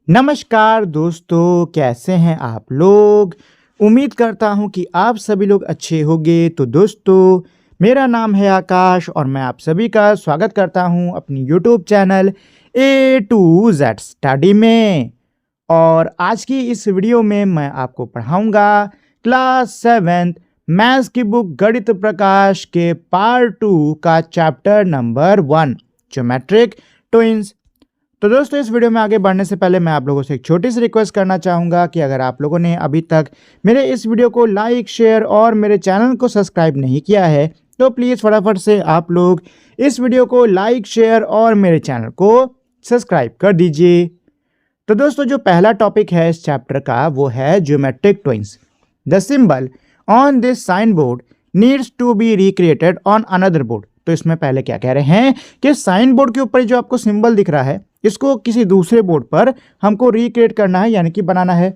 नमस्कार दोस्तों, कैसे हैं आप लोग। उम्मीद करता हूं कि आप सभी लोग अच्छे होंगे। तो दोस्तों, मेरा नाम है आकाश और मैं आप सभी का स्वागत करता हूं अपनी YouTube channel A to Z study में। और आज की इस वीडियो में मैं आपको पढ़ाऊंगा क्लास 7 मैथ्स की बुक गणित प्रकाश के पार्ट 2 का चैप्टर नंबर 1 ज्योमेट्रिक ट्विंस। तो दोस्तों, इस वीडियो में आगे बढ़ने से पहले मैं आप लोगों से एक छोटी सी रिक्वेस्ट करना चाहूँगा कि अगर आप लोगों ने अभी तक मेरे इस वीडियो को लाइक, शेयर और मेरे चैनल को सब्सक्राइब नहीं किया है तो प्लीज़ फटाफट से आप लोग इस वीडियो को लाइक, शेयर और मेरे चैनल को सब्सक्राइब कर दीजिए। तो दोस्तों, जो पहला टॉपिक है इस चैप्टर का वो है geometric twins. The symbol on this sign board needs to be recreated on another board. तो इसमें पहले क्या कह रहे हैं कि साइन बोर्ड के ऊपर जो आपको सिंबल दिख रहा है इसको किसी दूसरे बोर्ड पर हमको रिक्रिएट करना है, यानी कि बनाना है।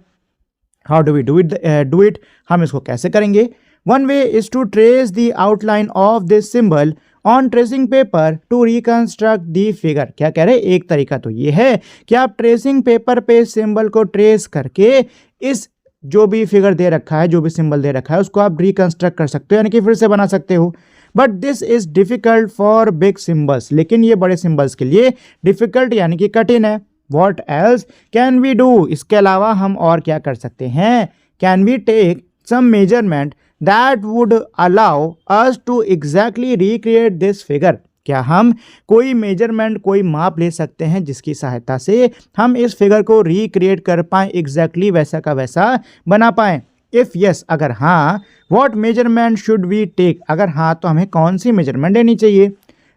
How do we do it हम इसको कैसे करेंगे। One way is to trace the outline of this symbol on tracing paper to reconstruct the figure. क्या कह रहे हैं, एक तरीका तो ये है कि आप ट्रेसिंग पेपर पे सिंबल को ट्रेस करके इस जो भी फिगर दे रखा है, जो भी सिंबल दे रखा है, उसको आप रिकंस्ट्रक्ट कर सकते हो, यानी कि फिर से बना सकते हो। But this is difficult for big symbols, लेकिन ये बड़े सिंबल्स के लिए डिफिकल्ट यानी कि कठिन है। What else can we do, इसके अलावा हम और क्या कर सकते हैं। Can we take some measurement that would allow us to exactly recreate this figure. क्या हम कोई मेजरमेंट, कोई माप ले सकते हैं जिसकी सहायता से हम इस फिगर को रिक्रिएट कर पाएँ, एग्जैक्टली वैसा का वैसा बना पाएँ। इफ यस, अगर हाँ, what measurement should we take, अगर हाँ तो हमें कौन सी मेजरमेंट लेनी चाहिए।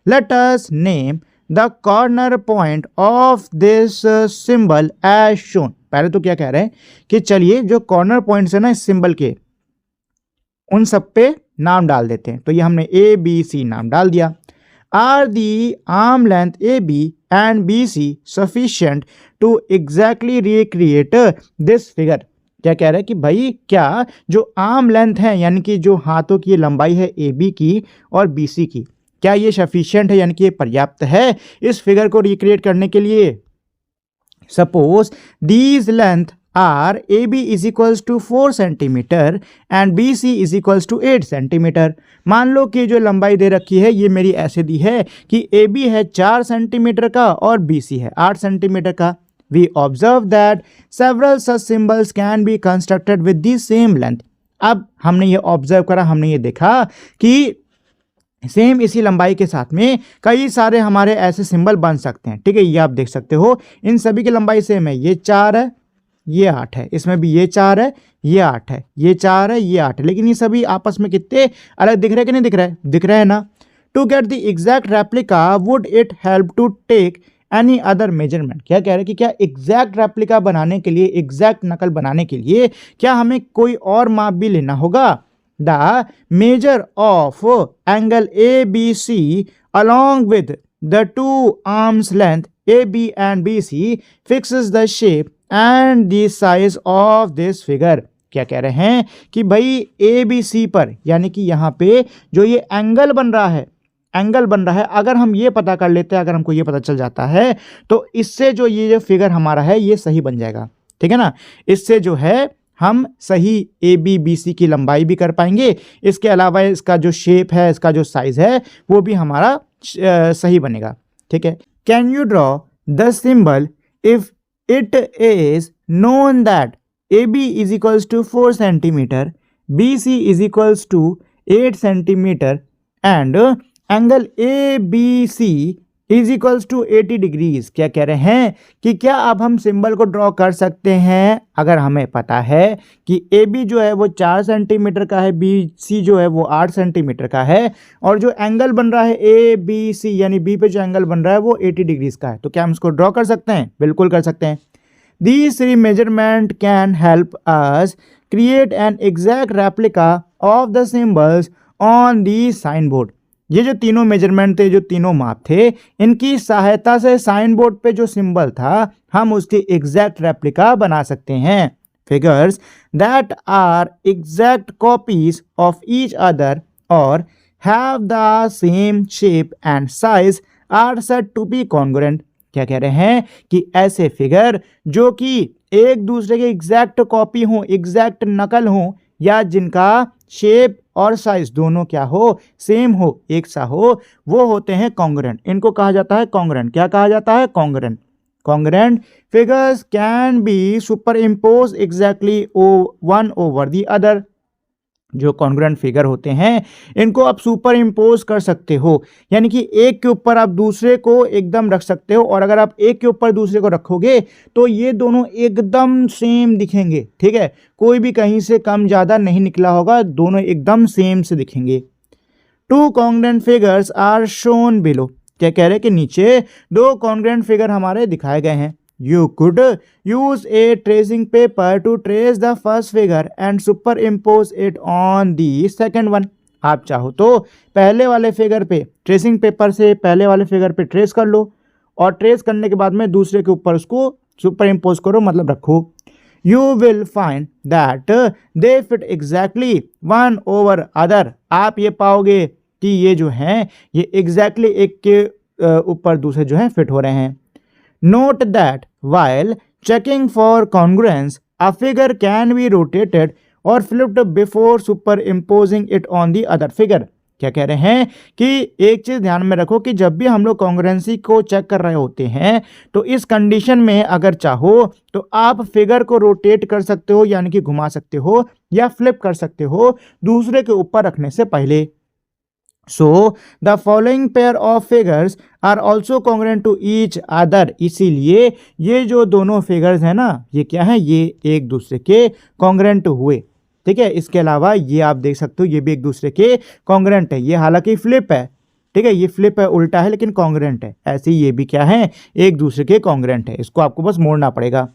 Let us name the corner point of this symbol as shown. पहले तो क्या कह रहे हैं कि चलिए जो कॉर्नर पॉइंट्स है ना इस सिंबल के, उन सब पे नाम डाल देते हैं। तो ये हमने ए बी सी नाम डाल दिया। Are the arm length A B and B C sufficient to exactly recreate this figure. क्या कह रहा है कि भाई क्या जो आर्म लेंथ है, यानी कि जो हाथों की लंबाई है ए बी की और बी सी की, क्या ये सफिशियंट है, यानी कि ये पर्याप्त है इस फिगर को रिक्रिएट करने के लिए। Suppose these length are A B is equals to 4 centimetre and B C is equals to 8 centimetre. मान लो कि जो लंबाई दे रखी है ये मेरी ऐसे दी है कि ए बी है 4 सेंटीमीटर का और बी सी है 8 सेंटीमीटर का। We observe that several such symbols can be constructed with the same length. अब हमने ये ऑब्जर्व करा, हमने ये देखा कि सेम इसी लंबाई के साथ में कई सारे हमारे ऐसे सिंबल बन सकते हैं। ठीक है, ये आप देख सकते हो इन सभी की लंबाई सेम है। ये 4 है, ये 8 है, इसमें भी ये 4 है, ये 8 है, ये 4 है, ये 8 है, लेकिन ये सभी आपस में कितने अलग दिख रहे हैं कि नहीं दिख रहा है, दिख रहे हैं ना। To get the exact replica would it help to take any other measurement. क्या कह रहे हैं कि क्या एग्जैक्ट रेप्लिका बनाने के लिए, एग्जैक्ट नकल बनाने के लिए क्या हमें कोई और माप भी लेना होगा। The measure of angle A B C along with the two arms length A B and B C fixes the shape and the size of this figure. क्या कह रहे हैं कि भाई ए बी सी पर, यानी कि यहाँ पे जो ये एंगल बन रहा है, अगर हम ये पता कर लेते हैं, अगर हमको ये पता चल जाता है तो इससे जो ये जो फिगर हमारा है ये सही बन जाएगा। ठीक है ना, इससे जो है हम सही ए बी बी सी की लंबाई भी कर पाएंगे, इसके अलावा इसका जो शेप है, इसका जो साइज है वो भी हमारा सही बनेगा। ठीक है, can you draw the symbol if it is known that A B is equals to 4 centimetre, B C is equals to 8 centimetre and angle A B C is equals to 80 degrees. क्या कह रहे हैं कि क्या अब हम symbol को draw कर सकते हैं अगर हमें पता है कि ए बी जो है वो 4 सेंटीमीटर का है, बी सी जो है वो 8 सेंटीमीटर का है, और जो एंगल बन रहा है ए बी सी यानी बी पे जो एंगल बन रहा है वो 80 डिग्रीज का है। तो क्या हम इसको ड्रॉ कर सकते हैं? बिल्कुल कर सकते हैं। These three measurement can help us create an exact replica of the symbols on the signboard. ये जो तीनों मेजरमेंट थे, जो तीनों माप थे, इनकी सहायता से साइन बोर्ड पे जो सिंबल था हम उसकी एग्जैक्ट रेप्लिका बना सकते हैं। Figures that are exact copies of each other और have the same shape and size are said to be congruent. क्या कह रहे हैं कि ऐसे फिगर जो कि एक दूसरे के एग्जैक्ट कॉपी हो, एग्जैक्ट नकल हो, या जिनका शेप और साइज दोनों क्या हो, सेम हो, एक सा हो, वो होते हैं कॉन्ग्रुएंट। इनको कहा जाता है कॉन्ग्रुएंट। क्या कहा जाता है? Congruent. Congruent figures can be super impose exactly one over the other. जो कॉन्ग्रुएंट फिगर होते हैं इनको आप सुपर इम्पोज कर सकते हो, यानी कि एक के ऊपर आप दूसरे को एकदम रख सकते हो, और अगर आप एक के ऊपर दूसरे को रखोगे तो ये दोनों एकदम सेम दिखेंगे। ठीक है, कोई भी कहीं से कम ज़्यादा नहीं निकला होगा, दोनों एकदम सेम से दिखेंगे। Two congruent figures are shown below. क्या कह रहे हैं कि नीचे दो कॉन्ग्रुएंट फिगर हमारे दिखाए गए हैं। You could use a tracing paper to trace the first figure and superimpose it on the second one. आप चाहो तो पहले वाले फिगर पे ट्रेसिंग पेपर से पहले वाले फिगर पे ट्रेस कर लो, और ट्रेस करने के बाद में दूसरे के ऊपर उसको सुपर इम्पोज करो, मतलब रखो। You will find that they fit exactly one over other. आप ये पाओगे कि ये जो हैं ये exactly एक के ऊपर दूसरे जो हैं फिट हो रहे हैं। Note that while checking for congruence, a figure can be rotated or flipped before superimposing it on the other figure. क्या कह रहे हैं कि एक चीज ध्यान में रखो कि जब भी हम लोग कॉन्ग्रुएंसी को चेक कर रहे होते हैं तो इस कंडीशन में अगर चाहो तो आप फिगर को रोटेट कर सकते हो, यानी कि घुमा सकते हो या फ्लिप कर सकते हो दूसरे के ऊपर रखने से पहले। So the following pair of figures are also congruent to each other. इसीलिए ये जो दोनों फिगर्स हैं ना, ये क्या है, ये एक दूसरे के कॉन्ग्रुएंट हुए। ठीक है, इसके अलावा ये आप देख सकते हो ये भी एक दूसरे के कॉन्ग्रुएंट है। ये हालांकि फ्लिप है, ठीक है, ये फ्लिप है, उल्टा है, लेकिन कॉन्ग्रुएंट है। ऐसे ये भी क्या है, एक दूसरे के कॉन्ग्रुएंट है। इसको आपको बस मोड़ना पड़ेगा।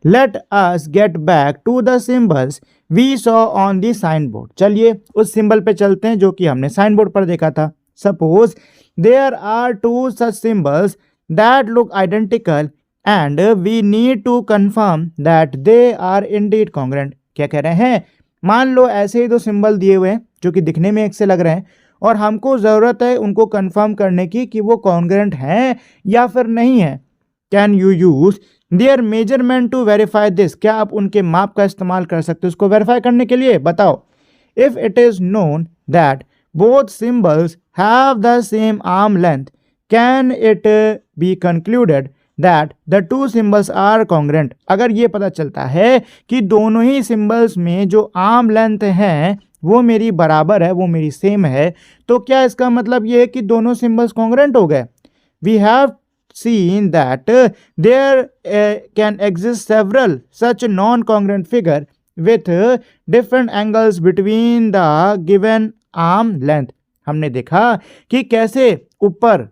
Let us get back to the symbols we saw on the signboard. चलिए उस सिंबल पे चलते हैं जो कि हमने साइन बोर्ड पर देखा था। Suppose there are two such symbols that look identical and we need to confirm that they are indeed congruent. क्या कह रहे हैं? मान लो ऐसे ही दो सिंबल दिए हुए हैं जो कि दिखने में एक से लग रहे हैं, और हमको ज़रूरत है उनको कंफर्म करने की कि वो कॉन्ग्रुएंट हैं या फिर नहीं है। Can you use their measurement to verify this. क्या आप उनके माप का इस्तेमाल कर सकते हो उसको वेरीफाई करने के लिए? बताओ। If it is known that both symbols have the same arm length, can it be concluded that the two symbols are congruent. अगर ये पता चलता है कि दोनों ही सिंबल्स में जो आर्म लेंथ है वो मेरी बराबर है, वो मेरी सेम है, तो क्या इसका मतलब ये है कि दोनों सिंबल्स कॉन्ग्रुएंट हो गए? We have seen that there can exist several such non-congruent figure with different angles between the given arm length. हमने देखा कि कैसे ऊपर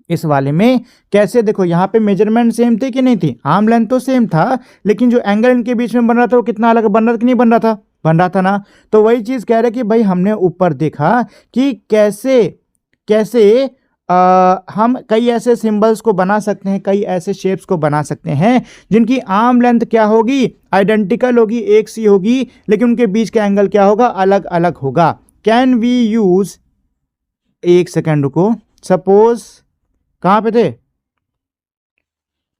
इस वाले में कैसे, देखो यहाँ पे मेजरमेंट सेम थी कि नहीं थी, आर्म लेंथ तो सेम था, लेकिन जो एंगल इनके बीच में बन रहा था वो कितना अलग बन रहा था कि नहीं बन रहा था? बन रहा था ना। तो वही चीज़ कह रहे कि भाई हमने ऊपर देखा कि कैसे कैसे हम कई ऐसे सिंबल्स को बना सकते हैं, कई ऐसे शेप्स को बना सकते हैं जिनकी आर्म लेंथ क्या होगी, आइडेंटिकल होगी, एक सी होगी, लेकिन उनके बीच का एंगल क्या होगा, अलग अलग होगा। कैन वी यूज, एक सेकेंड रुको, सपोज कहाँ पे थे,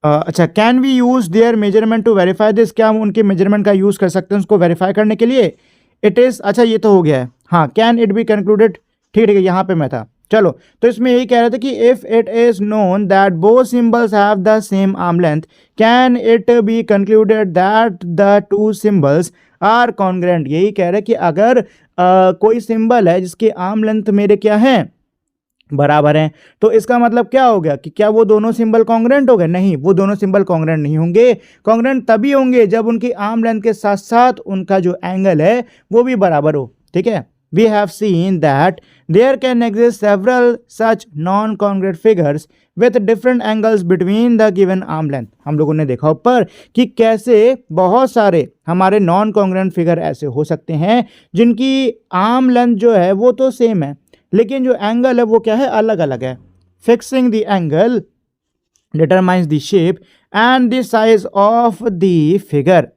अच्छा, can we use their measurement to verify this. क्या हम उनके मेजरमेंट का यूज कर सकते हैं उसको वेरीफाई करने के लिए? इट इज, अच्छा ये तो हो गया है, हाँ, कैन इट बी कंक्लूडेड, ठीक है, यहाँ पे मैं था। चलो, तो इसमें यही कह रहे थे कि if it is known that both symbols have the same arm length, can it be concluded that the two symbols are congruent. यही कह रहे कि अगर कोई सिंबल है जिसके आर्म लेंथ मेरे क्या हैं, बराबर हैं, तो इसका मतलब क्या हो गया कि क्या वो दोनों सिंबल कॉन्ग्रुएंट हो गए? नहीं, वो दोनों सिंबल कॉन्ग्रुएंट नहीं होंगे। कॉन्ग्रुएंट तभी होंगे जब उनकी आर्म लेंथ के साथ साथ उनका जो एंगल है वो भी बराबर हो। ठीक है, we have seen that there can exist several such non-congruent figures with different angles between the given arm length. हम लोगों ने देखा ऊपर कि कैसे बहुत सारे हमारे नॉन कॉन्ग्रुएंट फिगर ऐसे हो सकते हैं जिनकी आर्म लेंथ जो है वो तो सेम है, लेकिन जो एंगल है वो क्या है, अलग अलग है। Fixing the angle determines the shape and the size of the figure.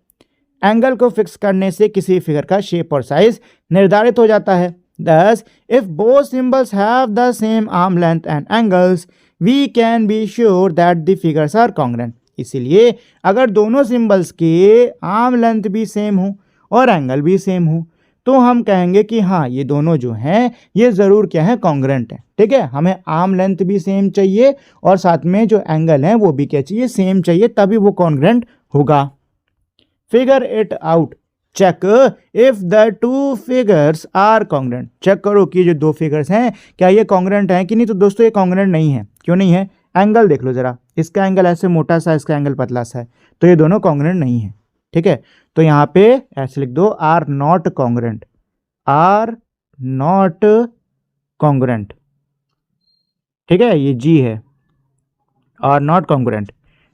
Angle को फिक्स करने से किसी फिगर का शेप और साइज निर्धारित हो जाता है। Thus, if both symbols have the same arm length and angles, we can be sure that the figures are congruent. इसीलिए अगर दोनों सिंबल्स के आर्म लेंथ भी सेम हो और एंगल भी सेम हो तो हम कहेंगे कि हाँ ये दोनों जो हैं ये ज़रूर क्या है, कॉन्ग्रेंट है। ठीक है, हमें आर्म लेंथ भी सेम चाहिए और साथ में जो एंगल है वो भी क्या चाहिए, सेम चाहिए, तभी वो कॉन्ग्रेंट होगा। Figure it out, check if the two figures are congruent. Check करो कि जो दो फिगर्स हैं क्या ये कॉन्ग्रेंट हैं कि नहीं। तो दोस्तों ये कॉन्ग्रेंट नहीं है। क्यों नहीं है? एंगल देख लो जरा, इसका एंगल ऐसे मोटा सा, इसका एंगल पतला सा है, तो ये दोनों कॉन्ग्रेंट नहीं है। ठीक है, तो यहाँ पे ऐसे लिख दो, are not congruent, are not congruent. ठीक है, ये जी है, आर नॉट कॉन्ग्रेंट।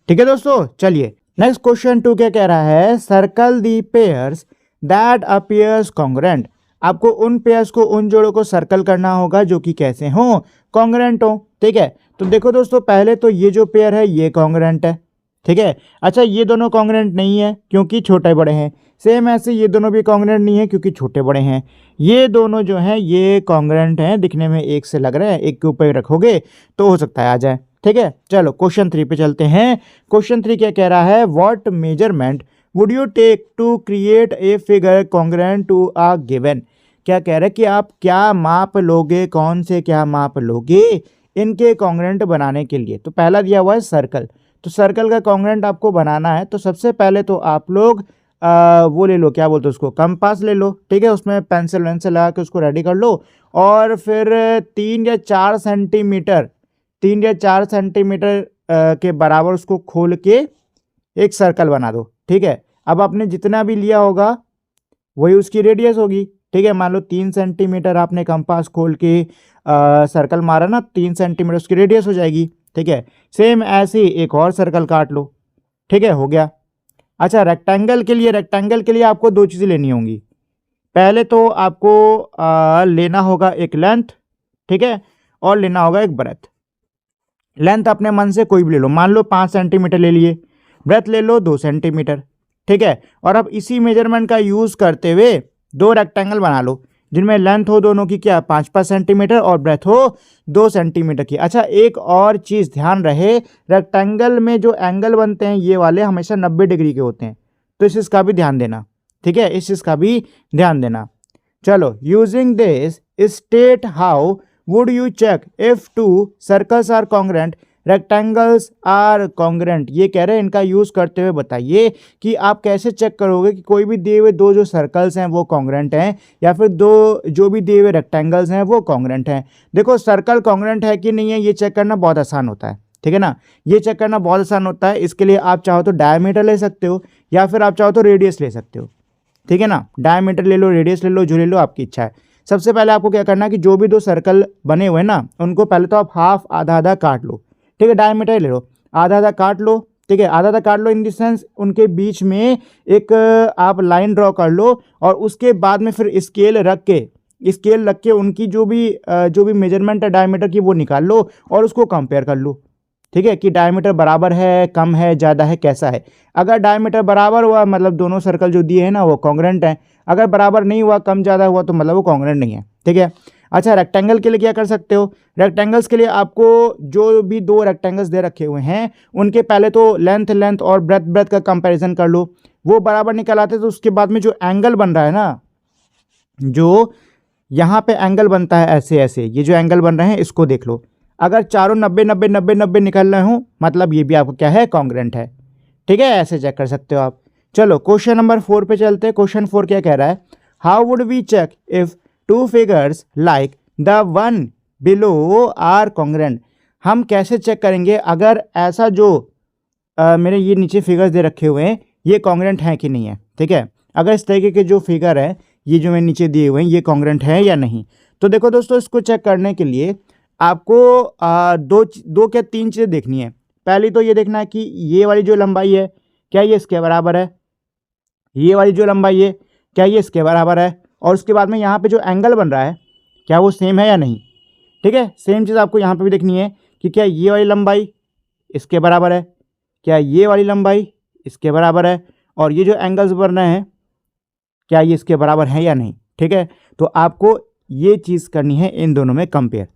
ठीक है दोस्तों, चलिए नेक्स्ट क्वेश्चन 2 क्या कह रहा है, circle the pairs that appears congruent. आपको उन पेयर्स को, उन जोड़ों को सर्कल करना होगा जो कि कैसे हो, कॉन्ग्रेंट हो। ठीक है, तो देखो दोस्तों पहले तो ये जो पेयर है ये कॉन्ग्रेंट है। ठीक है, अच्छा ये दोनों कॉन्ग्रेंट नहीं है क्योंकि छोटे बड़े हैं। सेम ऐसे ये दोनों भी कॉन्ग्रेंट नहीं है क्योंकि छोटे बड़े हैं। ये दोनों जो हैं ये कॉन्ग्रेंट हैं, दिखने में एक से लग रहे हैं, एक के ऊपर रखोगे तो हो सकता है आ जाए। ठीक है, चलो क्वेश्चन 3 पे चलते हैं। क्वेश्चन 3 क्या कह रहा है, what measurement would you take to create a figure congruent to a given. क्या कह रहा है कि आप क्या माप लोगे, कौन से क्या माप लोगे इनके कॉन्ग्रेंट बनाने के लिए। तो पहला दिया हुआ है सर्कल, तो सर्कल का कॉन्ग्रेंट आपको बनाना है तो सबसे पहले तो आप लोग वो ले लो, क्या बोलते हैं उसको, कंपास ले लो। ठीक है, उसमें पेंसिल वेंसिल लगा के उसको रेडी कर लो और फिर 3 या 4 सेंटीमीटर, 3 या 4 सेंटीमीटर के बराबर उसको खोल के एक सर्कल बना दो। ठीक है, अब आपने जितना भी लिया होगा वही उसकी रेडियस होगी। ठीक है, मान लो 3 सेंटीमीटर आपने कंपास खोल के सर्कल मारा ना, 3 सेंटीमीटर उसकी रेडियस हो जाएगी। ठीक है, सेम ऐसे ही एक और सर्कल काट लो। ठीक है, हो गया। अच्छा रेक्टेंगल के लिए, रेक्टेंगल के लिए आपको 2 चीज़ें लेनी होंगी। पहले तो आपको लेना होगा एक लेंथ, ठीक है, और लेना होगा एक ब्रेथ। लेंथ अपने मन से कोई भी ले लो, मान लो 5 सेंटीमीटर ले लिए, ब्रेथ ले लो 2 सेंटीमीटर। ठीक है, और अब इसी मेजरमेंट का यूज़ करते हुए 2 रेक्टेंगल बना लो जिनमें लेंथ हो दोनों की क्या 5-5 सेंटीमीटर और ब्रेथ हो 2 सेंटीमीटर की। अच्छा एक और चीज़ ध्यान रहे, रेक्टेंगल में जो एंगल बनते हैं ये वाले हमेशा 90 डिग्री के होते हैं, तो इस चीज़ का भी ध्यान देना। ठीक है, इस चीज़ का भी ध्यान देना। चलो, using this state how would you check if 2 circles are congruent rectangles are congruent. ये कह रहे हैं इनका यूज़ करते हुए बताइए कि आप कैसे चेक करोगे कि कोई भी दिए हुए 2 जो सर्कल्स हैं वो कॉन्ग्रेंट हैं या फिर 2 जो भी दिए हुए रेक्टेंगल्स हैं वो कॉन्ग्रेंट हैं। देखो सर्कल कॉन्ग्रेंट है कि नहीं है ये चेक करना बहुत आसान होता है। ठीक है ना, ये चेक करना बहुत आसान होता है। इसके लिए आप चाहो तो डायमीटर ले सकते हो या फिर आप चाहो तो रेडियस ले सकते हो। ठीक है ना, डायमीटर ले लो, रेडियस ले लो, जो ले लो आपकी इच्छा है। सबसे पहले आपको क्या करना है कि जो भी 2 सर्कल बने हुए हैं ना उनको पहले तो आप हाफ आधा आधा काट लो। ठीक है, डायमीटर ले लो, आधा आधा काट लो। ठीक है, आधा आधा काट लो इन द सेंस उनके बीच में एक आप लाइन ड्रॉ कर लो और उसके बाद में फिर स्केल रख के उनकी जो भी मेजरमेंट है डायमीटर की वो निकाल लो और उसको कंपेयर कर लो। ठीक है, कि डायमीटर बराबर है, कम है, ज़्यादा है, कैसा है। अगर डायमीटर बराबर हुआ मतलब दोनों सर्कल जो दिए हैं ना वो कॉन्ग्रेंट हैं। अगर बराबर नहीं हुआ, कम ज़्यादा हुआ तो मतलब वो कॉन्ग्रेंट नहीं है। ठीक है, अच्छा रेक्टेंगल के लिए क्या कर सकते हो, रेक्टेंगल्स के लिए आपको जो भी 2 रेक्टेंगल्स दे रखे हुए हैं उनके पहले तो लेंथ और ब्रेथ का कंपैरिजन कर लो। वो बराबर निकल आते तो उसके बाद में जो एंगल बन रहा है ना, जो यहाँ पे एंगल बनता है ऐसे ऐसे, ये जो एंगल बन रहे हैं इसको देख लो। अगर चारों 90-90-90-90 निकल रहे हो मतलब ये भी आपको क्या है, कॉन्ग्रेंट है। ठीक है, ऐसे चेक कर सकते हो आप। चलो क्वेश्चन नंबर 4 पे चलते हैं। क्वेश्चन 4 क्या कह रहा है, how would we check if 2 figures like the one below are congruent. हम कैसे चेक करेंगे अगर ऐसा जो मेरे ये नीचे फिगर्स दे रखे हुए हैं ये कॉन्ग्रेंट हैं कि नहीं है। ठीक है, अगर इस तरीके के जो फिगर है ये जो मेरे नीचे दिए हुए हैं ये कॉन्ग्रेंट है या नहीं। तो देखो दोस्तों इसको चेक करने के लिए आपको दो क्या 3 चीज़ें देखनी है। पहली तो ये देखना है कि ये वाली जो लंबाई है क्या ये इसके बराबर है, ये वाली जो लंबाई है क्या ये इसके बराबर है, और उसके बाद में यहाँ पे जो एंगल बन रहा है क्या वो सेम है या नहीं। ठीक है, सेम चीज़ आपको यहाँ पे भी देखनी है कि क्या ये वाली लंबाई इसके बराबर है, क्या ये वाली लंबाई इसके बराबर है, और ये जो एंगल्स बन रहे हैं क्या ये इसके बराबर है या नहीं। ठीक है, तो आपको ये चीज़ करनी है इन दोनों में कंपेयर।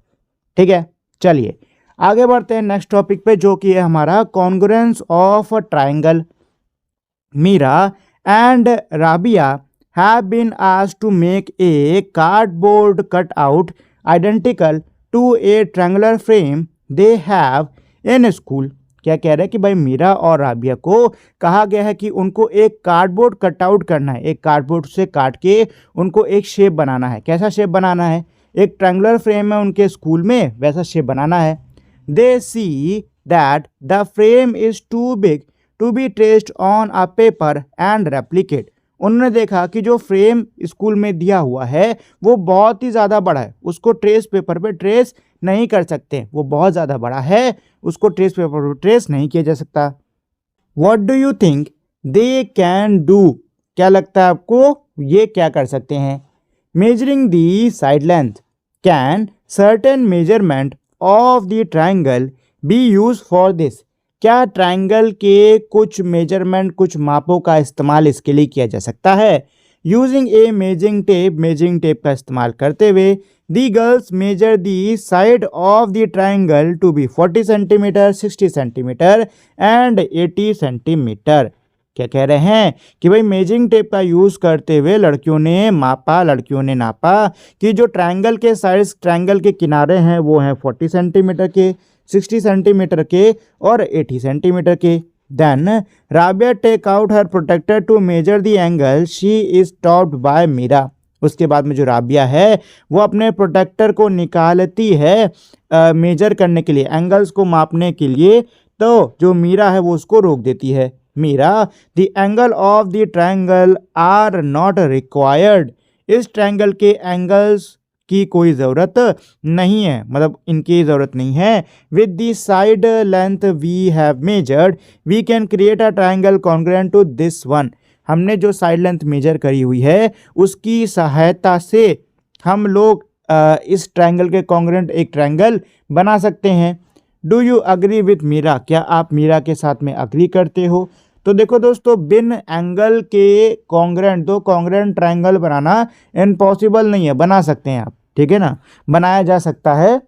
ठीक है, चलिए आगे बढ़ते हैं नेक्स्ट टॉपिक पे, जो कि है हमारा congruence of triangle. Meera and Rabia have been asked to make a cardboard cut out identical to a triangular frame they have in school. क्या कह रहे हैं कि भाई मीरा और राबिया को कहा गया है कि उनको एक कार्डबोर्ड कटआउट करना है, एक कार्डबोर्ड से काट के उनको एक शेप बनाना है। कैसा शेप बनाना है? एक ट्रायंगुलर फ्रेम है उनके स्कूल में, वैसा शेप बनाना है। They see that the frame is too big to be traced on a paper and replicate. उन्होंने देखा कि जो फ्रेम स्कूल में दिया हुआ है वो बहुत ही ज़्यादा बड़ा है, उसको ट्रेस पेपर पे ट्रेस नहीं कर सकते, वो बहुत ज़्यादा बड़ा है, उसको ट्रेस पेपर पे ट्रेस नहीं किया जा सकता। What do you think they can do? क्या लगता है आपको ये क्या कर सकते हैं? Measuring the side length, can certain measurement of the triangle B use for this? क्या ट्राइंगल के कुछ मेजरमेंट, कुछ मापों का इस्तेमाल इसके लिए किया जा सकता है? यूजिंग ए मेजरिंग टेप का इस्तेमाल करते हुए the girls measure the side of the triangle to be 40 centimetre, 60 centimetre and 80 centimetre. क्या कह रहे हैं कि भाई मेजरिंग टेप का यूज़ करते हुए लड़कियों ने नापा कि जो ट्रायंगल के साइड्स, ट्रायंगल के किनारे हैं वो हैं 40 सेंटीमीटर के, 60 सेंटीमीटर के और 80 सेंटीमीटर के। Then Rabia take out her protractor to measure the angle she is stopped by Meera. उसके बाद में जो राबिया है वो अपने प्रोटेक्टर को निकालती है मेजर करने के लिए, एंगल्स को मापने के लिए, तो जो मीरा है वो उसको रोक देती है। Meera, the angle of the triangle are not required. इस ट्रायंगल के एंगल्स की कोई ज़रूरत नहीं है, मतलब इनकी ज़रूरत नहीं है। With the side length we have measured we can create a triangle congruent to this one. हमने जो साइड लेंथ मेजर करी हुई है उसकी सहायता से हम लोग इस ट्रायंगल के कॉन्ग्रुएंट एक ट्रायंगल बना सकते हैं। Do you agree with Meera? क्या आप मीरा के साथ में अग्री करते हो? तो देखो दोस्तों, बिन एंगल के कॉन्ग्रुएंट, दो कॉन्ग्रुएंट ट्रायंगल बनाना इम्पॉसिबल नहीं है, बना सकते हैं आप, ठीक है ना, बनाया जा सकता है,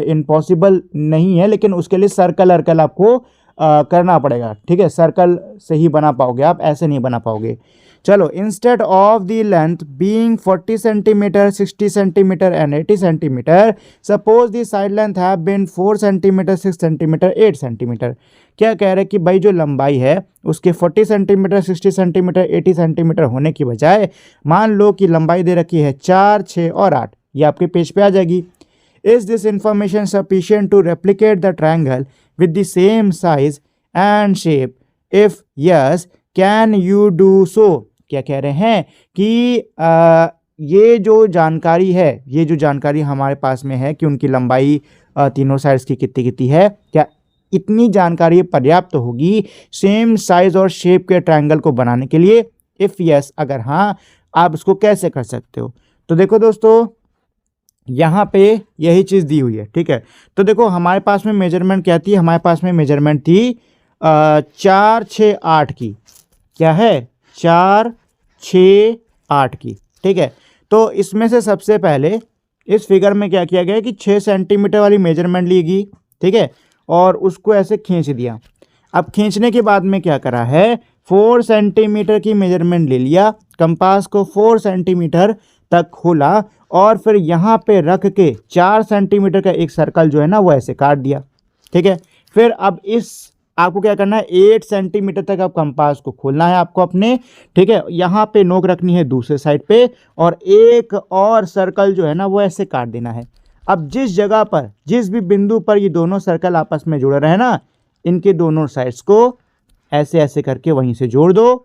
इम्पॉसिबल नहीं है, लेकिन उसके लिए सर्कल अर्कल आपको करना पड़ेगा, ठीक है, सर्कल से ही बना पाओगे आप, ऐसे नहीं बना पाओगे। चलो, instead of the length being 40 centimetre, 60 centimetre and 80 centimetre, suppose the side length have been 4 centimetre, 6 centimetre, 8 centimetre. क्या कह रहे हैं कि भाई जो लंबाई है उसके 40 सेंटीमीटर, 60 सेंटीमीटर, 80 सेंटीमीटर होने की बजाय मान लो कि लंबाई दे रखी है 4, 6 और 8, ये आपके पेज पे आ जाएगी। Is this information sufficient to replicate the triangle with the same size and shape? if yes, can you do so? क्या कह रहे हैं कि ये जो जानकारी हमारे पास में है कि उनकी लंबाई तीनों साइड्स की कितनी कितनी है, क्या इतनी जानकारी पर्याप्त होगी सेम साइज और शेप के ट्रायंगल को बनाने के लिए? इफ़ यस, अगर हाँ, आप इसको कैसे कर सकते हो? तो देखो दोस्तों, यहाँ पे यही चीज़ दी हुई है, ठीक है। तो देखो हमारे पास में मेजरमेंट क्या थी, हमारे पास में मेजरमेंट थी 4, 6, 8 की। क्या है? 4, 6, 8 की, ठीक है। तो इसमें से सबसे पहले इस फिगर में क्या किया गया है कि 6 सेंटीमीटर वाली मेजरमेंट ली गई, ठीक है, और उसको ऐसे खींच दिया। अब खींचने के बाद में क्या करा है, 4 सेंटीमीटर की मेजरमेंट ले लिया, कंपास को 4 सेंटीमीटर तक खोला और फिर यहाँ पे रख के 4 सेंटीमीटर का एक सर्कल जो है ना वो ऐसे काट दिया, ठीक है। फिर अब इस आपको क्या करना है, 8 सेंटीमीटर तक आप कंपास को खोलना है आपको अपने, ठीक है। यहाँ पे नोक रखनी है दूसरे साइड पे और एक और सर्कल जो है ना वो ऐसे काट देना है। अब जिस जगह पर, जिस भी बिंदु पर ये दोनों सर्कल आपस में जुड़ रहे हैं ना, इनके दोनों साइड्स को ऐसे ऐसे करके वहीं से जोड़ दो,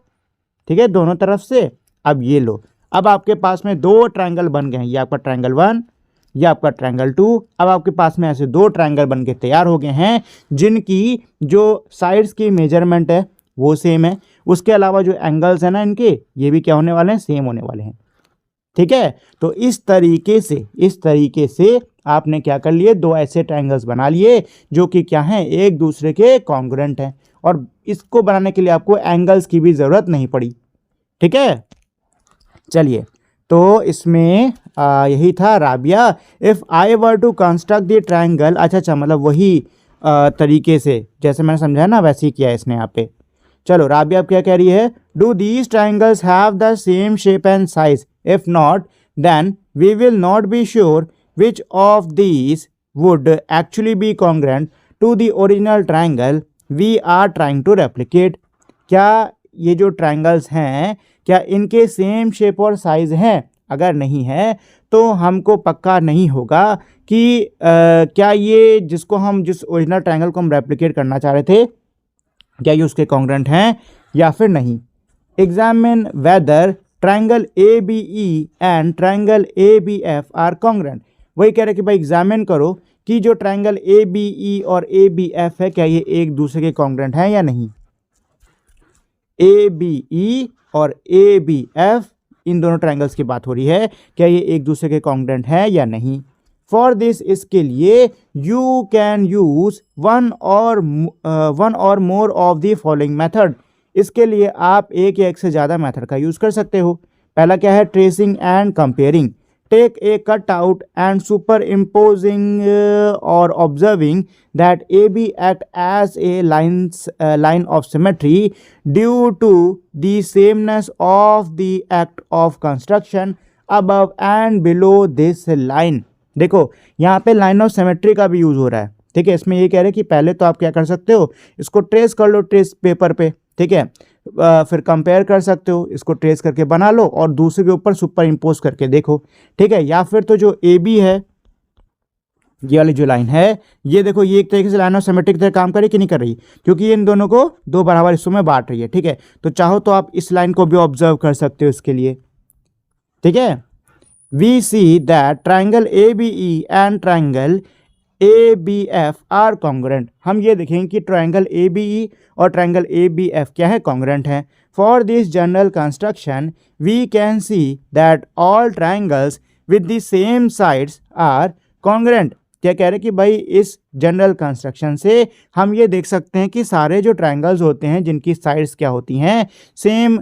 ठीक है, दोनों तरफ से। अब ये लो, अब आपके पास में 2 ट्रायंगल बन गए हैं, ये आपका ट्रायंगल 1, ये आपका ट्रायंगल 2। अब आपके पास में ऐसे 2 ट्रायंगल बन के तैयार हो गए हैं जिनकी जो साइड्स की मेजरमेंट है वो सेम है, उसके अलावा जो एंगल्स है ना इनके, ये भी क्या होने वाले हैं, सेम होने वाले हैं, ठीक है। तो इस तरीके से आपने क्या कर लिए, 2 ऐसे ट्रायंगल्स बना लिए जो कि क्या हैं, एक दूसरे के कॉन्ग्रुएंट हैं, और इसको बनाने के लिए आपको एंगल्स की भी ज़रूरत नहीं पड़ी, ठीक है। चलिए, तो इसमें यही था Rabia. If I were to construct the triangle, अच्छा मतलब वही तरीके से जैसे मैंने समझाया ना वैसे ही किया है इसने यहाँ पे। चलो राबिया अब क्या कह रही है, do these triangles have the same shape and size, if not then we will not be sure which of these would actually be congruent to the original triangle we are trying to replicate. क्या ये जो triangles हैं क्या इनके same shape और size हैं? अगर नहीं है तो हमको पक्का नहीं होगा कि क्या ये जिस ओरिजिनल ट्रायंगल को हम रेप्लिकेट करना चाह रहे थे क्या ये उसके कॉन्ग्रेंट हैं या फिर नहीं। Examine whether triangle ABE and triangle ABF are congruent. वही कह रहे हैं कि भाई एग्जामिन करो कि जो ट्रायंगल ABE और ABF है क्या ये एक दूसरे के कॉन्ग्रेंट हैं या नहीं। ABE और ABF इन दोनों ट्रायंगल्स की बात हो रही है, क्या ये एक दूसरे के कॉन्ग्रेंट है या नहीं। फॉर दिस इसके लिए यू कैन यूज वन और more of the following method. इसके लिए आप एक या एक से ज़्यादा मेथड का यूज़ कर सकते हो। पहला क्या है, tracing and comparing. Take a cut out and superimposing और observing that AB act as a line of symmetry due to the sameness of the act of construction above and below this line। देखो यहाँ पे line of symmetry का भी use हो रहा है, ठीक है। इसमें ये कह रहे हैं कि पहले तो आप क्या कर सकते हो, इसको ट्रेस कर लो ट्रेस पेपर पे, ठीक है। फिर कंपेयर कर सकते हो, इसको ट्रेस करके बना लो और दूसरे के ऊपर सुपर इम्पोज करके देखो, ठीक है। या फिर तो जो AB है, ये वाली जो लाइन है, ये देखो ये एक तरीके से लाइन ऑफ सिमेट्री की तरह काम कर रही कि नहीं कर रही, क्योंकि इन दोनों को दो बराबर हिस्सों में बांट रही है, ठीक है। तो चाहो तो आप इस लाइन को भी ऑब्जर्व कर सकते हो इसके लिए, ठीक है। We see that triangle ABE and triangle ABF are congruent. हम ये देखेंगे कि ट्राइंगल ABE और ट्राइंगल ABF क्या है, कॉन्ग्रेंट है। For this general construction we can see that all triangles with the same sides are congruent. क्या कह रहे हैं कि भाई इस जनरल कंस्ट्रक्शन से हम ये देख सकते हैं कि सारे जो ट्राइंगल्स होते हैं जिनकी साइड्स क्या होती हैं, सेम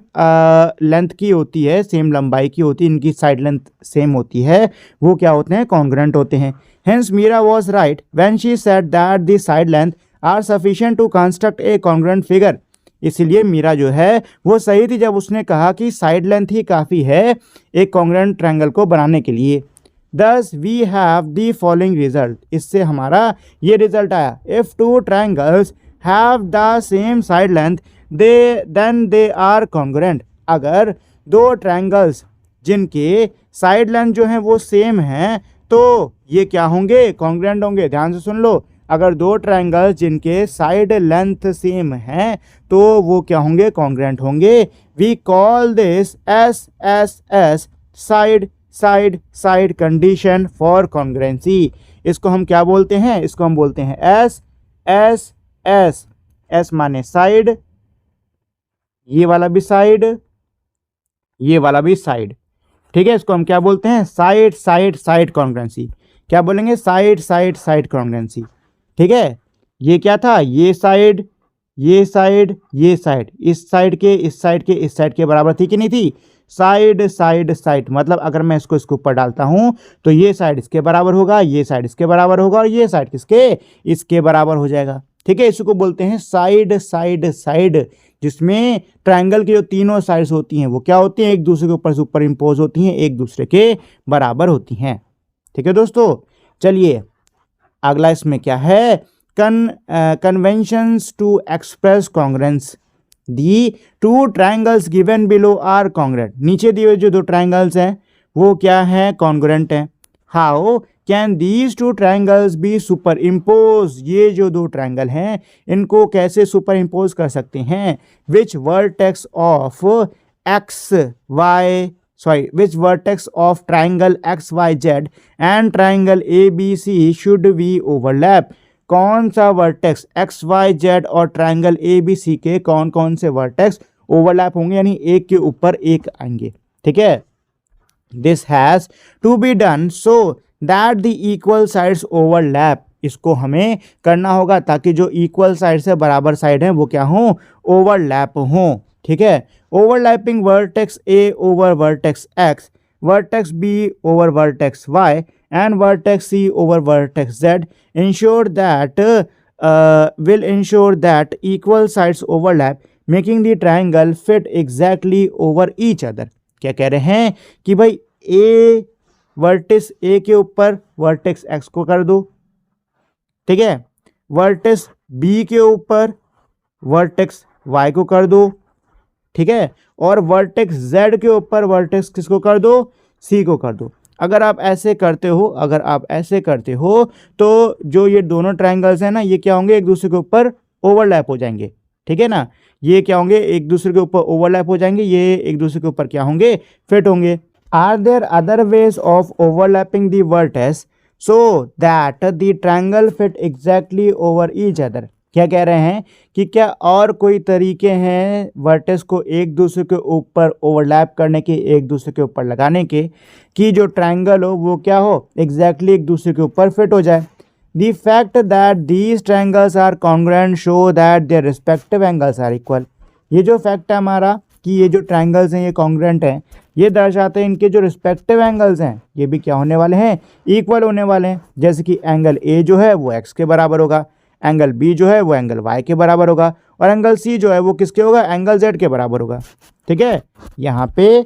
लेंथ की होती है, सेम लंबाई की होती है, इनकी साइड लेंथ सेम होती है, वो क्या होते हैं, कॉन्ग्रेंट होते हैं। Hence Mira was right when she said that the side length are sufficient to construct a congruent figure। इसीलिए मीरा जो है वो सही थी जब उसने कहा कि साइड लेंथ ही काफ़ी है एक कॉन्ग्रेंट ट्रायंगल को बनाने के लिए। Thus we have the following result। इससे हमारा ये रिजल्ट आया, if two triangles have the same side length then they are congruent। अगर दो ट्रायंगल्स जिनके साइड लेंथ जो है वो सेम हैं तो ये क्या होंगे, कॉन्ग्रेंट होंगे। ध्यान से सुन लो, अगर दो ट्रायंगल्स जिनके साइड लेंथ सेम हैं तो वो क्या होंगे, कॉन्ग्रेंट होंगे। We call this SSS side side side condition for congruency. इसको हम क्या बोलते हैं, इसको हम बोलते हैं SSS। S माने साइड, ये वाला भी साइड, ये वाला भी साइड, ठीक है। इसको हम क्या बोलते हैं, साइड साइड साइड कॉन्ग्रेंसी। क्या बोलेंगे, साइड साइड साइड कॉन्ग्रेंसी, ठीक है। ये क्या था, ये साइड ये साइड ये साइड इस साइड के इस साइड के इस साइड के बराबर थी कि नहीं थी, साइड साइड साइड। मतलब अगर मैं इसको इसके ऊपर डालता हूँ तो ये साइड इसके बराबर होगा, ये साइड इसके बराबर होगा और ये साइड किसके, इसके बराबर हो जाएगा, ठीक है। इसको बोलते हैं साइड साइड साइड, जिसमें ट्रायंगल की जो तीनों साइड्स होती हैं वो क्या होती हैं, एक दूसरे के ऊपर सुपर इम्पोज होती हैं, एक दूसरे के बराबर होती हैं, ठीक है दोस्तों। चलिए अगला इसमें क्या है, conventions to express congruence the two triangles given below are congruent. नीचे दिए हुए जो दो ट्रायंगल्स हैं वो क्या है, कॉन्ग्रेंट हैं। How can these two triangles be super impose. ये जो दो ट्रायंगल हैं इनको कैसे सुपर इम्पोज कर सकते हैं, which vertex of which vertex of triangle XYZ and triangle ABC should we overlap। कौन सा वर्टेक्स XYZ और ट्रायंगल ABC के कौन कौन से वर्टेक्स ओवरलैप होंगे, यानी एक के ऊपर एक आएंगे, ठीक है। This has to be done so that the equal sides overlap. इसको हमें करना होगा ताकि जो इक्वल साइड से बराबर साइड हैं वो क्या हों, ओवरलैप हों, ठीक है। Overlapping vertex A over vertex X vertex B over vertex Y and vertex C over vertex Z will ensure that equal sides overlap, making the triangle fit exactly over each other. क्या कह रहे हैं कि भाई A vertex A के ऊपर vertex X को कर दो, ठीक है, वर्टेक्स B के ऊपर वर्टेक्स Y को कर दो, ठीक है, और वर्टेक्स Z के ऊपर वर्टेक्स किसको कर दो, C को कर दो। अगर आप ऐसे करते हो तो जो ये दोनों ट्रायंगल्स हैं ना, ये क्या होंगे, एक दूसरे के ऊपर ओवरलैप हो जाएंगे, ठीक है ना, ये क्या होंगे, एक दूसरे के ऊपर ओवरलैप हो जाएंगे, ये एक दूसरे के ऊपर क्या होंगे, फिट होंगे। Are there other ways of overlapping the vertex so that the triangle fit exactly over each other. क्या कह रहे हैं कि क्या और कोई तरीके हैं वर्टेक्स को एक दूसरे के ऊपर ओवरलैप करने के, एक दूसरे के ऊपर लगाने के, कि जो ट्रायंगल हो वो क्या हो, एग्जैक्टली एक दूसरे के ऊपर फिट हो जाए। The fact that these triangles are congruent show that their respective angles are equal. ये जो फैक्ट है हमारा कि ये जो ट्रायंगल्स हैं ये कॉन्ग्रुएंट हैं, ये दर्शाते हैं इनके जो रिस्पेक्टिव एंगल्स हैं ये भी क्या होने वाले हैं, इक्वल होने वाले हैं। जैसे कि एंगल ए जो है वो एक्स के बराबर होगा, एंगल बी जो है वो एंगल वाई के बराबर होगा, और एंगल सी जो है वो किसके होगा, एंगल जेड के बराबर होगा, ठीक है। यहाँ पे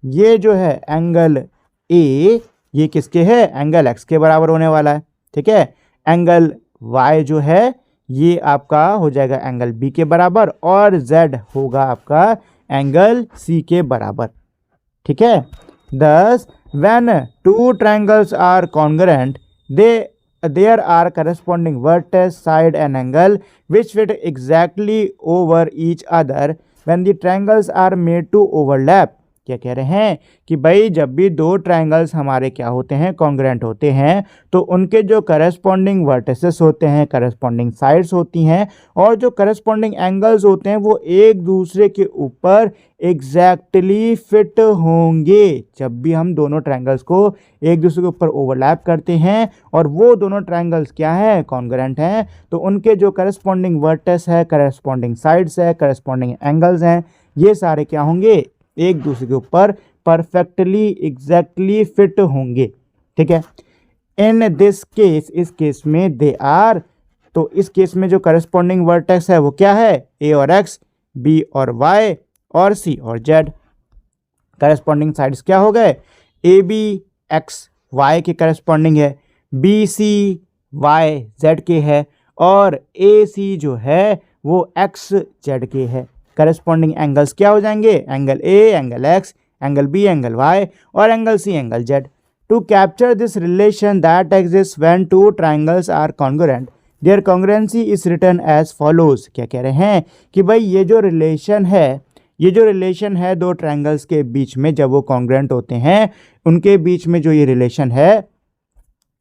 ये जो है एंगल ए ये किसके है, एंगल एक्स के बराबर होने वाला है, ठीक है। एंगल वाई जो है ये आपका हो जाएगा एंगल बी के बराबर, और जेड होगा आपका एंगल सी के बराबर, ठीक है। thus when two triangles are congruent there are corresponding vertex, side and angle which fit exactly over each other when the triangles are made to overlap। क्या कह रहे हैं कि भाई जब भी दो ट्रायंगल्स हमारे क्या होते हैं, कॉन्ग्रुएंट होते हैं, तो उनके जो करस्पॉन्डिंग वर्टिसेस होते हैं, करस्पॉन्डिंग साइड्स होती हैं, और जो करस्पॉन्डिंग एंगल्स होते हैं वो एक दूसरे के ऊपर एग्जैक्टली फिट होंगे। जब भी हम दोनों ट्रायंगल्स को एक दूसरे के ऊपर ओवरलैप करते हैं और वो दोनों ट्रायंगल्स क्या है, कॉन्ग्रुएंट हैं, तो उनके जो करस्पॉन्डिंग वर्टेक्स है, करस्पॉन्डिंग साइड्स है, करस्पॉन्डिंग एंगल्स हैं, ये सारे क्या होंगे, एक दूसरे के ऊपर परफेक्टली एग्जैक्टली फिट होंगे, ठीक है। इन दिस केस, इस केस में दे आर, तो इस केस में जो करस्पॉन्डिंग वर्टेक्स है वो क्या है, ए और एक्स, बी और वाई, और सी और जेड। करस्पॉन्डिंग साइड्स क्या हो गए, ए बी एक्स वाई के करस्पॉन्डिंग है, बी सी वाई जेड के है, और ए सी जो है वो एक्स जेड के है। करस्पॉन्डिंग एंगल्स क्या हो जाएंगे, angle A angle X, angle B angle Y, और angle C angle Z. To capture this relation that exist when two triangles are congruent their congruency is written as follows. क्या कह रहे हैं कि भाई ये जो रिलेशन है दो ट्रायंगल्स के बीच में, जब वो कॉन्ग्रुएंट होते हैं उनके बीच में जो ये रिलेशन है,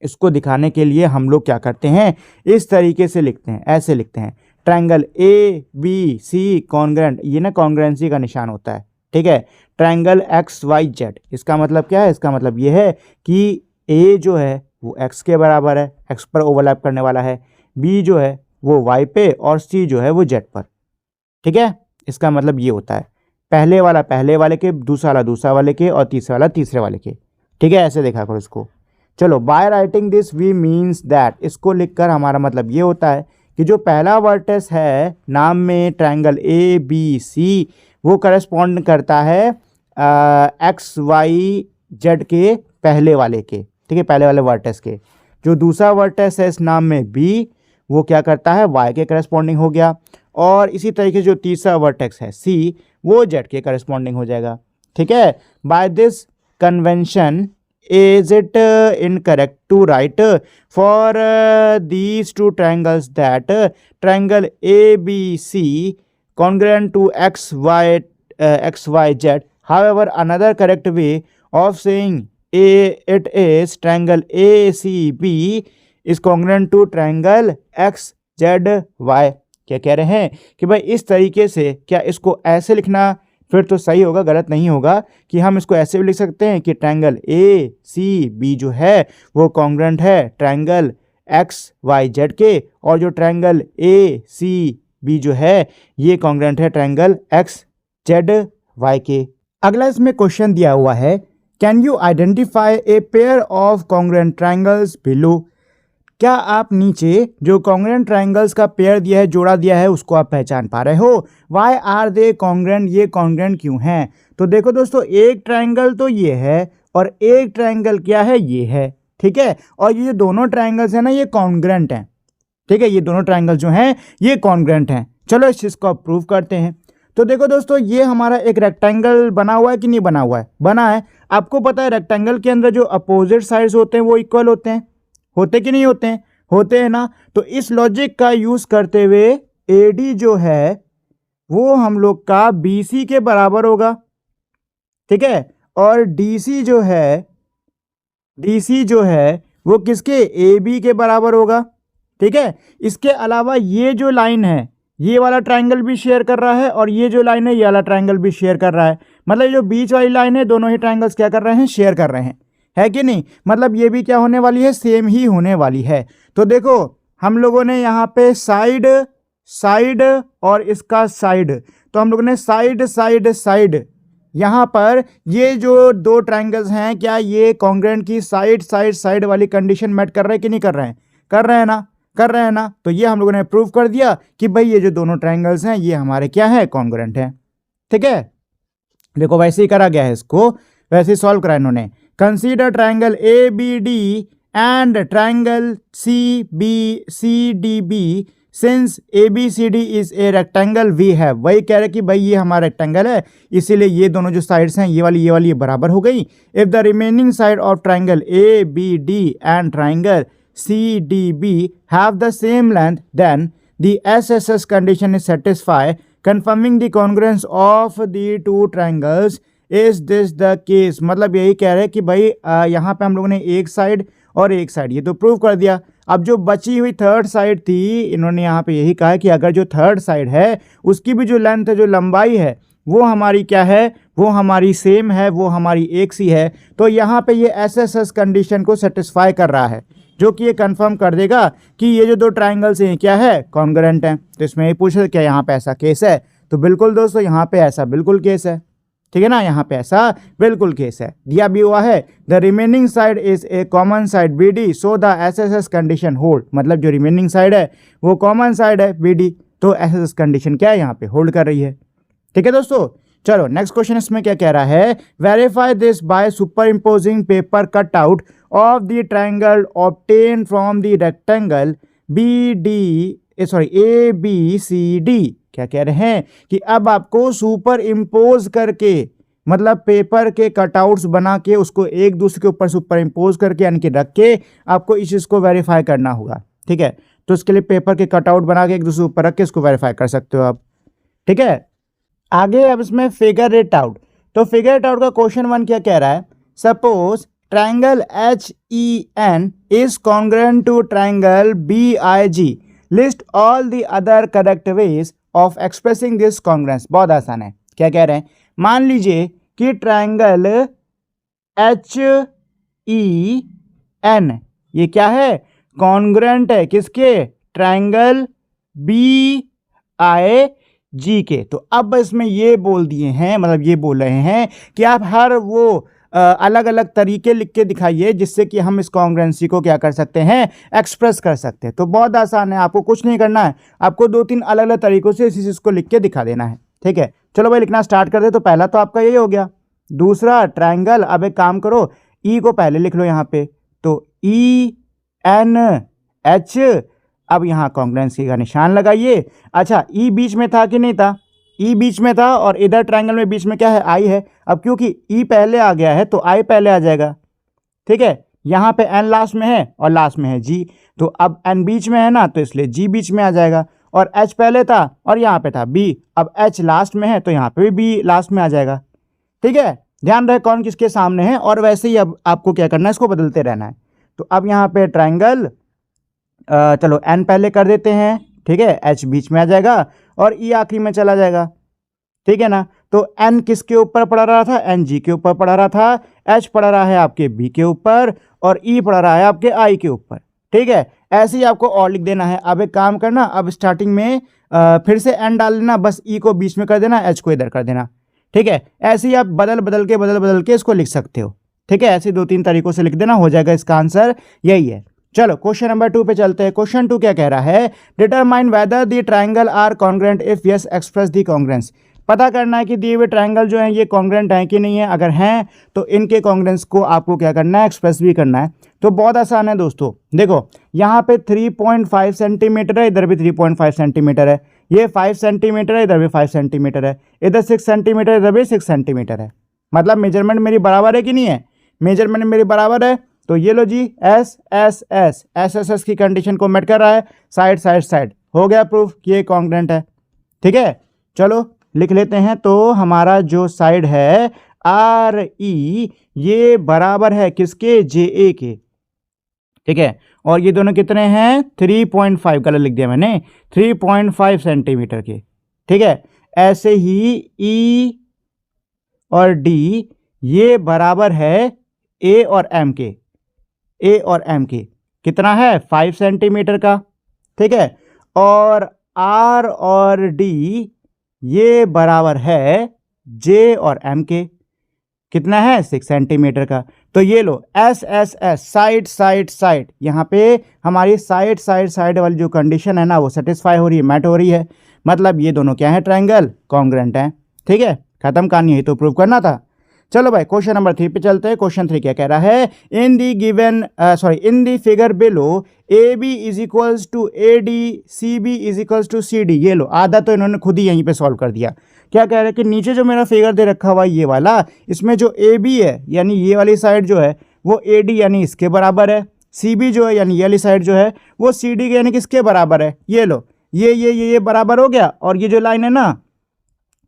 इसको दिखाने के लिए हम लोग क्या करते हैं, इस तरीके से लिखते हैं, ऐसे लिखते हैं, triangle A B C congruent, ये ना कॉन्ग्रुएंसी का निशान होता है, ठीक है। ट्रायंगल एक्स वाई जेड, इसका मतलब क्या है, इसका मतलब ये है कि ए जो है वो एक्स के बराबर है, एक्स पर ओवरलैप करने वाला है, बी जो है वो वाई पे, और सी जो है वो जेड पर, ठीक है। इसका मतलब ये होता है, पहले वाला पहले वाले के, दूसरा वाला दूसरा वाले के, और तीसरा वाला तीसरे वाले के, ठीक है। ऐसे देखा करो इसको। चलो, by writing this we means that, इसको लिखकर हमारा मतलब ये होता है कि जो पहला वर्टेक्स है नाम में ट्रायंगल ए बी सी, वो करस्पॉन्ड करता है एक्स वाई जेड के पहले वाले के, ठीक है, पहले वाले वर्टेक्स के। जो दूसरा वर्टेक्स है इस नाम में बी, वो क्या करता है, वाई के करस्पॉन्डिंग हो गया, और इसी तरीके से जो तीसरा वर्टेक्स है सी, वो जेड के करस्पॉन्डिंग हो जाएगा, ठीक है। By this convention is it incorrect to write for these two triangles that triangle ABC congruent to XYZ? However, another correct way of saying it is triangle ACB is congruent to triangle XZY। क्या कह रहे हैं कि भाई इस तरीके से, क्या इसको ऐसे लिखना फिर तो सही होगा, गलत नहीं होगा, कि हम इसको ऐसे भी लिख सकते हैं कि ट्रायंगल ए सी बी जो है वो कॉन्ग्रुएंट है ट्रायंगल एक्स वाई जेड के, और जो ट्रायंगल ए सी बी जो है ये कॉन्ग्रुएंट है ट्रायंगल एक्स जेड वाई के। अगला इसमें क्वेश्चन दिया हुआ है can you identify a pair of congruent triangles below? क्या आप नीचे जो कॉन्ग्रुएंट ट्रायंगल्स का पेयर दिया है, जोड़ा दिया है, उसको आप पहचान पा रहे हो? Why are they congruent? ये कॉन्ग्रुएंट क्यों हैं? तो देखो दोस्तों, एक ट्रायंगल तो ये है और एक ट्रायंगल क्या है, ये है, ठीक है। और ये दोनों ट्रायंगल्स है ना, ये कॉन्ग्रुएंट हैं, ठीक है। ये दोनों ट्रायंगल जो हैं ये कॉन्ग्रुएंट हैं। चलो इस चीज़ को आप प्रूव करते हैं। तो देखो दोस्तों, ये हमारा एक रेक्टेंगल बना हुआ है कि नहीं बना हुआ है? बना है। आपको पता है रेक्टेंगल के अंदर जो अपोजिट साइड्स होते हैं वो इक्वल होते हैं, होते कि नहीं होते हैं? होते हैं ना। तो इस लॉजिक का यूज करते हुए AD जो है वो हम लोग का BC के बराबर होगा, ठीक है। और DC जो है वो किसके? AB के बराबर होगा, ठीक है। इसके अलावा ये जो लाइन है, ये वाला ट्रायंगल भी शेयर कर रहा है और ये जो लाइन है ये वाला ट्रायंगल भी शेयर कर रहा है। मतलब जो बीच वाली लाइन है, दोनों ही ट्रायंगल्स क्या कर रहे हैं? शेयर कर रहे हैं, है कि नहीं? मतलब ये भी क्या होने वाली है? सेम ही होने वाली है। तो देखो, हम लोगों ने यहाँ पे साइड और इसका साइड, तो हम लोगों ने साइड यहाँ पर ये जो दो ट्रायंगल्स हैं, क्या ये कॉन्ग्रुएंट की साइड वाली कंडीशन मेट कर रहे हैं कि नहीं कर रहे हैं? कर रहे हैं ना। तो ये हम लोगों ने प्रूव कर दिया कि भाई ये जो दोनों ट्रायंगल्स हैं ये हमारे क्या है? कॉन्ग्रुएंट है, ठीक है। देखो वैसे ही करा गया है, इसको वैसे ही सॉल्व करा इन्होंने। Consider triangle ABD and triangle CBCDB since ABCD is a rectangle we have. वही कह रहे कि भाई ये हमारा रेक्टेंगल है, इसीलिए ये दोनों जो साइड्स हैं, ये वाली ये बराबर हो गई। If the remaining side of triangle ABD and triangle CDB have the same length, then the SSS condition is satisfied, confirming the congruence of the two triangles. Is this the case? मतलब यही कह रहे हैं कि भाई यहाँ पे हम लोगों ने एक साइड और एक साइड ये तो प्रूव कर दिया। अब जो बची हुई थर्ड साइड थी, इन्होंने यहाँ पे यही कहा है कि अगर जो थर्ड साइड है उसकी भी जो लेंथ है, जो लंबाई है, वो हमारी क्या है? वो हमारी सेम है, वो हमारी एक सी है। तो यहाँ पे ये SSS कंडीशन को सेटिस्फाई कर रहा है, जो कि ये कंफर्म कर देगा कि ये जो दो ट्रायंगल्स हैं क्या है? कॉन्ग्रुएंट हैं। तो इसमें ये पूछे क्या यहाँ पे ऐसा केस है? तो बिल्कुल दोस्तों, यहाँ पे ऐसा बिल्कुल केस है, ठीक है ना। यहाँ पे ऐसा बिल्कुल केस है, दिया भी हुआ है। The remaining side is a common side BD, so the SSS condition hold. मतलब जो रिमेनिंग साइड है वो कॉमन साइड है BD, तो SSS कंडीशन क्या है? यहाँ पे होल्ड कर रही है, ठीक है दोस्तों। चलो नेक्स्ट क्वेश्चन इसमें क्या कह रहा है? Verify this by super imposing paper cut out of the triangle obtain from the rectangle ABCD। क्या कह रहे हैं कि अब आपको सुपर इम्पोज करके, मतलब पेपर के कटआउट्स बना के उसको एक दूसरे के ऊपर सुपर इम्पोज करके यानी कि रख के आपको इस चीज़ को वेरीफाई करना होगा, ठीक है। तो उसके लिए पेपर के कटआउट बना के एक दूसरे के ऊपर रख के इसको वेरीफाई कर सकते हो आप, ठीक है। आगे अब इसमें फिगर इट आउट। तो फिगर इट आउट का क्वेश्चन 1 क्या कह रहा है? Suppose triangle HEN is congruent to triangle BIG, list all the other correct ways of expressing this congruence. बहुत आसान है। क्या कह रहे हैं? मान लीजिए कि ट्रायंगल HEN ये क्या है? कॉन्ग्रुएंट है किसके? ट्रायंगल BIG के। तो अब इसमें ये बोल दिए हैं, मतलब ये बोल रहे हैं कि आप हर वो अलग अलग तरीके लिख के दिखाइए जिससे कि हम इस कॉन्ग्रुएंसी को क्या कर सकते हैं? एक्सप्रेस कर सकते हैं। तो बहुत आसान है, आपको कुछ नहीं करना है, आपको 2-3 अलग अलग तरीकों से इस चीज़ को लिख के दिखा देना है, ठीक है। चलो भाई लिखना स्टार्ट कर दे। तो पहला तो आपका यही हो गया। दूसरा ट्रायंगल, अब एक काम करो, E को पहले लिख लो यहाँ पे, तो ENH, अब यहाँ कॉन्ग्रुएंसी का निशान लगाइए। अच्छा, E बीच में था कि नहीं था? E बीच में था और इधर ट्रायंगल में बीच में क्या है? I है। अब क्योंकि E पहले आ गया है तो I पहले आ जाएगा, ठीक है। यहाँ पे N लास्ट में है और लास्ट में है G, तो अब N बीच में है ना, तो इसलिए G बीच में आ जाएगा। और H पहले था और यहाँ पे था B, अब H लास्ट में है तो यहाँ पे भी B लास्ट में आ जाएगा, ठीक है। ध्यान रहे कौन किसके सामने है, और वैसे ही अब आपको क्या करना है? इसको बदलते रहना है। तो अब यहाँ पे ट्रायंगल, चलो N पहले कर देते हैं, ठीक है, H बीच में आ जाएगा और E आखिरी में चला जाएगा, ठीक है ना। तो N किसके ऊपर पड़ा रहा था? N G के ऊपर पड़ा रहा था। H पड़ा रहा है आपके B के ऊपर और E पड़ा रहा है आपके I के ऊपर, ठीक है। ऐसे ही आपको और लिख देना है। अब एक काम करना, अब स्टार्टिंग में फिर से N डाल लेना, बस E को बीच में कर देना, H को इधर कर देना, ठीक है। ऐसे ही आप बदल बदल के इसको लिख सकते हो, ठीक है, ऐसे 2-3 तरीकों से लिख देना, हो जाएगा, इसका आंसर यही है। चलो क्वेश्चन नंबर 2 पे चलते हैं। क्वेश्चन 2 क्या कह रहा है, determine whether the triangle are congruent if yes express the congruence. पता करना है कि दिए हुए ट्राइंगल जो है ये कॉन्ग्रेंट हैं कि नहीं है, अगर हैं तो इनके कॉन्ग्रेंस को आपको क्या करना है, एक्सप्रेस भी करना है। तो बहुत आसान है दोस्तों, देखो यहाँ पे 3.5 सेंटीमीटर है, इधर भी 3.5 सेंटीमीटर है, ये 5 सेंटीमीटर है, इधर भी 5 सेंटीमीटर है, इधर 6 सेंटीमीटर, इधर भी 6 सेंटीमीटर है। मतलब मेजरमेंट मेरी बराबर है कि नहीं है, मेजरमेंट मेरी बराबर है। तो ये लो जी, S S S S S S की कंडीशन को मेट कर रहा है, साइड साइड साइड, हो गया प्रूफ कि ये कॉन्ग्रेंट है। ठीक है, चलो लिख लेते हैं। तो हमारा जो साइड है आर ई ये बराबर है किसके, जे ए के। ठीक है, और ये दोनों कितने हैं, 3.5, गलत लिख दिया मैंने, 3.5 सेंटीमीटर के। ठीक है, ऐसे ही ई और डी ये बराबर है ए और एम के, ए और एम के कितना है, 5 सेंटीमीटर का। ठीक है, और आर और डी ये बराबर है जे और एम के, कितना है, 6 सेंटीमीटर का। तो ये लो S S S, side side side, यहाँ पे हमारी साइड साइड साइड वाली जो कंडीशन है ना वो सेटिस्फाई हो रही है, मैट हो रही है। मतलब ये दोनों क्या है, ट्रायंगल कॉन्ग्रेंट हैं। ठीक है, खत्म कहानी, है तो प्रूव करना था। चलो भाई क्वेश्चन नंबर 3 पे चलते हैं। क्वेश्चन 3 क्या कह रहा है, in the given in the figure below A B is equals to A D, C B is equals to C D. ये लो, आधा तो इन्होंने खुद ही यहीं पे सॉल्व कर दिया। क्या कह रहा है कि नीचे जो मेरा फिगर दे रखा हुआ है ये वाला, इसमें जो ए बी है यानी ये वाली साइड जो है वो ए डी यानी इसके बराबर है, सी बी जो है यानी ये वाली साइड जो है वो सी डी के यानी किसके बराबर है। ये लो, ये बराबर हो गया, और ये जो लाइन है ना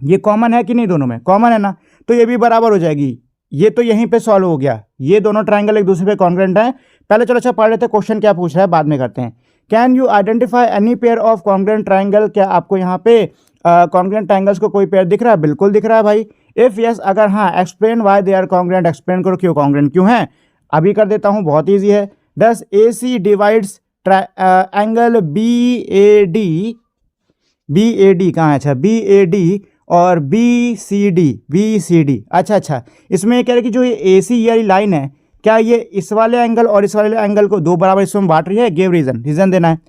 ये कॉमन है कि नहीं, दोनों में कॉमन है ना, तो ये भी बराबर हो जाएगी। ये तो यहीं पे सॉल्व हो गया, ये दोनों ट्रायंगल एक दूसरे पे कॉन्ग्रेंट हैं। पहले चलो अच्छा पढ़ लेते हैं क्वेश्चन क्या पूछ रहा है, बाद में करते हैं। Can you identify any pair of congruent triangle. क्या आपको यहाँ पे कॉन्ग्रेंट ट्रायंगल्स को कोई पेयर दिख रहा है, बिल्कुल दिख रहा है भाई। इफ यस अगर हाँ, explain why they are congruent, explain करो क्यों कॉन्ग्रेंट क्यों है। अभी कर देता हूँ, बहुत ईजी है। Thus A C divides angle B A D, B A D कहाँ है, अच्छा बी ए डी और बी सी डी। अच्छा, इसमें कह रहे कि जो ये ए सी वाली लाइन है, क्या ये इस वाले एंगल और इस वाले एंगल को दो बराबर हिस्सों में बांट रही है। गिव रीज़न देना है।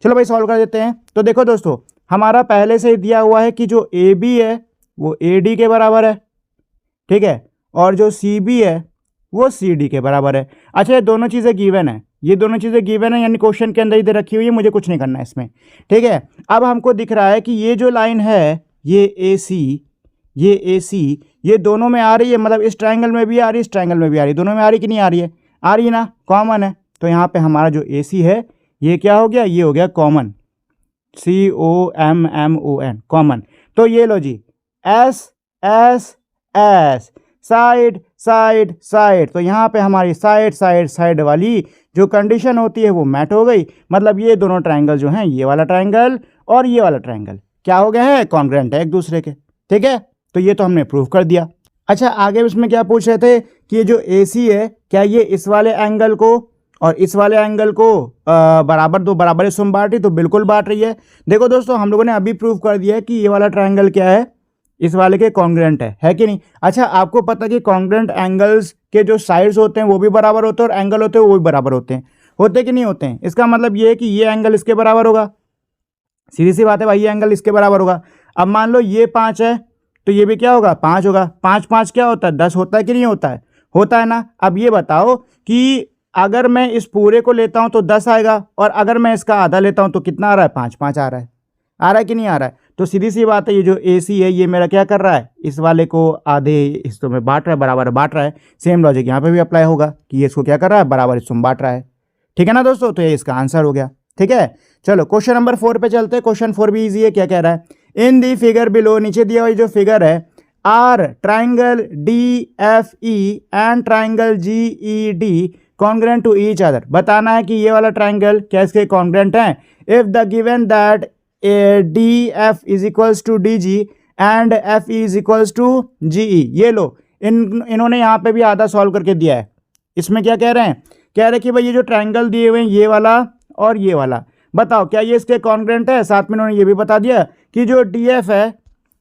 चलो भाई सॉल्व कर देते हैं। तो देखो दोस्तों, हमारा पहले से ही दिया हुआ है कि जो ए बी है वो ए डी के बराबर है। ठीक है, और जो सी बी है वो सी डी के बराबर है। अच्छा, ये दोनों चीज़ें गिवन है, ये दोनों चीज़ें गिवन है यानी क्वेश्चन के अंदर इधर रखी हुई है, मुझे कुछ नहीं करना है इसमें। ठीक है, अब हमको दिख रहा है कि ये जो लाइन है ये ए सी, ये दोनों में आ रही है, मतलब इस ट्रायंगल में भी आ रही है, इस ट्रायंगल में भी आ रही है, दोनों में आ रही है कि नहीं आ रही है, आ रही है ना, कॉमन है। तो यहाँ पे हमारा जो ए सी है ये क्या हो गया, ये हो गया कॉमन, COMMON कॉमन। तो ये लो जी, S S S, side side side, तो यहाँ पे हमारी साइड साइड साइड वाली जो कंडीशन होती है वो मैट हो गई। मतलब ये दोनों ट्रायंगल जो हैं, ये वाला ट्रायंगल और ये वाला ट्रायंगल क्या हो गए हैं, कॉन्ग्रेंट है एक दूसरे के। ठीक है, तो ये तो हमने प्रूव कर दिया। अच्छा, आगे इसमें क्या पूछ रहे थे कि ये जो AC है क्या ये इस वाले एंगल को और इस वाले एंगल को बराबर दो बराबर हिस्सों में बांट रही, तो बिल्कुल बांट रही है। देखो दोस्तों, हम लोगों ने अभी प्रूव कर दिया है कि ये वाला ट्रायंगल क्या है, इस वाले के कॉन्ग्रेंट है कि नहीं। अच्छा, आपको पता है कि कॉन्ग्रेंट एंगल्स के जो साइड्स होते हैं वो भी बराबर होते हैं और एंगल होते हैं वो भी बराबर होते कि नहीं होते हैं। इसका मतलब ये है कि ये एंगल इसके बराबर होगा, सीधी सी बात है भाई, ये एंगल इसके बराबर होगा। अब मान लो ये 5 है तो ये भी क्या होगा, 5 होगा। 5 5 क्या होता है, 10 होता है कि नहीं होता है, होता है ना। अब ये बताओ कि अगर मैं इस पूरे को लेता हूं तो 10 आएगा, और अगर मैं इसका आधा लेता हूं तो कितना आ रहा है, 5 5 आ रहा है कि नहीं आ रहा है। तो सीधी सी बात है, ये जो AC है ये मेरा क्या कर रहा है, इस वाले को आधे हिस्सों में बांट रहा है, बराबर बांट रहा है। सेम लॉजिक यहाँ पे भी अप्लाई होगा कि ये इसको क्या कर रहा है, बराबर हिस्सों में बांट रहा है। ठीक है ना दोस्तों, तो ये इसका आंसर हो गया। ठीक है, चलो क्वेश्चन नंबर 4 पे चलते हैं। क्वेश्चन 4 भी इजी है। क्या कह रहा है, इन दी फिगर बिलो, नीचे दिया हुआ जो फिगर है, are triangle DFE and triangle GED congruent to each other. बताना है कि ये वाला ट्राइंगल क्या इसके कॉन्ग्रेंट है। If the given that DF is equals to DG and FE is equals to GE। ये लो, इन्होंने यहाँ पे भी आधा सॉल्व करके दिया है। इसमें क्या कह रहे हैं, कह रहे हैं कि भाई ये जो ट्राइंगल दिए हुए हैं ये वाला और ये वाला, बताओ क्या ये इसके कॉन्ग्रेंट है। साथ में इन्होंने ये भी बता दिया कि जो DF है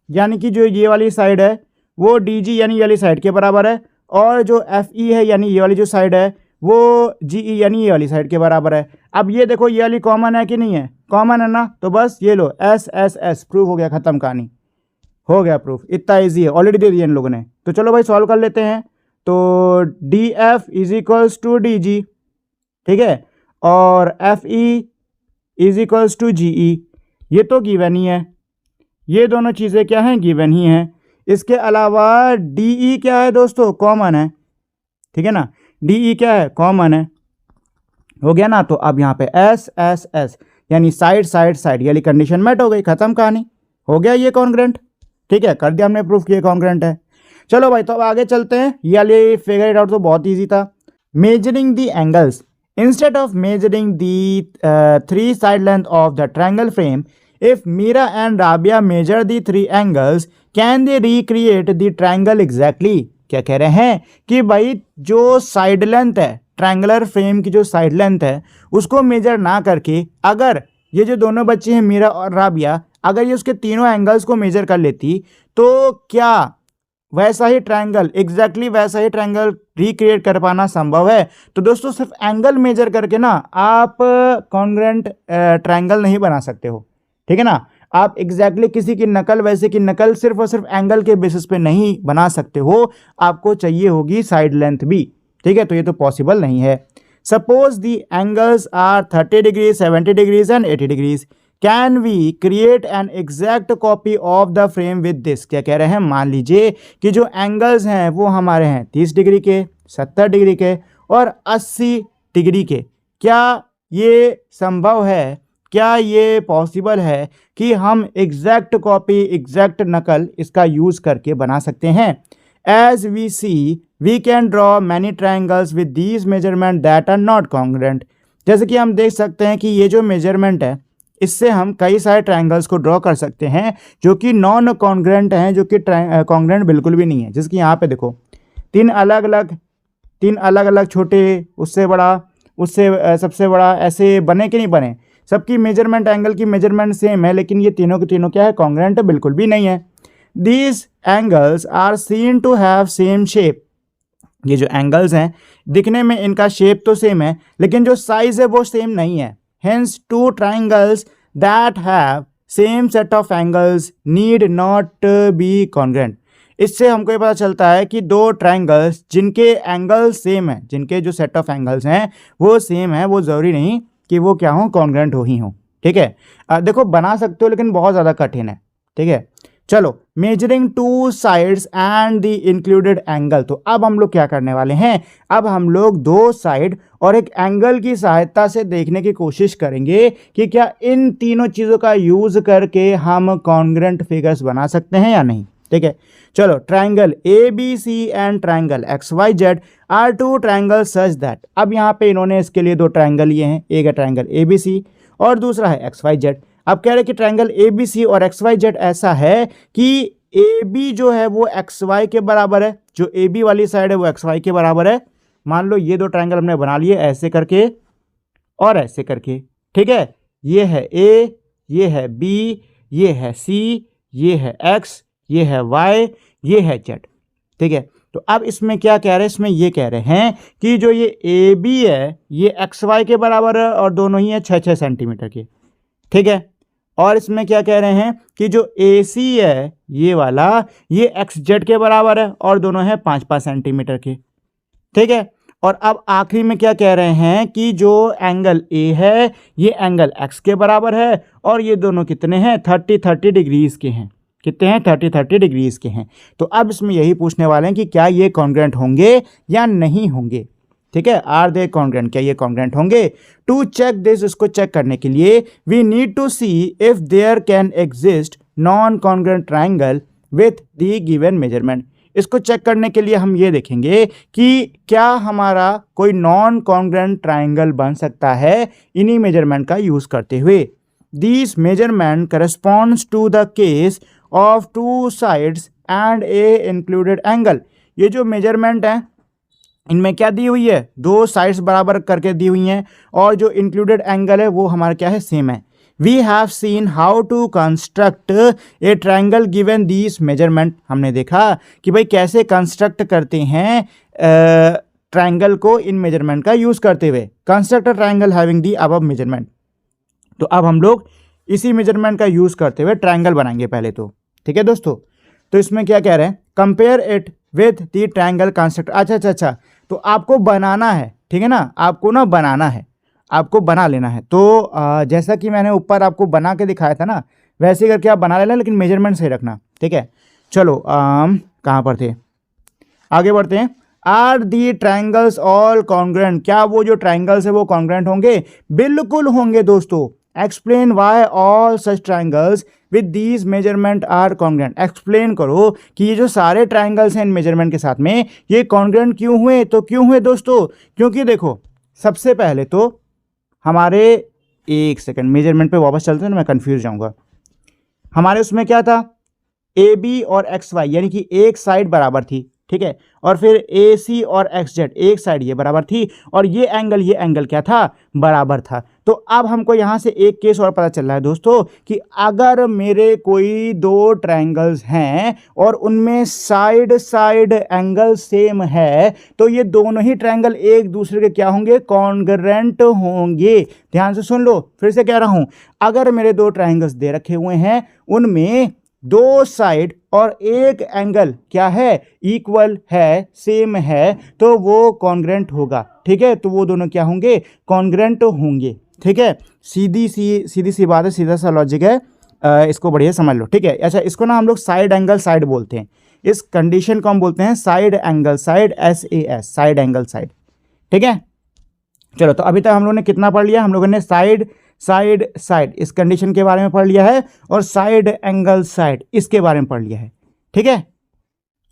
यानी कि जो ये वाली साइड है वो DG यानी ये वाली साइड के बराबर है, और जो एफ ई है यानी ये वाली जो साइड है वो जी ई यानी ये वाली साइड के बराबर है। अब ये देखो ये वाली कॉमन है कि नहीं है, कॉमन है ना, तो बस ये लो एस एस एस, प्रूफ हो गया, खत्म कहानी, हो गया प्रूफ। इतना ईजी है, ऑलरेडी दे दिया इन लोगों ने। तो चलो भाई सॉल्व कर लेते हैं। तो D F is equals to D G, ठीक है, और F E is equals to G E, ये तो गिवन ही है, ये दोनों चीज़ें क्या हैं, गिवन ही हैं। इसके अलावा डी ई क्या है दोस्तों, कॉमन है, ठीक है ना, डी ई क्या है, कॉमन है, हो गया ना। तो अब यहाँ पे एस एस एस यानी साइड साइड साइड वाली कंडीशन मेट हो गई, खत्म कहानी, हो गया ये कॉन्ग्रेंट, ठीक है, कर दिया हमने प्रूफ कि ये कॉन्ग्रेंट है। चलो भाई तो अब आगे चलते हैं। ये वाले फिगर इट आउट तो बहुत ईजी था। Measuring the angles, instead of measuring the 3 side length of the triangle frame, if Mira and Rabia measure the 3 angles, can they recreate the triangle exactly? क्या कह रहे हैं कि भाई जो साइड लेंथ है, ट्रायंगुलर फ्रेम की जो साइड लेंथ है उसको मेजर ना करके अगर ये जो दोनों बच्चे हैं मीरा और राबिया, अगर ये उसके तीनों एंगल्स को मेजर कर लेती तो क्या वैसा ही ट्रायंगल, एग्जैक्टली वैसा ही ट्रायंगल रिक्रिएट कर पाना संभव है? तो दोस्तों सिर्फ एंगल मेजर करके ना आप कॉन्ग्रेंट ट्रायंगल नहीं बना सकते हो, ठीक है ना। आप एग्जैक्टली किसी की नकल, वैसे की नकल सिर्फ और सिर्फ एंगल के बेसिस पे नहीं बना सकते हो, आपको चाहिए होगी साइड लेंथ भी, ठीक है। तो ये तो पॉसिबल नहीं है। Suppose the angles are 30 degree, 70 degrees and 80 degrees, can we create an exact copy of the frame with this? क्या कह रहे हैं, मान लीजिए कि जो एंगल्स हैं वो हमारे हैं 30 डिग्री के, 70 डिग्री के और 80 डिग्री के। क्या ये संभव है, क्या ये पॉसिबल है कि हम एग्जैक्ट कॉपी, एग्जैक्ट नकल इसका यूज़ करके बना सकते हैं? As we see we can draw many triangles with these measurement that are not congruent. जैसे कि हम देख सकते हैं कि ये जो मेजरमेंट है इससे हम कई सारे ट्राइंगल्स को ड्रॉ कर सकते हैं जो कि नॉन कॉन्ग्रेंट हैं, जो कि कॉन्ग्रेंट बिल्कुल भी नहीं है। जैसे कि यहाँ पे देखो तीन अलग अलग छोटे, उससे बड़ा, उससे सबसे बड़ा, ऐसे बने कि नहीं बने? सबकी मेजरमेंट, एंगल की मेजरमेंट सेम है, लेकिन ये तीनों के तीनों क्या है, कॉन्ग्रेंट बिल्कुल भी नहीं है। These angles are seen to have same shape. ये जो एंगल्स हैं दिखने में इनका शेप तो सेम है, लेकिन जो साइज है वो सेम नहीं है। Hence two triangles that have same set of angles need not be congruent. इससे हमको ये पता चलता है कि दो ट्राइंगल्स जिनके एंगल्स सेम है, जिनके जो सेट ऑफ एंगल्स हैं वो सेम है, वो ज़रूरी नहीं कि वो क्या हो, कॉन्ग्रेंट हो ही हो, ठीक है। देखो बना सकते हो लेकिन बहुत ज़्यादा कठिन है, ठीक है। चलो measuring to sides and the included angle. तो अब हम लोग क्या करने वाले हैं, अब हम लोग दो साइड और एक एंगल की सहायता से देखने की कोशिश करेंगे कि क्या इन तीनों चीज़ों का यूज़ करके हम कॉन्ग्रेंट फिगर्स बना सकते हैं या नहीं, ठीक है। चलो triangle A B C and triangle X Y Z are two triangle such that. अब यहाँ पे इन्होंने इसके लिए दो ट्राइंगल लिए हैं, एक है ट्राइंगल ए बी सी और दूसरा है एक्स वाई जेड। अब कह रहे हैं कि ट्राइंगल ए बी सी और एक्स वाई जेड ऐसा है कि ए बी जो है वो एक्स वाई के बराबर है, जो ए बी वाली साइड है वो एक्स वाई के बराबर है। मान लो ये दो ट्राइंगल हमने बना लिए ऐसे करके और ऐसे करके, ठीक है। ये है ए, ये है बी, ये है सी, ये है एक्स, ये है वाई, ये है जेड, ठीक है। तो अब इसमें क्या कह रहे हैं, इसमें ये कह रहे हैं कि जो ये ए बी है ये एक्स वाई के बराबर है और दोनों ही है 6-6 सेंटीमीटर के, ठीक है। और इसमें क्या कह रहे हैं कि जो ए सी है ये वाला, ये एक्स जेड के बराबर है और दोनों हैं 5-5 सेंटीमीटर के, ठीक है। और अब आखिरी में क्या कह रहे हैं कि जो एंगल ए है ये एंगल एक्स के बराबर है और ये दोनों कितने हैं, 30-30 डिग्रीज के हैं। कितने हैं, 30-30 डिग्रीज के हैं। तो अब इसमें यही पूछने वाले हैं कि क्या ये कॉन्ग्रेंट होंगे या नहीं होंगे, ठीक है। आर दे कॉन्ग्रेंट, क्या ये कॉन्ग्रेंट होंगे? टू चेक दिस, इसको चेक करने के लिए we need to see if there can exist non congruent triangle with the given measurement. इसको चेक करने के लिए हम ये देखेंगे कि क्या हमारा कोई नॉन कॉन्ग्रेंट ट्राइंगल बन सकता है इन्हीं मेजरमेंट का यूज करते हुए। This measurement corresponds to the case of two sides and a included angle. ये जो मेजरमेंट है इनमें क्या दी हुई है, दो साइड्स बराबर करके दी हुई हैं और जो इंक्लूडेड एंगल है वो हमारा क्या है, सेम है। We have seen how to construct a triangle given this measurement. हमने देखा कि भाई कैसे कंस्ट्रक्ट करते हैं ट्रायंगल को इन मेजरमेंट का यूज करते हुए। Construct a triangle having the above measurement. तो अब हम लोग इसी मेजरमेंट का यूज करते हुए ट्रायंगल बनाएंगे पहले तो, ठीक है दोस्तों। तो इसमें क्या कह रहे हैं, compare it with the triangle construct. अच्छा, तो आपको बनाना है, ठीक है ना, आपको ना बनाना है, आपको बना लेना है। तो जैसा कि मैंने ऊपर आपको बना के दिखाया था ना, वैसे ही करके आप बना लेना, लेकिन मेजरमेंट सही रखना, ठीक है। चलो कहाँ पर थे, आगे बढ़ते हैं। Are the triangles all congruent. क्या वो जो ट्रायंगल्स है वो कॉन्ग्रुएंट होंगे? बिल्कुल होंगे दोस्तों। Explain why all such triangles with these measurement are congruent. Explain करो कि ये जो सारे ट्रायंगल्स हैं इन मेजरमेंट के साथ में ये कॉन्ग्रुएंट क्यों हुए। तो क्यों हुए दोस्तों? क्योंकि देखो सबसे पहले तो हमारे, एक सेकंड मेजरमेंट पे वापस चलते हैं ना, मैं कंफ्यूज जाऊंगा। हमारे उसमें क्या था, ए बी और एक्स वाई यानी कि एक साइड बराबर थी, ठीक है, और फिर ए सी और एक्स जेड एक साइड ये बराबर थी, और ये एंगल क्या था, बराबर था। तो अब हमको यहां से एक केस और पता चल रहा है दोस्तों कि अगर मेरे कोई दो ट्रायंगल्स हैं और उनमें साइड एंगल सेम है तो ये दोनों ही ट्रायंगल एक दूसरे के क्या होंगे, कॉन्ग्रुएंट होंगे। ध्यान से सुन लो, फिर से कह रहा हूं, अगर मेरे दो ट्रायंगल्स दे रखे हुए हैं उनमें दो साइड और एक एंगल क्या है, इक्वल है, सेम है, तो वो कॉन्ग्रुएंट होगा, ठीक है। तो वो दोनों क्या होंगे, कॉन्ग्रुएंट होंगे, ठीक है। सीधी सी बात है, सीधा सा लॉजिक है, इसको बढ़िया समझ लो, ठीक है। अच्छा, इसको ना हम लोग साइड एंगल साइड बोलते हैं, इस कंडीशन को हम बोलते हैं side angle side, SAS, side angle side, ठीक है। चलो, तो अभी तक हम लोगों ने कितना पढ़ लिया, हम लोगों ने साइड इस कंडीशन के बारे में पढ़ लिया है, और साइड एंगल साइड इसके बारे में पढ़ लिया है, ठीक है।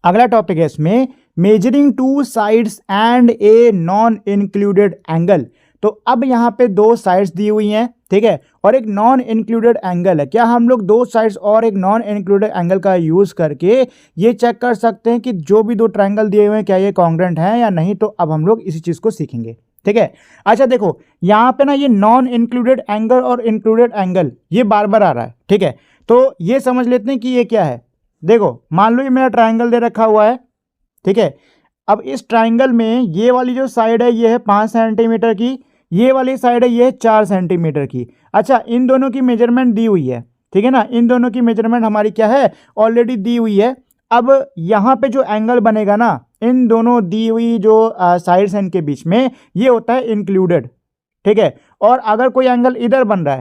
अगला टॉपिक है इसमें, measuring to sides and a non included angle. तो अब यहां पे दो साइड्स दी हुई हैं, ठीक है, और एक नॉन इंक्लूडेड एंगल है। क्या हम लोग दो साइड्स और एक नॉन इंक्लूडेड एंगल का यूज करके ये चेक कर सकते हैं कि जो भी दो ट्रायंगल दिए हुए हैं क्या ये कॉन्ग्रुएंट हैं या नहीं? तो अब हम लोग इसी चीज को सीखेंगे, ठीक है। अच्छा देखो, यहां पे ना ये नॉन इंक्लूडेड एंगल और इंक्लूडेड एंगल ये बार बार आ रहा है, ठीक है। तो ये समझ लेते हैं कि ये क्या है। देखो, मान लो ये मेरा ट्रायंगल दे रखा हुआ है, ठीक है। अब इस ट्रायंगल में ये वाली जो साइड है ये है 5 सेंटीमीटर की, ये वाली साइड है ये है 4 सेंटीमीटर की। अच्छा, इन दोनों की मेजरमेंट दी हुई है, ठीक है ना, इन दोनों की मेजरमेंट हमारी क्या है, ऑलरेडी दी हुई है। अब यहां पे जो एंगल बनेगा ना इन दोनों दी हुई जो साइड्स हैं इनके बीच में, ये होता है इंक्लूडेड, ठीक है। और अगर कोई एंगल इधर बन रहा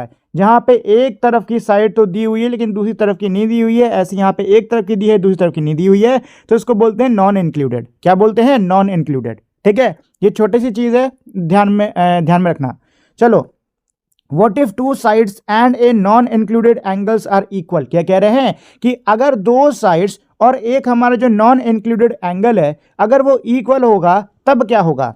है जहां पे एक तरफ की साइड तो दी हुई है लेकिन दूसरी तरफ की नहीं दी हुई है, ऐसे यहां पे एक तरफ की दी है दूसरी तरफ की नहीं दी हुई है, तो इसको बोलते हैं नॉन इंक्लूडेड। क्या बोलते हैं? नॉन इंक्लूडेड, ठीक है। ये छोटी सी चीज है, ध्यान में रखना। चलो, what if two sides and a non included angles are equal. क्या कह रहे हैं कि अगर दो साइड्स और एक हमारा जो नॉन इंक्लूडेड एंगल है अगर वो इक्वल होगा तब क्या होगा,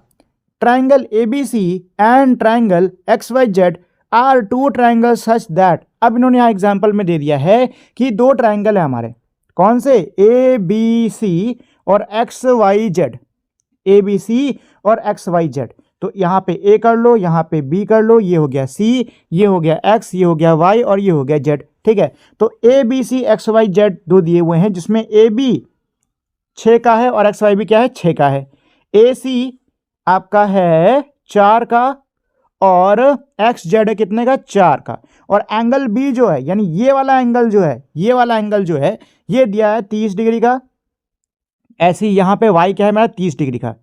triangle ABC and triangle XYZ are two triangle such that. अब इन्होंने यहां एग्जांपल में दे दिया है कि दो ट्रायंगल है हमारे, कौन से, ABC और XYZ, ABC और XYZ। तो यहां पे A कर लो, यहां पे B कर लो, ये हो गया C, ये हो गया X, ये हो गया Y और ये हो गया Z, ठीक है। तो ABC XYZ दो दिए हुए हैं जिसमें AB 6 का है और XY भी क्या है, 6 का है। AC आपका है 4 का और XZ है कितने का, 4 का। और एंगल B जो है यानी ये वाला एंगल जो है ये दिया है 30 डिग्री का। ऐसे ही यहां पे Y क्या है मेरा, 30 डिग्री का,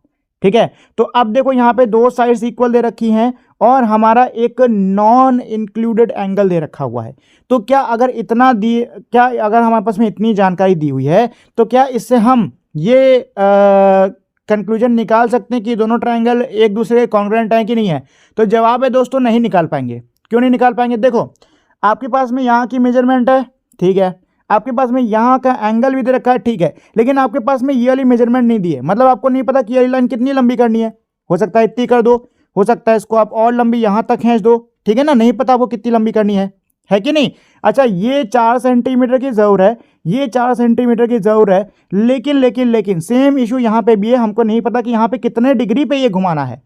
ठीक है। तो अब देखो यहां पे दो साइड्स इक्वल दे रखी हैं और हमारा एक नॉन इंक्लूडेड एंगल दे रखा हुआ है। तो क्या अगर अगर हमारे पास में इतनी जानकारी दी हुई है तो क्या इससे हम ये कंक्लूजन निकाल सकते हैं कि दोनों ट्रायंगल एक दूसरे के कॉन्ग्रुएंट हैं कि नहीं है? तो जवाब है दोस्तों, नहीं निकाल पाएंगे। क्यों नहीं निकाल पाएंगे? देखो, आपके पास में यहाँ की मेजरमेंट है, ठीक है, आपके पास में यहाँ का एंगल भी दे रखा है, ठीक है, लेकिन आपके पास में ये वाली मेजरमेंट नहीं दी है। मतलब आपको नहीं पता कि ये लाइन कितनी लंबी करनी है। हो सकता है इतनी कर दो, हो सकता है इसको आप और लंबी यहाँ तक खींच दो, ठीक है ना, नहीं पता आपको कितनी लंबी करनी है कि नहीं। अच्छा, ये 4 सेंटीमीटर की जरूर है, ये 4 सेंटीमीटर की जरूर है, लेकिन सेम इशू यहाँ पे भी है। हमको नहीं पता कि यहाँ पे कितने डिग्री पे ये घुमाना है।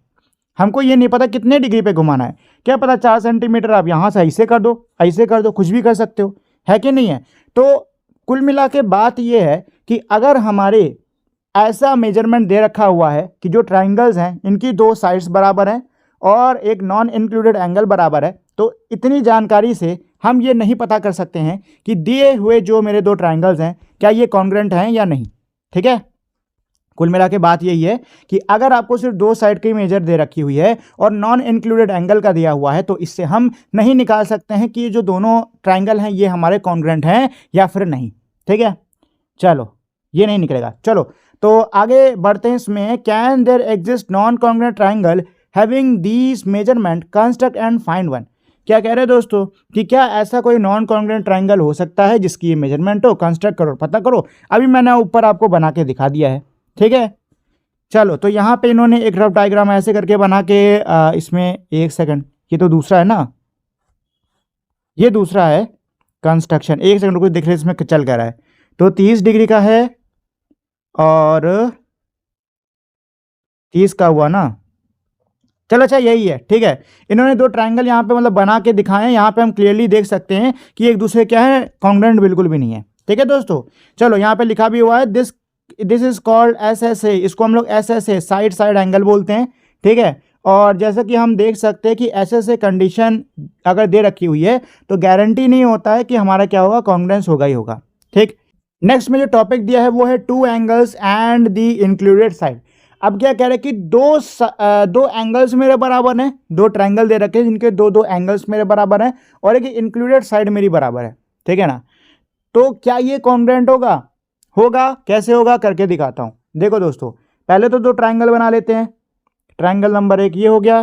हमको ये नहीं पता कितने डिग्री पे घुमाना है, क्या पता 4 सेंटीमीटर आप यहाँ से ऐसे कर दो, ऐसे कर दो, कुछ भी कर सकते हो, है कि नहीं है। तो कुल मिला के बात ये है कि अगर हमारे ऐसा मेजरमेंट दे रखा हुआ है कि जो ट्राइंगल्स हैं इनकी 2 साइड्स बराबर हैं और एक नॉन इंक्लूडेड एंगल बराबर है, तो इतनी जानकारी से हम ये नहीं पता कर सकते हैं कि दिए हुए जो मेरे 2 ट्राइंगल्स हैं क्या ये कॉन्ग्रुएंट हैं या नहीं। ठीक है, कुल मिला के बात यही है कि अगर आपको सिर्फ 2 साइड की मेजर दे रखी हुई है और नॉन इंक्लूडेड एंगल का दिया हुआ है तो इससे हम नहीं निकाल सकते हैं कि ये जो दोनों ट्राइंगल हैं ये हमारे कॉन्ग्रुएंट हैं या फिर नहीं। ठीक है, चलो ये नहीं निकलेगा। चलो तो आगे बढ़ते हैं इसमें। Can there exist non congruent triangle having these measurement, construct and find one. क्या कह रहे हैं दोस्तों कि क्या ऐसा कोई नॉन कॉन्ग्रुएंट ट्राइंगल हो सकता है जिसकी ये मेजरमेंट हो, कंस्ट्रक्ट करो, पता करो। अभी मैंने ऊपर आपको बना के दिखा दिया है। ठीक है, चलो तो यहाँ पे इन्होंने एक रफ डायग्राम ऐसे करके बना के इसमें एक सेकंड, ये तो दूसरा है ना, ये दूसरा है कंस्ट्रक्शन। एक सेकंड कुछ दिख रहा है इसमें चल क्या रहा है। तो 30 डिग्री का है और 30 का हुआ ना, चलो अच्छा यही है। ठीक है, इन्होंने 2 ट्राइंगल यहाँ पे मतलब बना के दिखाए हैं। यहाँ पे हम क्लियरली देख सकते हैं कि एक दूसरे क्या है, कॉन्ग्रुएंट बिल्कुल भी नहीं है। ठीक है दोस्तों, चलो यहाँ पे लिखा भी हुआ है दिस इज कॉल्ड SSA, इसको हम लोग SSA साइड साइड एंगल बोलते हैं। ठीक है, और जैसा कि हम देख सकते हैं कि SSA कंडीशन अगर दे रखी हुई है तो गारंटी नहीं होता है कि हमारा क्या होगा, कॉन्ग्रुएंस होगा ही होगा। ठीक, नेक्स्ट में जो टॉपिक दिया है वो है 2 angles and the included side. अब क्या कह रहे हैं कि दो एंगल्स मेरे बराबर हैं, 2 ट्राइंगल दे रखे हैं जिनके 2 एंगल्स मेरे बराबर हैं और एक इंक्लूडेड साइड मेरी बराबर है। ठीक है ना, तो क्या ये कॉन्ग्रुएंट होगा? होगा, कैसे होगा करके दिखाता हूं। देखो दोस्तों, पहले तो 2 ट्राइंगल बना लेते हैं। ट्राइंगल नंबर 1 ये हो गया,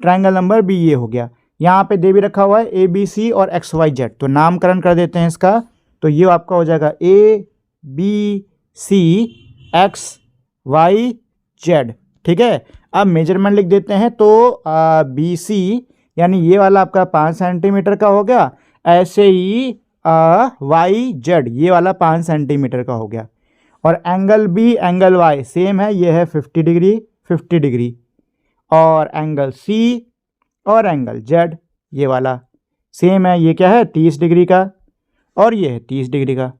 ट्राइंगल नंबर B ये हो गया। यहाँ पे दे भी रखा हुआ है ABC और XYZ, तो नामकरण कर देते हैं इसका। तो ये आपका हो जाएगा ABC XYZ। ठीक है, अब मेजरमेंट लिख देते हैं। तो BC यानी ये वाला आपका 5 सेंटीमीटर का हो गया, ऐसे ही YZ ये वाला 5 सेंटीमीटर का हो गया। और angle B angle Y same है, ये है 50 डिग्री 50 डिग्री। और एंगल C और एंगल Z ये वाला सेम है, ये क्या है 30 डिग्री का और ये है 30 डिग्री का।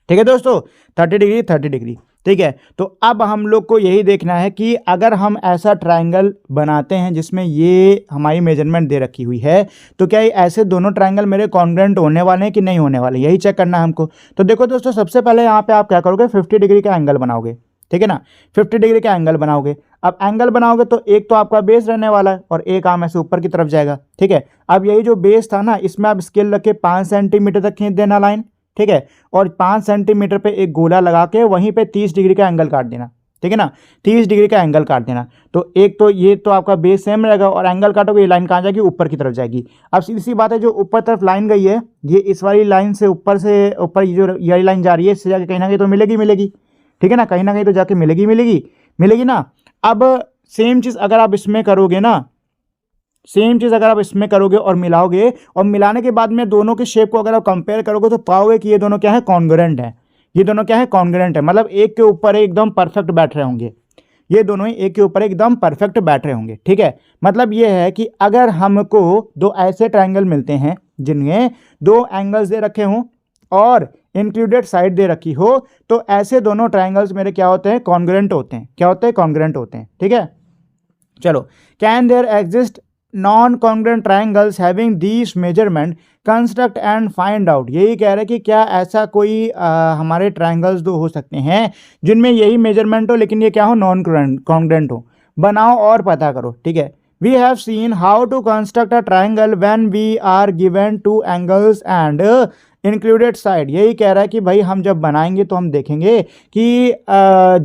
ठीक है दोस्तों, 30 डिग्री 30 डिग्री। ठीक है, तो अब हम लोग को यही देखना है कि अगर हम ऐसा ट्राइंगल बनाते हैं जिसमें ये हमारी मेजरमेंट दे रखी हुई है तो क्या ये ऐसे दोनों ट्राइंगल मेरे कॉन्ग्रुएंट होने वाले हैं कि नहीं होने वाले, यही चेक करना है हमको। तो देखो दोस्तों, सबसे पहले यहाँ पे आप क्या करोगे, 50 डिग्री का एंगल बनाओगे। ठीक है ना, 50 डिग्री का एंगल बनाओगे। अब एंगल बनाओगे तो एक तो आपका बेस रहने वाला है और एक आर्म ऐसे ऊपर की तरफ जाएगा। ठीक है, अब यही जो बेस था ना, इसमें आप स्केल रख के 5 सेंटीमीटर तक खींच देना लाइन। ठीक है, और 5 सेंटीमीटर पे एक गोला लगा के वहीं पे 30 डिग्री का एंगल काट देना। ठीक है ना, 30 डिग्री का एंगल काट देना। तो एक तो ये तो आपका बेस सेम रहेगा और एंगल काटोगे, ये लाइन कहाँ जाएगी, ऊपर की तरफ जाएगी। अब सीधी सी बात है, जो ऊपर तरफ लाइन गई है ये इस वाली लाइन से ऊपर जो ये वाली लाइन जा रही है इससे जाके कहीं ना कहीं तो मिलेगी। ठीक है ना, कहीं ना कहीं तो जाके मिलेगी ना। अब सेम चीज़ अगर आप इसमें करोगे ना, सेम चीज़ अगर आप इसमें करोगे और मिलाओगे, और मिलाने के बाद में दोनों के शेप को अगर आप कंपेयर करोगे तो पाओगे कि ये दोनों क्या है, कॉन्ग्रुएंट है। ये दोनों क्या है, कॉन्ग्रुएंट है, मतलब एक के ऊपर एकदम परफेक्ट बैठ रहे होंगे। ये दोनों ही एक के ऊपर एकदम परफेक्ट बैठ रहे होंगे। ठीक है, मतलब ये है कि अगर हमको 2 ऐसे ट्राइंगल मिलते हैं जिनमें 2 एंगल्स दे रखे हों और इंक्लूडेड साइड दे रखी हो, तो ऐसे दोनों ट्राइंगल्स मेरे क्या होते हैं, कॉन्ग्रुएंट होते हैं। क्या होते हैं, कॉन्ग्रुएंट होते हैं। ठीक है, चलो, can there exist non congruent triangles having these measurement, construct and find out. यही कह रहे हैं कि क्या ऐसा कोई हमारे ट्राइंगल्स 2 हो सकते हैं जिनमें यही मेजरमेंट हो लेकिन ये क्या हो, नॉन कॉन्ग्रुएंट हो। बनाओ और पता करो। ठीक है, we have seen how to construct a triangle when we are given 2 angles and included side. यही कह रहा है कि भाई हम जब बनाएंगे तो हम देखेंगे कि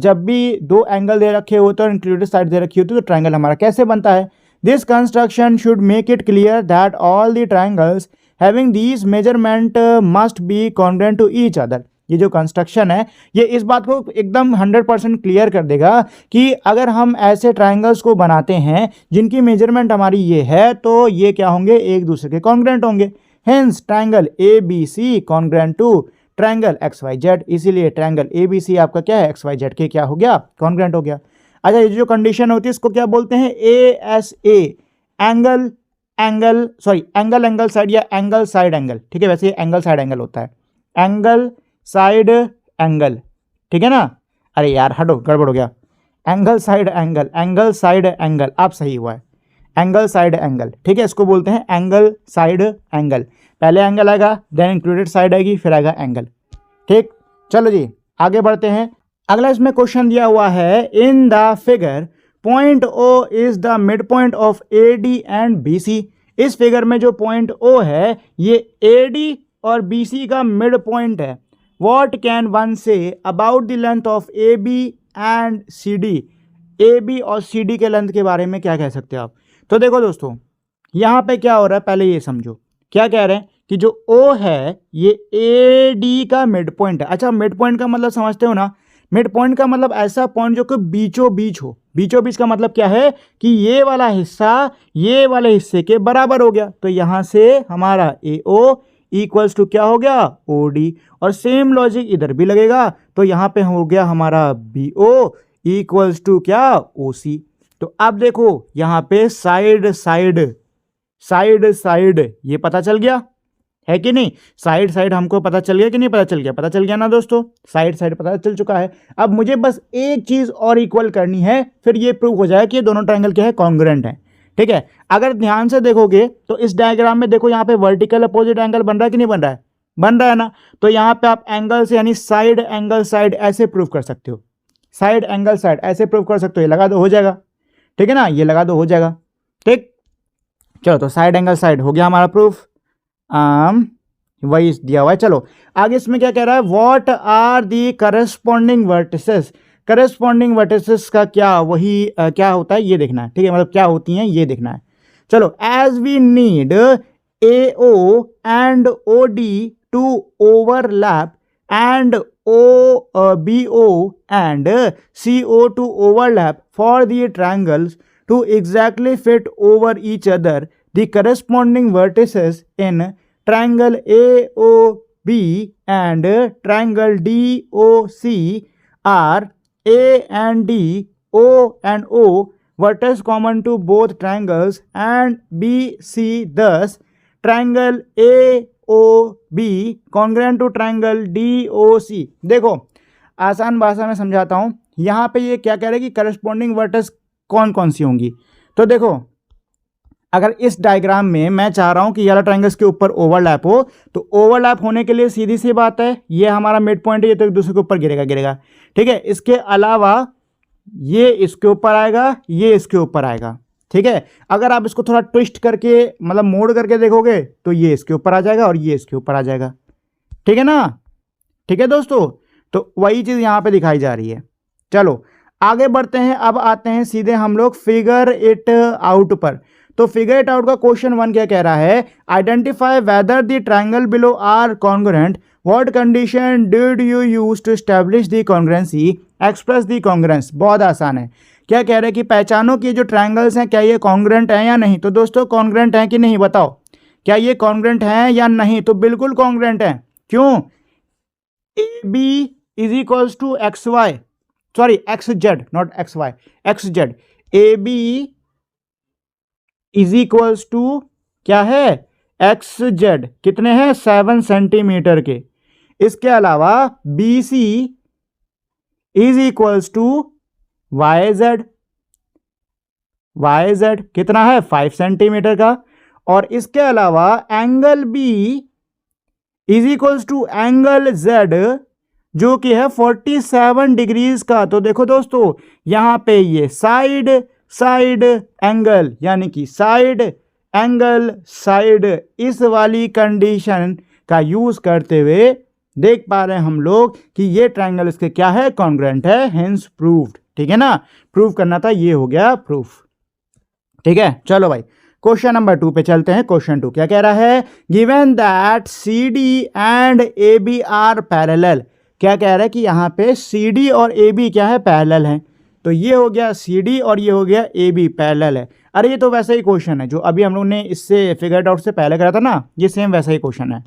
जब भी 2 एंगल दे रखे होते और इंक्लूडेड साइड दे रखी होती है तो ट्राइंगल हमारा कैसे बनता है। This construction should make it clear that all the triangles having these measurement must be congruent to each other. ये जो कंस्ट्रक्शन है ये इस बात को एकदम 100% क्लियर कर देगा कि अगर हम ऐसे ट्राइंगल्स को बनाते हैं जिनकी मेजरमेंट हमारी ये है तो ये क्या होंगे, एक दूसरे के कॉन्ग्रुएंट होंगे। Hence triangle ABC congruent to triangle XYZ, इसीलिए ट्राइंगल ABC आपका क्या है, XYZ के क्या हो गया, कॉन्ग्रुएंट हो गया। अच्छा, ये जो कंडीशन होती है इसको क्या बोलते हैं, ASA, एंगल एंगल साइड या एंगल साइड एंगल, ठीक है। वैसे ये एंगल साइड एंगल होता है, एंगल साइड एंगल, ठीक है ना। अरे यार हटो, गड़बड़ हो गया, एंगल साइड एंगल, आप सही हुआ है, एंगल साइड एंगल, ठीक है। इसको बोलते हैं एंगल साइड एंगल, पहले एंगल आएगा, देन इंक्लूडेड साइड आएगी, फिर आएगा एंगल, ठीक। चलो जी आगे बढ़ते हैं। अगला इसमें क्वेश्चन दिया हुआ है, in the figure point O is the mid point of AD and BC। इस फिगर में जो पॉइंट O है ये AD और BC का मिड पॉइंट है। What can one say about the length of AB and CD। AB और CD के लेंथ के बारे में क्या कह सकते हो आप। तो देखो दोस्तों, यहाँ पे क्या हो रहा है, पहले ये समझो, क्या कह रहे हैं कि जो O है ये AD का मिड पॉइंट है। अच्छा, मिड पॉइंट का मतलब समझते हो ना, मिड पॉइंट का मतलब ऐसा पॉइंट जो कि बीचों बीच हो। बीचों बीच का मतलब क्या है कि ये वाला हिस्सा ये वाले हिस्से के बराबर हो गया, तो यहां से हमारा AO इक्वल्स टू क्या हो गया, OD। और सेम लॉजिक इधर भी लगेगा, तो यहां पे हो गया हमारा BO इक्वल्स टू क्या, OC। तो अब देखो यहां पे साइड साइड ये पता चल गया है कि नहीं, साइड साइड हमको पता चल गया कि नहीं, पता चल गया, पता चल गया ना दोस्तों, साइड साइड पता चल चुका है। अब मुझे बस एक चीज और इक्वल करनी है, फिर ये प्रूव हो जाए कि ये दोनों ट्रायंगल क्या है, कॉन्ग्रुएंट है, ठीक है। अगर ध्यान से देखोगे तो इस डायग्राम में देखो यहाँ पे वर्टिकल अपोजिट एंगल बन रहा है कि नहीं बन रहा है, बन रहा है ना। तो यहाँ पे आप एंगल से यानी साइड एंगल साइड ऐसे प्रूव कर सकते हो, साइड एंगल साइड ऐसे प्रूव कर सकते हो, ये लगा दो हो जाएगा, ठीक है ना, ये लगा दो हो जाएगा, ठीक। चलो तो साइड एंगल साइड हो गया हमारा प्रूफ, वही दिया हुआ है। चलो आगे इसमें क्या कह रहा है, what are the corresponding vertices. Corresponding vertices का क्या वही क्या होता है ये देखना है, ठीक है, मतलब क्या होती हैं ये देखना है। चलो, as we need AO and OD to overlap and BO and CO to overlap for the triangles to exactly fit over each other, the corresponding vertices in triangle AOB and triangle DOC are A and D, O and O, vertex common to both triangles and BC, thus triangle AOB congruent to triangle DOC। देखो आसान भाषा में समझाता हूं, यहाँ पे ये क्या कह रहे हैं कि करस्पॉन्डिंग वर्टेक्स कौन कौन सी होंगी। तो देखो अगर इस डायग्राम में मैं चाह रहा हूं कि ये वाला ट्रायंगल्स के ऊपर ओवरलैप हो, तो ओवरलैप होने के लिए सीधी सी बात है, ये हमारा मिड पॉइंट है, ये तो एक दूसरे के ऊपर गिरेगा, ठीक है। इसके अलावा ये इसके ऊपर आएगा, ये इसके ऊपर आएगा, ठीक है। अगर आप इसको थोड़ा ट्विस्ट करके मतलब मोड़ करके देखोगे तो ये इसके ऊपर आ जाएगा और ये इसके ऊपर आ जाएगा, ठीक है ना, ठीक है दोस्तों। तो वही चीज यहां पे दिखाई जा रही है। चलो आगे बढ़ते हैं, अब आते हैं सीधे हम लोग फिगर इट आउट पर। तो फिगर इट आउट का क्वेश्चन 1 क्या कह रहा है, identify whether the triangle below are congruent, what condition did you use to establish the congruency, express the congruence. बहुत आसान है, क्या कह रहे हैं कि पहचानो कि जो ट्रायंगल्स हैं क्या ये कॉन्ग्रुएंट हैं या नहीं। तो दोस्तों कॉन्ग्रुएंट हैं कि नहीं बताओ, क्या ये कॉन्ग्रुएंट हैं या नहीं। तो बिल्कुल कॉन्ग्रुएंट हैं, क्यों, AB is equals to XY, sorry XZ not XY, XZ, AB is equals to क्या है, XZ, कितने हैं 7 सेंटीमीटर के। इसके अलावा BC is equals to YZ, YZ कितना है 5 सेंटीमीटर का। और इसके अलावा angle B is equals to angle Z जो कि है 47 डिग्रीज का। तो देखो दोस्तों यहां पे ये साइड एंगल यानी कि साइड एंगल साइड, इस वाली कंडीशन का यूज करते हुए देख पा रहे हैं हम लोग कि ये ट्रायंगल इसके क्या है, कॉन्ग्रुएंट है, हेंस प्रूव्ड, ठीक है ना। प्रूव करना था, ये हो गया प्रूफ, ठीक है। चलो भाई क्वेश्चन नंबर 2 पे चलते हैं। क्वेश्चन 2 क्या कह रहा है, given that CD and AB are parallel. क्या कह रहा है कि यहाँ पे CD और AB क्या है, पैरेलल है। तो ये हो गया CD और ये हो गया AB पैरेलल है। अरे ये तो वैसा ही क्वेश्चन है जो अभी हम लोग ने इससे फिगर आउट से पहले करा था ना, ये सेम वैसा ही क्वेश्चन है।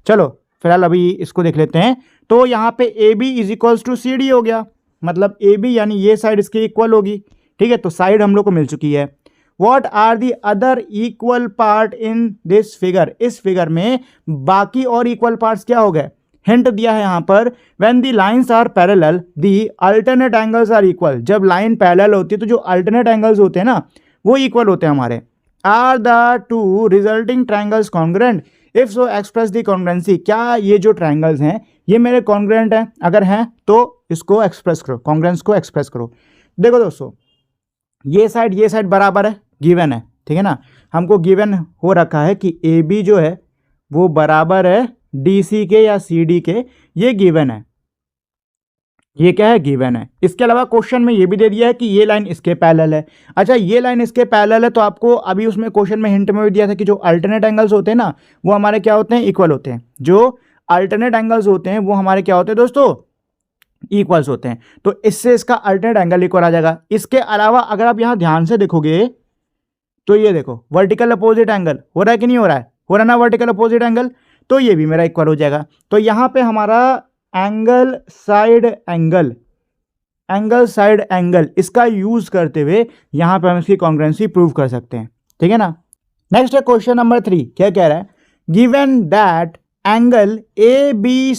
चलो फिलहाल अभी इसको देख लेते हैं। तो यहाँ पे AB is equals to CD हो गया, मतलब ए बी यानी ये साइड इसके इक्वल होगी, ठीक है। तो साइड हम लोग को मिल चुकी है। What are the other equal part in this figure, इस फिगर में बाकी और इक्वल पार्ट्स क्या हो गए, हिंट दिया है यहाँ पर। When the lines are parallel the alternate angles are equal, जब लाइन पैरेलल होती है तो जो अल्टरनेट एंगल्स होते हैं ना वो इक्वल होते हैं हमारे। Are the two resulting triangles congruent, if so express the congruency, क्या ये जो ट्रायंगल्स हैं ये मेरे कॉन्ग्रुएंट हैं, अगर हैं तो इसको एक्सप्रेस करो, कॉन्ग्रुएंस को एक्सप्रेस करो। देखो दोस्तों ये साइड बराबर है, गिवन है, ठीक है ना। हमको गिवन हो रखा है कि ए बी जो है वो बराबर है डी सी के या सी डी के, ये गिवन है, ये क्या है, गिवन है। इसके अलावा क्वेश्चन में ये भी दे दिया है कि ये लाइन इसके पैरेलल है। अच्छा ये लाइन इसके पैरेलल है तो आपको अभी उसमें क्वेश्चन में हिंट में भी दिया था कि जो अल्टरनेट एंगल्स होते हैं ना वो हमारे क्या होते हैं, इक्वल होते हैं। जो अल्टरनेट एंगल्स होते हैं वो हमारे क्या होते हैं दोस्तों, इक्वल्स होते हैं। तो इससे इसका अल्टरनेट एंगल इक्वल आ जाएगा। इसके अलावा अगर आप यहां ध्यान से देखोगे तो ये देखो वर्टिकल अपोजिट एंगल हो रहा है कि नहीं हो रहा है, हो रहा है ना वर्टिकल अपोजिट एंगल, तो ये भी मेरा इक्वल हो जाएगा। तो यहां पे हमारा angle side angle, angle side angle इसका यूज करते हुए यहां पे हम इसकी कॉन्ग्रुएंसी प्रूव कर सकते हैं, ठीक है ना। नेक्स्ट है क्वेश्चन नंबर 3, क्या कह रहा है, given that angle A B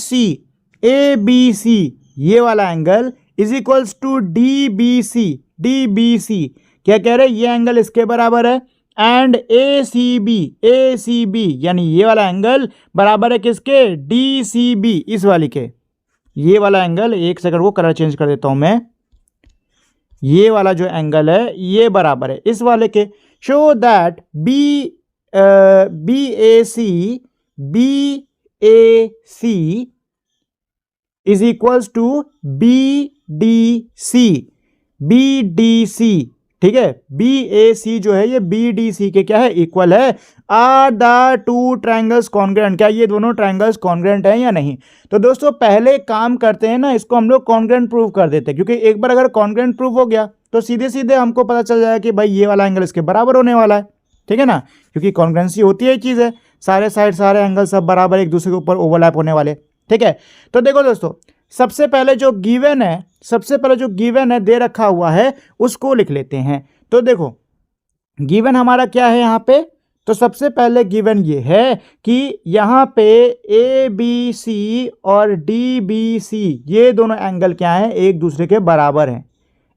C ये वाला angle is equals to D B C, क्या कह रहे हैं, ये एंगल इसके बराबर है एंड ए सी बी यानी ये वाला एंगल बराबर है किसके, डी सी बी, इस वाली के। ये वाला एंगल, एक सेकंड को कलर चेंज कर देता हूं मैं, ये वाला जो एंगल है ये बराबर है इस वाले के। Show that B A C is equals to B D C, ठीक है। बी ए सी जो है ये बी डी सी के क्या है, इक्वल है। Are the two triangles congruent, क्या ये दोनों ट्रायंगल्स कॉन्ग्रुएंट हैं या नहीं। तो दोस्तों पहले काम करते हैं ना, इसको हम लोग कॉन्ग्रुएंट प्रूव कर देते हैं, क्योंकि एक बार अगर कॉन्ग्रुएंट प्रूव हो गया तो सीधे सीधे हमको पता चल जाएगा कि भाई ये वाला एंगल इसके बराबर होने वाला है, ठीक है ना। क्योंकि कॉन्ग्रुएंसी होती है चीज़ है, सारे साइड सारे एंगल सब बराबर एक दूसरे के ऊपर ओवरलैप होने वाले, ठीक है। तो देखो दोस्तों सबसे पहले जो गिवन है दे रखा हुआ है उसको लिख लेते हैं। तो देखो गिवन हमारा क्या है यहाँ पे, तो सबसे पहले गिवन ये है कि यहाँ पे ए बी सी और डी बी सी ये दोनों एंगल क्या है, एक दूसरे के बराबर हैं।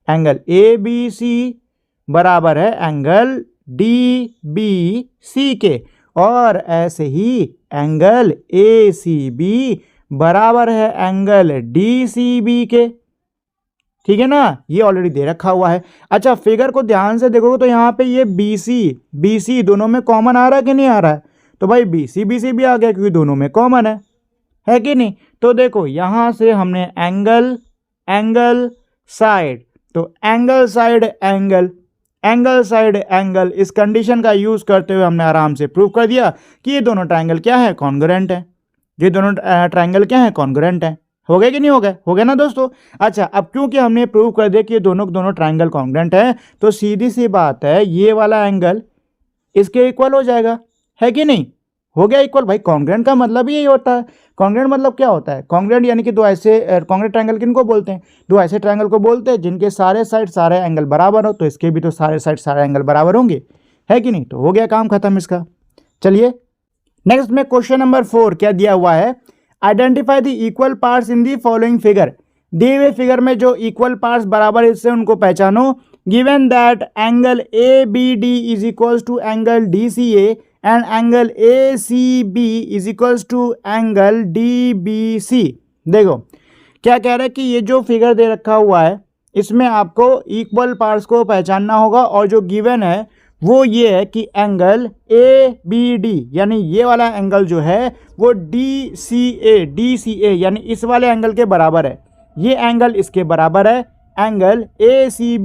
एंगल ए बी सी बराबर है एंगल डी बी सी के, और ऐसे ही एंगल ए सी बी बराबर है एंगल डी सी बी के, ठीक है ना। ये ऑलरेडी दे रखा हुआ है। अच्छा फिगर को ध्यान से देखोगे तो यहाँ पे ये बी सी दोनों में कॉमन आ रहा है कि नहीं आ रहा है, तो भाई बी सी भी आ गया क्योंकि दोनों में कॉमन है कि नहीं। तो देखो यहाँ से हमने एंगल साइड, तो एंगल साइड एंगल इस कंडीशन का यूज करते हुए हमने आराम से प्रूव कर दिया कि ये दोनों ट्रायंगल क्या है, कॉन्ग्रुएंट है। ये दोनों ट्रायंगल क्या है, कॉन्ग्रुएंट है। हो गए कि नहीं हो गए, हो गया ना दोस्तों। अच्छा अब क्योंकि हमने प्रूव कर दिया कि ये दोनों ट्रायंगल कॉन्ग्रुएंट है, तो सीधी सी बात है ये वाला एंगल इसके इक्वल हो जाएगा, है कि नहीं, हो गया इक्वल। भाई कॉन्ग्रुएंट का मतलब ही यही होता है। कॉन्ग्रुएंट मतलब क्या होता है, कॉन्ग्रुएंट यानी कि दो ऐसे कॉन्ग्रुएंट ट्रायंगल किनको बोलते हैं, दो ऐसे ट्रायंगल को बोलते हैं जिनके सारे साइड सारे एंगल बराबर हो। तो इसके भी तो सारे साइड सारे एंगल बराबर होंगे, है कि नहीं। तो हो गया काम खत्म इसका। चलिए नेक्स्ट में क्वेश्चन नंबर 4 क्या दिया हुआ है, identify the equal parts in the following figure, दिए हुए फिगर में जो इक्वल पार्ट्स बराबर है इससे उनको पहचानो। Given that angle A B D is equals to angle D C A and angle A C B is equals to angle D B C. देखो क्या कह रहा है कि ये जो फिगर दे रखा हुआ है इसमें आपको इक्वल पार्ट्स को पहचानना होगा, और जो गिवन है वो ये है कि एंगल ए बी डी यानी ये वाला एंगल जो है वो डी सी ए यानी इस वाले एंगल के बराबर है। ये एंगल इसके बराबर है एंगल ए सी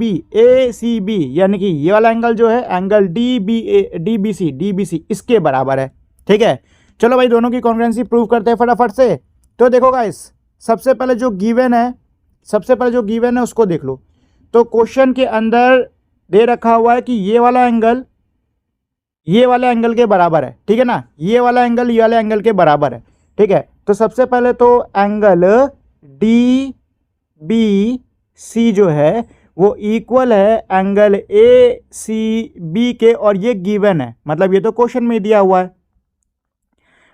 बी यानी कि ये वाला एंगल जो है एंगल डी बी सी इसके बराबर है, ठीक है। चलो भाई दोनों की कॉन्ग्रुएंसी प्रूव करते हैं फटाफट से। तो देखो गाइस सबसे पहले जो गिवन है उसको देख लो। तो क्वेश्चन के अंदर दे रखा हुआ है कि ये वाला एंगल के बराबर है, ठीक है ना। ये वाला एंगल ये वाले एंगल के बराबर है, ठीक है। तो सबसे पहले तो एंगल डी बी सी जो है वो इक्वल है एंगल ए सी बी के, और ये गिवन है, मतलब ये तो क्वेश्चन में दिया हुआ है।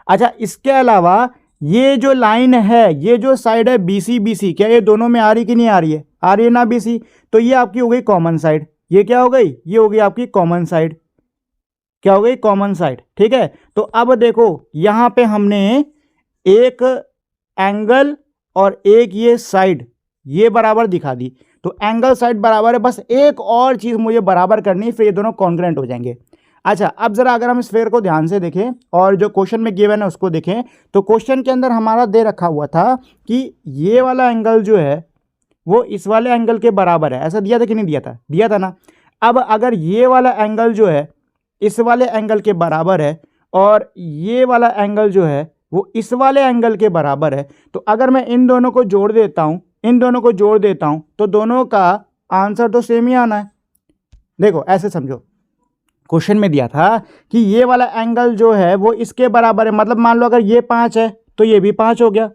अच्छा, इसके अलावा ये जो लाइन है, ये जो साइड है बी सी, क्या ये दोनों में आ रही कि नहीं आ रही है? आ रही है ना BC, तो ये आपकी हो गई कॉमन साइड। ये क्या हो गई? ये हो गई आपकी कॉमन साइड। क्या हो गई? Common side. ठीक है, तो अब देखो यहां पे हमने एक एंगल और एक ये साइड ये बराबर दिखा दी, तो एंगल साइड बराबर है, बस एक और चीज मुझे बराबर करनी है, फिर ये दोनों कॉन्ग्रुएंट हो जाएंगे। अच्छा, अब जरा अगर हम स्फेयर को ध्यान से देखें और जो क्वेश्चन में गिवन है उसको देखें, तो क्वेश्चन के अंदर हमारा दे रखा हुआ था कि ये वाला एंगल जो है वो इस वाले एंगल के बराबर है। ऐसा दिया था कि नहीं दिया था? दिया था ना। अब अगर ये वाला एंगल जो है इस वाले एंगल के बराबर है और ये वाला एंगल जो है वो इस वाले एंगल के बराबर है, तो अगर मैं इन दोनों को जोड़ देता हूं, इन दोनों को जोड़ देता हूं, तो दोनों का आंसर तो सेम ही आना है। देखो ऐसे समझो, क्वेश्चन में दिया था कि ये वाला एंगल जो है वो इसके बराबर है, मतलब मान लो अगर ये 5 है तो ये भी 5 हो गया,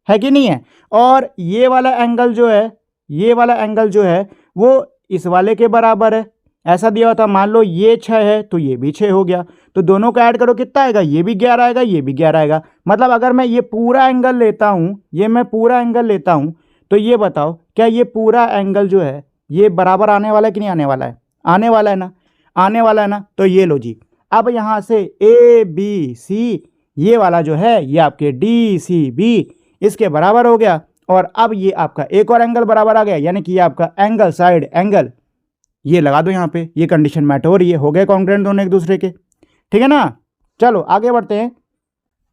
है कि नहीं है? और ये वाला एंगल जो है, ये वाला एंगल जो है वो इस वाले के बराबर है, ऐसा दिया हुआ था। मान लो ये 6 है तो ये भी 6 हो गया, तो दोनों का ऐड करो कितना आएगा? ये भी 11 आएगा, ये भी 11 आएगा। मतलब अगर मैं ये पूरा एंगल लेता हूं, ये मैं पूरा एंगल लेता हूं, तो ये बताओ क्या ये पूरा एंगल जो है ये बराबर आने वाला है कि नहीं आने वाला है? आने वाला है ना, आने वाला है ना। तो ये लो जी, अब यहां से ABC ये वाला जो है ये आपके DCB इसके बराबर हो गया, और अब ये आपका एक और एंगल बराबर आ गया, यानी कि ये आपका एंगल साइड एंगल, ये लगा दो यहाँ पे, ये कंडीशन मैटर हो रही है, हो गए कॉन्ग्रुएंट दोनों एक दूसरे के। ठीक है ना, चलो आगे बढ़ते हैं।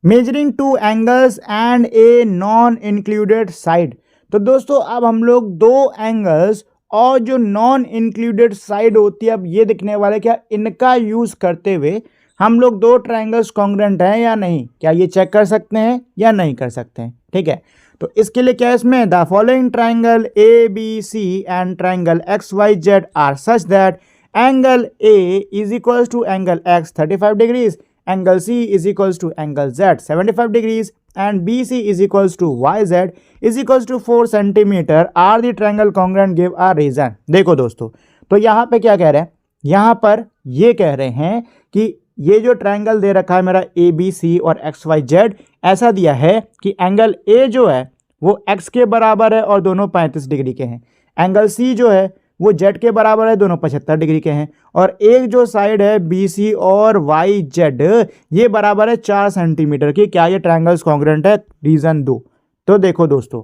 Measuring to angles and a non included side. तो दोस्तों अब हम लोग दो एंगल्स और जो नॉन इंक्लूडेड साइड होती है, अब ये दिखने वाले क्या इनका यूज करते हुए हम लोग दो ट्रायंगल्स कॉन्ग्रुएंट हैं या नहीं, क्या ये चेक कर सकते हैं या नहीं कर सकते हैं। ठीक है, तो इसके लिए क्या इसमें the following triangle ABC and triangle XYZ are such that angle A is equals to angle X 35 degrees, angle C is equals to angle Z 75 degrees and BC is equals to YZ is equals to 4 centimetre are the triangle congruent give a reason। देखो दोस्तों, तो यहाँ पे क्या कह रहे हैं? यहाँ पर ये कह रहे हैं कि ये जो ट्रायंगल दे रखा है मेरा ABC और XYZ, ऐसा दिया है कि एंगल A जो है वो X के बराबर है और दोनों 35 डिग्री के हैं, एंगल C जो है वो Z के बराबर है, दोनों 75 डिग्री के हैं, और एक जो साइड है BC और YZ ये बराबर है 4 सेंटीमीटर की। क्या ये ट्रायंगल्स कॉन्ग्रुएंट है? रीजन दो। तो देखो दोस्तों,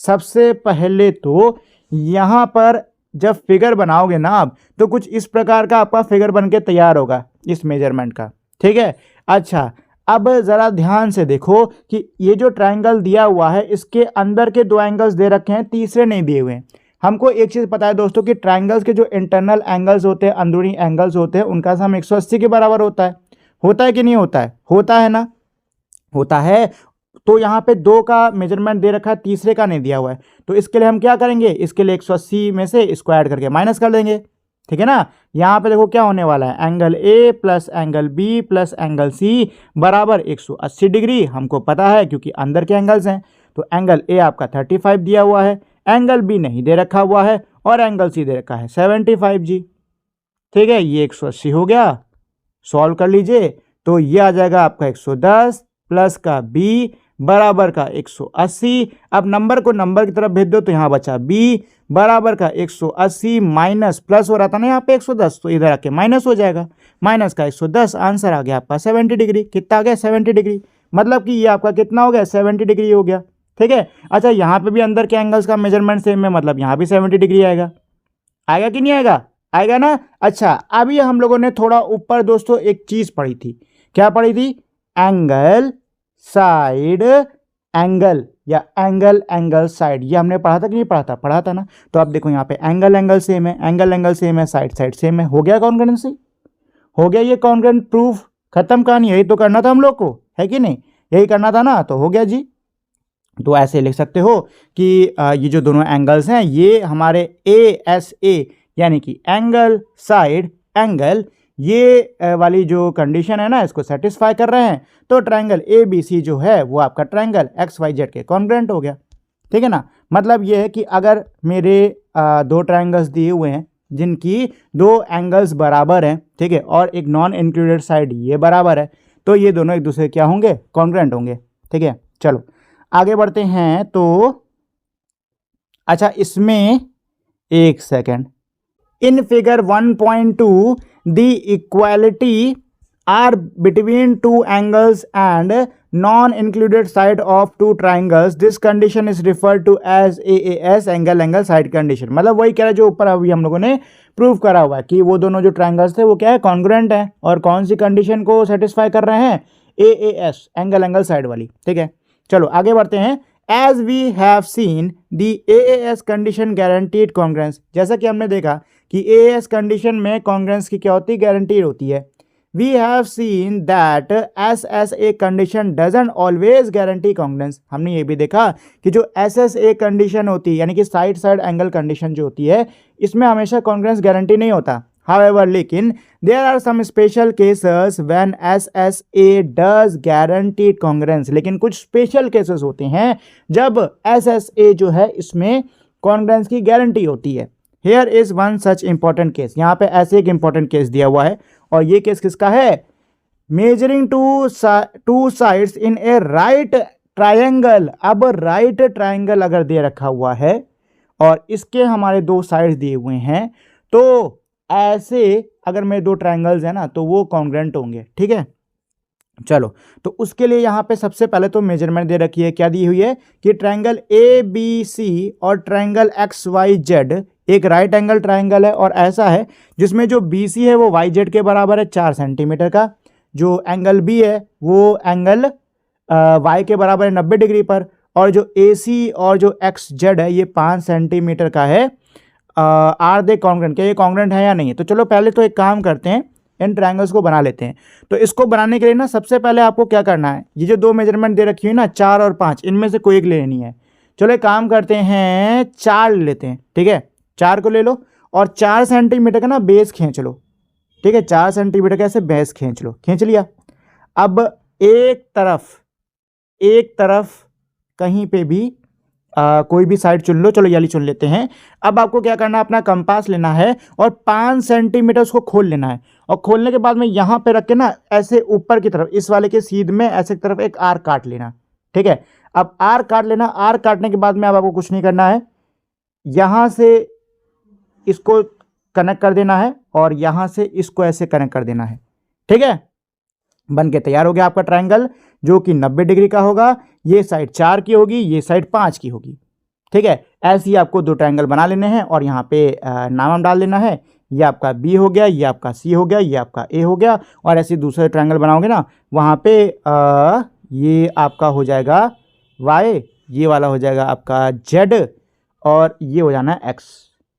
सबसे पहले तो यहाँ पर जब फिगर बनाओगे ना आप, तो कुछ इस प्रकार का आपका फिगर बन के तैयार होगा इस मेजरमेंट का। ठीक है, अच्छा अब जरा ध्यान से देखो कि ये जो ट्रायंगल दिया हुआ है इसके अंदर के दो एंगल्स दे रखे हैं, तीसरे नहीं दिए हुए हैं। हमको एक चीज़ पता है दोस्तों कि ट्रायंगल्स के जो इंटरनल एंगल्स होते हैं, अंदरूनी एंगल्स होते हैं, उनका सम 180 के बराबर होता है। होता है कि नहीं होता है? होता है ना, होता है। तो यहाँ पे दो का मेजरमेंट दे रखा है, तीसरे का नहीं दिया हुआ है, तो इसके लिए हम क्या करेंगे? इसके लिए 180 में से इसको ऐड करके माइनस कर देंगे। ठीक है ना, यहाँ पे देखो क्या होने वाला है, angle A plus angle B plus angle C बराबर 180 डिग्री। हमको पता है क्योंकि अंदर के एंगल्स हैं। तो एंगल A आपका 35 दिया हुआ है, एंगल B नहीं दे रखा हुआ है, और एंगल C दे रखा है 75 जी। ठीक है, ये 180 हो गया, सॉल्व कर लीजिए, तो ये आ जाएगा आपका 110 प्लस का B बराबर का 180। अब नंबर को नंबर की तरफ भेज दो, तो यहाँ बचा B बराबर का 180 माइनस प्लस हो रहा था ना यहाँ पे 110, तो इधर आके माइनस हो जाएगा, माइनस का 110, आंसर आ गया आपका 70 डिग्री। कितना आ गया? 70 डिग्री। मतलब कि ये आपका कितना हो गया? 70 डिग्री हो गया। ठीक है, अच्छा यहाँ पे भी अंदर के एंगल्स का मेजरमेंट सेम है, मतलब यहाँ भी 70 डिग्री आएगा। आएगा कि नहीं आएगा? आएगा ना। अच्छा, अभी हम लोगों ने थोड़ा ऊपर दोस्तों एक चीज पढ़ी थी। क्या पढ़ी थी? एंगल साइड एंगल या एंगल एंगल साइड, ये हमने पढ़ा था कि नहीं पढ़ा था? पढ़ा था ना। तो अब देखो यहाँ पे एंगल एंगल सेम है, एंगल एंगल सेम है, साइड साइड सेम है, हो गया कॉन्ग्रुएंसी, हो गया ये कॉन्ग्रुएंट प्रूफ, खत्म कहानी। यही तो करना था हम लोग को, है कि नहीं? यही करना था ना, तो हो गया जी। तो ऐसे लिख सकते हो कि ये जो दोनों एंगल्स हैं ये हमारे ASA यानी कि एंगल साइड एंगल, ये वाली जो कंडीशन है ना इसको सेटिस्फाई कर रहे हैं। तो ट्रायंगल ABC जो है वो आपका ट्रायंगल XYZ के कॉन्ग्रुएंट हो गया। ठीक है ना, मतलब ये है कि अगर मेरे दो ट्रायंगल्स दिए हुए हैं जिनकी दो एंगल्स बराबर हैं, ठीक है, और एक नॉन इंक्लूडेड साइड ये बराबर है, तो ये दोनों एक दूसरे क्या होंगे, कॉन्ग्रुएंट होंगे, ठीक है। चलो आगे बढ़ते हैं। तो अच्छा, इसमें एक second, in figure 1.2 the equality are between two angles and non included side of two triangles, this condition is referred to as AAS, angle side condition. मतलब वही कह रहा है जो ऊपर अभी हम लोगों ने प्रूव करा हुआ है कि वो दोनों जो ट्राइंगल्स थे वो क्या है, कॉन्ग्रुएंट है, और कौन सी कंडीशन को सेटिस्फाई कर रहे हैं, AAS, एंगल साइड वाली, ठीक है। चलो आगे बढ़ते हैं। As we have seen the AAS condition guaranteed congruence, जैसा कि हमने देखा कि AAS कंडीशन में कॉन्ग्रुएंस की क्या होती है, गारंटीड होती है। We have seen that SSA condition doesn't always guarantee congruence। हमने ये भी देखा कि जो SSA कंडीशन होती है, यानी कि साइड साइड एंगल कंडीशन जो होती है, इसमें हमेशा कॉन्ग्रुएंस गारंटी नहीं होता। However, लेकिन there are some special cases when SSA does guarantee congruence। लेकिन कुछ स्पेशल केसेस होते हैं जब SSA जो है इसमें कॉन्ग्रुएंस की गारंटी होती है। Here is one such important case। यहाँ पे ऐसे एक इंपॉर्टेंट केस दिया हुआ है, और ये केस किसका है, measuring two sides in A right triangle. अब राइट ट्रायंगल अगर दे रखा हुआ है और इसके हमारे दो साइड्स दिए हुए हैं, तो ऐसे अगर मेरे दो ट्रायंगल्स हैं ना, तो वो कॉन्ग्रुएंट होंगे, ठीक है। चलो, तो उसके लिए यहाँ पे सबसे पहले तो मेजरमेंट दे रखी है, क्या दी हुई है कि ट्रायंगल ABC और ट्रायंगल XYZ एक राइट एंगल ट्रायंगल है, और ऐसा है जिसमें जो BC है वो YZ के बराबर है 4 सेंटीमीटर का, जो एंगल B है वो एंगल Y के बराबर है 90 डिग्री पर, और जो AC और जो XZ है ये 5 सेंटीमीटर का है। आर दे कॉन्ग्रुएंट, क्या ये कॉन्ग्रुएंट है या नहीं है? तो चलो पहले तो एक काम करते हैं, इन ट्रायंगल्स को बना लेते हैं। तो इसको बनाने के लिए ना सबसे पहले आपको क्या करना है, ये जो दो मेजरमेंट दे रखी हुई ना 4 और 5, इनमें से कोई एक लेनी है। चलो एक काम करते हैं, 4 लेते हैं, ठीक है, 4 को ले लो और 4 सेंटीमीटर का ना बेस खींच लो, ठीक है, 4 सेंटीमीटर का ऐसे बेस खींच लो, खींच लिया। अब एक तरफ कहीं पे भी कोई भी साइड चुन लो, चलो ये वाली चुन लेते हैं। अब आपको क्या करना है, अपना कंपास लेना है और 5 सेंटीमीटर उसको खोल लेना है, और खोलने के बाद में यहाँ पे रख के ना ऐसे ऊपर की तरफ इस वाले के सीध में ऐसे की तरफ एक आर्क काट लेना, ठीक है। अब आर्क काट लेना, आर्क काटने के बाद में अब आपको कुछ नहीं करना है, यहाँ से इसको कनेक्ट कर देना है और यहाँ से इसको ऐसे कनेक्ट कर देना है, ठीक है। बन के तैयार हो गया आपका ट्रायंगल, जो कि 90 डिग्री का होगा। ये साइड 4 की होगी, ये साइड 5 की होगी, ठीक है। ऐसे ही आपको दो ट्रायंगल बना लेने हैं और यहाँ पे नाम डाल देना है। ये आपका B हो गया, ये आपका C हो गया, ये आपका A हो गया, और ऐसे दूसरे ट्रायंगल बनाओगे ना, वहाँ पे ये आपका हो जाएगा Y, ये वाला हो जाएगा आपका Z, और ये हो जाना X,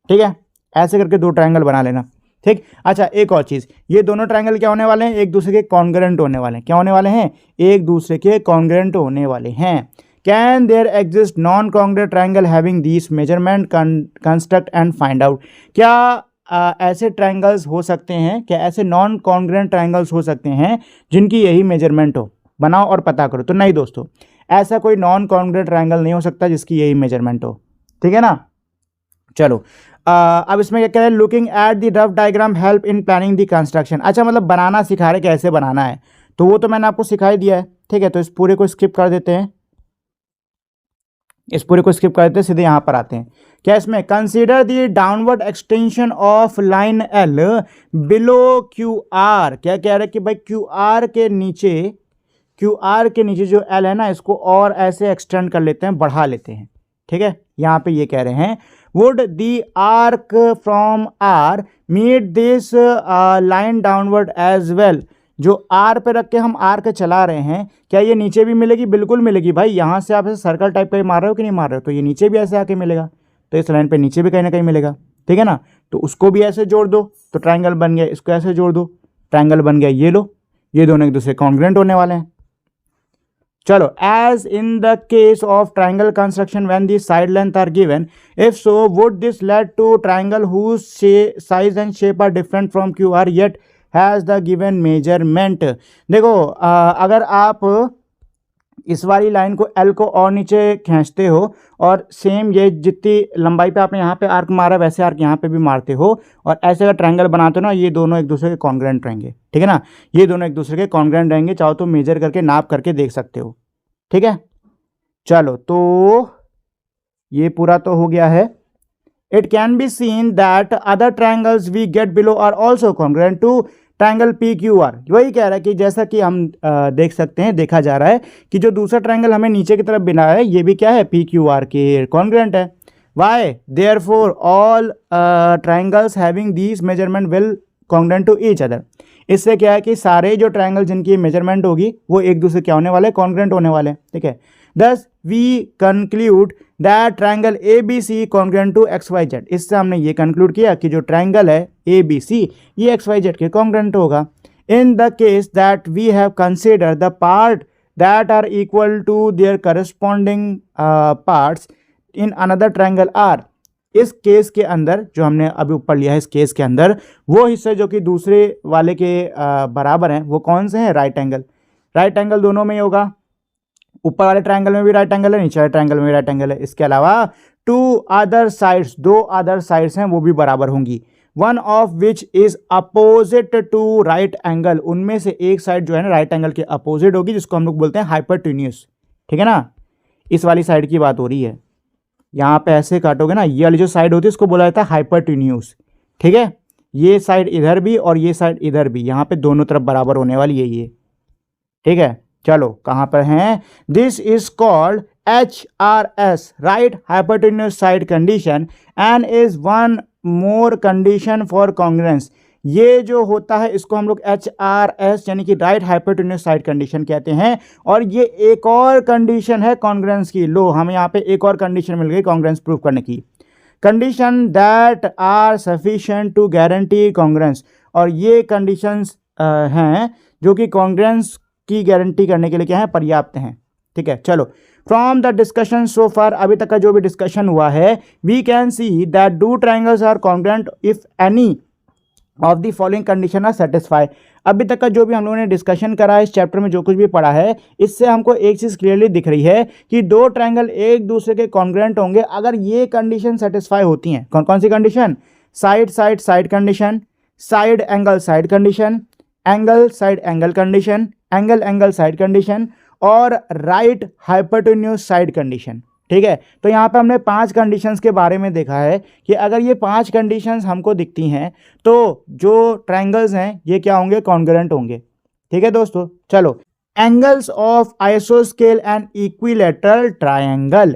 ठीक है। ऐसे करके दो ट्रायंगल बना लेना, ठीक। अच्छा एक और चीज़, ये दोनों ट्रायंगल क्या होने वाले हैं, एक दूसरे के कॉन्ग्रुएंट होने वाले हैं। क्या होने वाले हैं, एक दूसरे के कॉन्ग्रुएंट होने वाले हैं। Can there exist non congruent triangle having this measurement, construct and find out. क्या ऐसे ट्रायंगल्स हो सकते हैं, क्या ऐसे नॉन कॉन्ग्रुएंट ट्रायंगल्स हो सकते हैं जिनकी यही मेजरमेंट हो? बनाओ और पता करो। तो नहीं दोस्तों, ऐसा कोई नॉन कॉन्ग्रुएंट ट्रायंगल नहीं हो सकता जिसकी यही मेजरमेंट हो, ठीक है ना। चलो अब इसमें क्या कह रहे हैं, looking at the rough diagram help in planning the construction. अच्छा मतलब बनाना सिखा रहे, कैसे बनाना है, तो वो तो मैंने आपको सिखा ही दिया है, ठीक है। तो इस पूरे को स्किप कर देते हैं, इस पूरे को स्किप कर देते हैं, सीधे यहाँ पर आते हैं। क्या इसमें, consider the downward extension of line L below QR। क्या कह रहे हैं कि भाई QR के नीचे जो L है ना, इसको और ऐसे एक्सटेंड कर लेते हैं, बढ़ा लेते हैं, ठीक है। यहाँ पे ये कह रहे हैं, would the arc from R meet this line downward as well। जो R पे रख के हम आर्क चला रहे हैं, क्या ये नीचे भी मिलेगी? बिल्कुल मिलेगी भाई। यहाँ से आप ऐसे सर्कल टाइप का ही मार रहे हो कि नहीं मार रहे हो, तो ये नीचे भी ऐसे आके मिलेगा, तो इस लाइन पे नीचे भी कहीं ना कहीं मिलेगा, ठीक है ना। तो उसको भी ऐसे जोड़ दो तो ट्रायंगल बन गया, इसको ऐसे जोड़ दो, ट्रायंगल बन गया। ये लो, ये दोनों एक दूसरे कॉन्ग्रुएंट होने वाले हैं। चलो, as in the case of triangle construction when the side length are given, if so would this lead to triangle whose size and shape are different from QR yet has the given measurement. देखो अगर आप इस वाली line को L को और नीचे खींचते हो और सेम ये जितनी लंबाई पे आपने यहाँ पे आर्क मारा वैसे आर्क यहाँ पे भी मारते हो और ऐसे अगर ट्रायंगल बनाते हो ना, ये दोनों एक दूसरे के कॉन्ग्रुएंट रहेंगे, ठीक है ना, ये दोनों एक दूसरे के कॉन्ग्रुएंट रहेंगे। चाहो तो मेजर करके नाप करके देख सकते हो, ठीक है। चलो तो ये पूरा तो हो गया है। It can be seen that other triangles we get below are also congruent to triangle P Q R. वही कह रहा है कि जैसा कि हम देख सकते हैं, देखा जा रहा है कि जो दूसरा ट्रायंगल हमें नीचे की तरफ बना है ये भी क्या है, पी क्यू आर के कॉन्ग्रुएंट है। Why therefore all triangles having these measurement will congruent to each other. इससे क्या है कि सारे जो ट्रायंगल जिनकी मेजरमेंट होगी वो एक दूसरे क्या होने वाले, कॉन्ग्रुएंट होने वाले, ठीक है। Thus we conclude that triangle ABC congruent to XYZ। इससे हमने ये कंक्लूड किया कि जो ट्रायंगल है ABC ये XYZ के कॉन्ग्रुएंट होगा। In the case that we have considered the part that are equal to their corresponding parts in another triangle R। इस केस के अंदर जो हमने अभी ऊपर लिया है, इस केस के अंदर वो हिस्से जो कि दूसरे वाले के बराबर हैं वो कौन से हैं, राइट एंगल। राइट एंगल दोनों में ही होगा, ऊपर वाले ट्रायंगल में भी राइट एंगल है, नीचे वाले ट्रायंगल में भी राइट एंगल है। इसके अलावा टू अदर साइड्स, दो अदर साइड्स हैं वो भी बराबर होंगी, one of which is opposite to right angle. उनमें से एक साइड जो है ना राइट एंगल के अपोजिट होगी, जिसको हम लोग बोलते हैं हाइपरटेन्यूस, ठीक है ना। इस वाली साइड की बात हो रही है, यहाँ पे ऐसे काटोगे ना, ये वाली जो साइड होती है उसको बोला जाता है हाइपरटेन्यूस, ठीक है। ये साइड इधर भी और ये साइड इधर भी, यहाँ पे दोनों तरफ बराबर होने वाली है ये, ठीक है। चलो कहाँ पर हैं, this is called HRS right hypotenuse side condition and is one more condition for congruence. ये जो होता है इसको हम लोग HRS यानी कि राइट हाइपोटेन्यूस साइड कंडीशन कहते हैं। और ये एक और कंडीशन है कॉन्ग्रुएंस की। लो हमें यहाँ पे एक और कंडीशन मिल गई कॉन्ग्रुएंस प्रूव करने की, condition that are sufficient to guarantee congruence. और ये कंडीशंस हैं जो कि कॉन्ग्रुएंस की गारंटी करने के लिए क्या है, पर्याप्त हैं, ठीक है। चलो from the discussion so far, अभी तक का जो भी डिस्कशन हुआ है, we can see that two triangles are congruent if any of the following condition are satisfy. अभी तक का जो भी हम लोगों ने डिस्कशन करा है, इस चैप्टर में जो कुछ भी पढ़ा है, इससे हमको एक चीज़ क्लियरली दिख रही है कि दो ट्रायंगल एक दूसरे के कॉन्ग्रुएंट होंगे अगर ये कंडीशन सेटिस्फाई होती हैं। कौन कौन सी condition, side side side condition, side angle side condition, angle side angle condition, angle angle side condition और राइट हाइपोटेन्यूस साइड कंडीशन, ठीक है। तो यहाँ पे हमने 5 कंडीशंस के बारे में देखा है कि अगर ये 5 कंडीशंस हमको दिखती हैं तो जो ट्रायंगल्स हैं ये क्या होंगे, कॉन्ग्रुएंट होंगे, ठीक है दोस्तों। चलो एंगल्स ऑफ आइसोस्केल and equilateral triangle.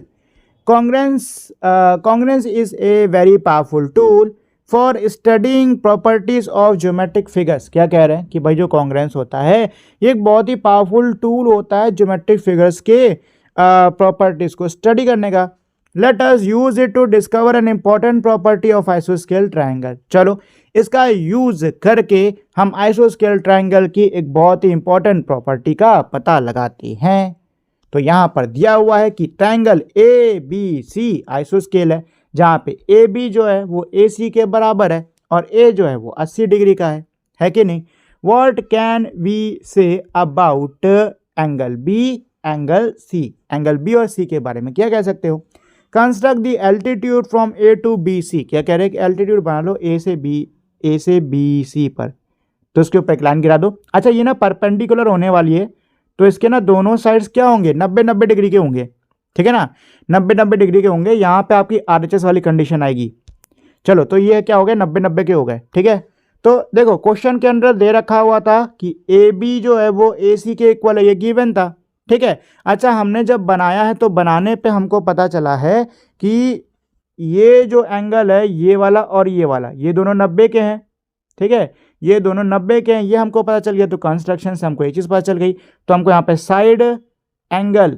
Congruence is a very powerful tool for studying properties of geometric figures. क्या कह रहे हैं कि भाई जो कॉन्ग्रुएंस होता है ये एक बहुत ही पावरफुल टूल होता है ज्योमेट्रिक फिगर्स के प्रॉपर्टीज को स्टडी करने का। Let us use it to discover an important property of आइसोस्केल ट्रायंगल। चलो इसका यूज करके हम आइसोस्केल ट्रायंगल की एक बहुत ही इंपॉर्टेंट प्रॉपर्टी का पता लगाते हैं। तो यहाँ पर दिया हुआ है कि ट्रायंगल ABC आइसोस्केल है, जहाँ पे AB जो है वो AC के बराबर है और A जो है वो 80 डिग्री का है कि नहीं। What can we say about angle B, angle C। Angle B और C के बारे में क्या कह सकते हो, construct the altitude from A to BC। क्या कह रहे हैं कि एल्टीट्यूड बना लो A से BC पर, तो इसके ऊपर एक लाइन गिरा दो। अच्छा ये ना परपेंडिकुलर होने वाली है तो इसके ना दोनों साइड्स क्या होंगे, 90-90 डिग्री के होंगे, ठीक है ना, 90-90 डिग्री के होंगे। यहाँ पे आपकी RHS वाली कंडीशन आएगी। चलो तो ये क्या हो गए, 90-90 के हो गए, ठीक है। तो देखो क्वेश्चन के अंदर दे रखा हुआ था कि AB जो है वो AC के इक्वल है, ये गिवन था, ठीक है। अच्छा हमने जब बनाया है तो बनाने पे हमको पता चला है कि ये जो एंगल है ये वाला और ये वाला, ये दोनों 90 के हैं, ठीक है, ये दोनों 90 के हैं, ये हमको पता चल गया। तो कंस्ट्रक्शन से हमको ये चीज़ पता चल गई। तो हमको यहाँ पे साइड एंगल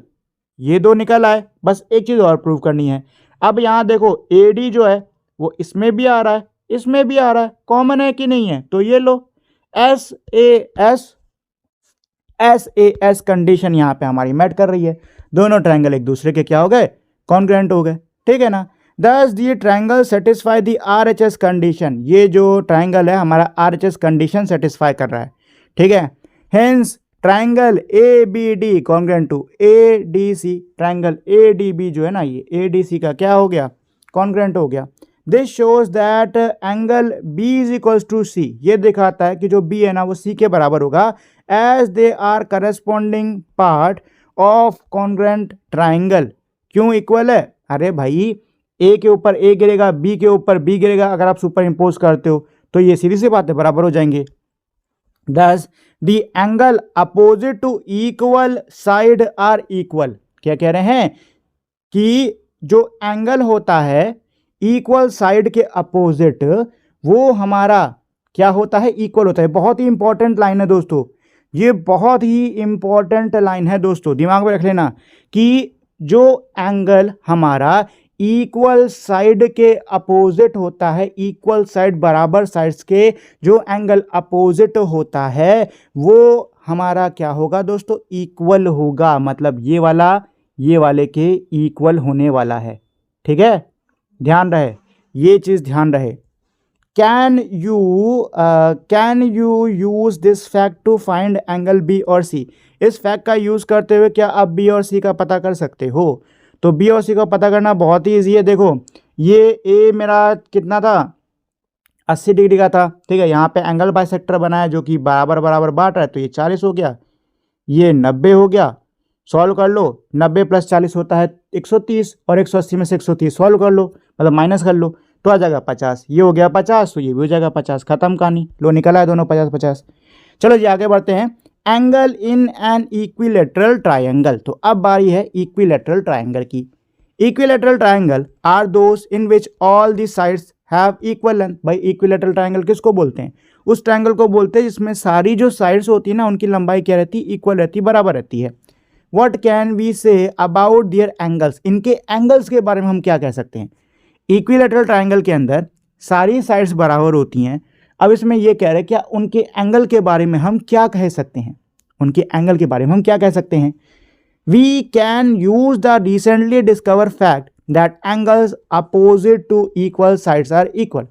ये दो निकल आए, बस एक चीज़ और प्रूव करनी है। अब यहाँ देखो AD जो है वो इसमें भी आ रहा है, इसमें भी आ रहा है, कॉमन है कि नहीं है, तो ये लो SAS कंडीशन यहाँ पे हमारी मैट कर रही है। दोनों ट्रायंगल एक दूसरे के क्या हो गए, कॉन्ग्रुएंट हो गए, ठीक है ना। Thus the triangle satisfy the RHS condition. ये जो ट्रायंगल है हमारा RHS कंडीशन सेटिस्फाई कर रहा है, ठीक है। Hence triangle A B D congruent to A D C, triangle A D B जो है ना, ये ए डी सी का क्या हो गया, कॉन्ग्रेंट हो गया। This shows that angle B is equals to C, ये दिखाता है कि जो बी है ना वो सी के बराबर होगा, as they are corresponding part of congruent triangle. क्यों इक्वल है? अरे भाई ए के ऊपर ए गिरेगा, बी के ऊपर बी गिरेगा, अगर आप सुपर इम्पोज करते हो तो ये सीधी सी बात है, बराबर हो जाएंगे। Thus the angle opposite to equal side are equal। क्या कह रहे हैं कि जो एंगल होता है इक्वल साइड के अपोजिट वो हमारा क्या होता है, इक्वल होता है। बहुत ही इंपॉर्टेंट लाइन है दोस्तों, ये बहुत ही इंपॉर्टेंट लाइन है दोस्तों, दिमाग में रख लेना कि जो एंगल हमारा इक्वल साइड के अपोजिट होता है, इक्वल साइड बराबर साइड्स के जो एंगल अपोजिट होता है वो हमारा क्या होगा दोस्तों, इक्वल होगा। मतलब ये वाला ये वाले के इक्वल होने वाला है, ठीक है, ध्यान रहे, ये चीज़ ध्यान रहे। Can you use this fact to find angle B और सी। इस फैक्ट का यूज करते हुए क्या आप बी और सी का पता कर सकते हो? तो बी और सी को पता करना बहुत ही ईजी है। देखो ये ए मेरा कितना था, 80 डिग्री का था, ठीक है। यहाँ पे एंगल बाइसेक्टर बनाया जो कि बराबर बराबर बांट रहा है, तो ये 40 हो गया, ये 90 हो गया। सॉल्व कर लो, 90 + 40 होता है 130, और 180 में से 130 सॉल्व कर लो, मतलब माइनस कर लो, तो आ जाएगा 50। ये हो गया 50, तो ये भी हो जाएगा 50, खत्म कहानी। लो निकला है दोनों 50-50। चलो जी आगे बढ़ते हैं। Angle in an equilateral triangle. तो अब बारी है इक्विलेटरल ट्राइंगल की। Equilateral triangle are those in which all the sides have equal length. भाई इक्विलेटरल ट्राइंगल किसको बोलते हैं? उस ट्राइंगल को बोलते हैं जिसमें सारी जो साइड्स होती है ना उनकी लंबाई क्या रहती है, इक्वल रहती है, बराबर रहती है। What can we say about their angles. इनके एंगल्स के बारे में हम क्या कह सकते हैं? इक्विलेटरल ट्राइंगल के अंदर सारी साइड्स बराबर होती हैं। अब इसमें यह कह रहे हैं क्या उनके एंगल के बारे में हम क्या कह सकते हैं? उनके एंगल के बारे में हम क्या कह सकते हैं? We can use the recently discover fact that angles opposite to equal sides are equal.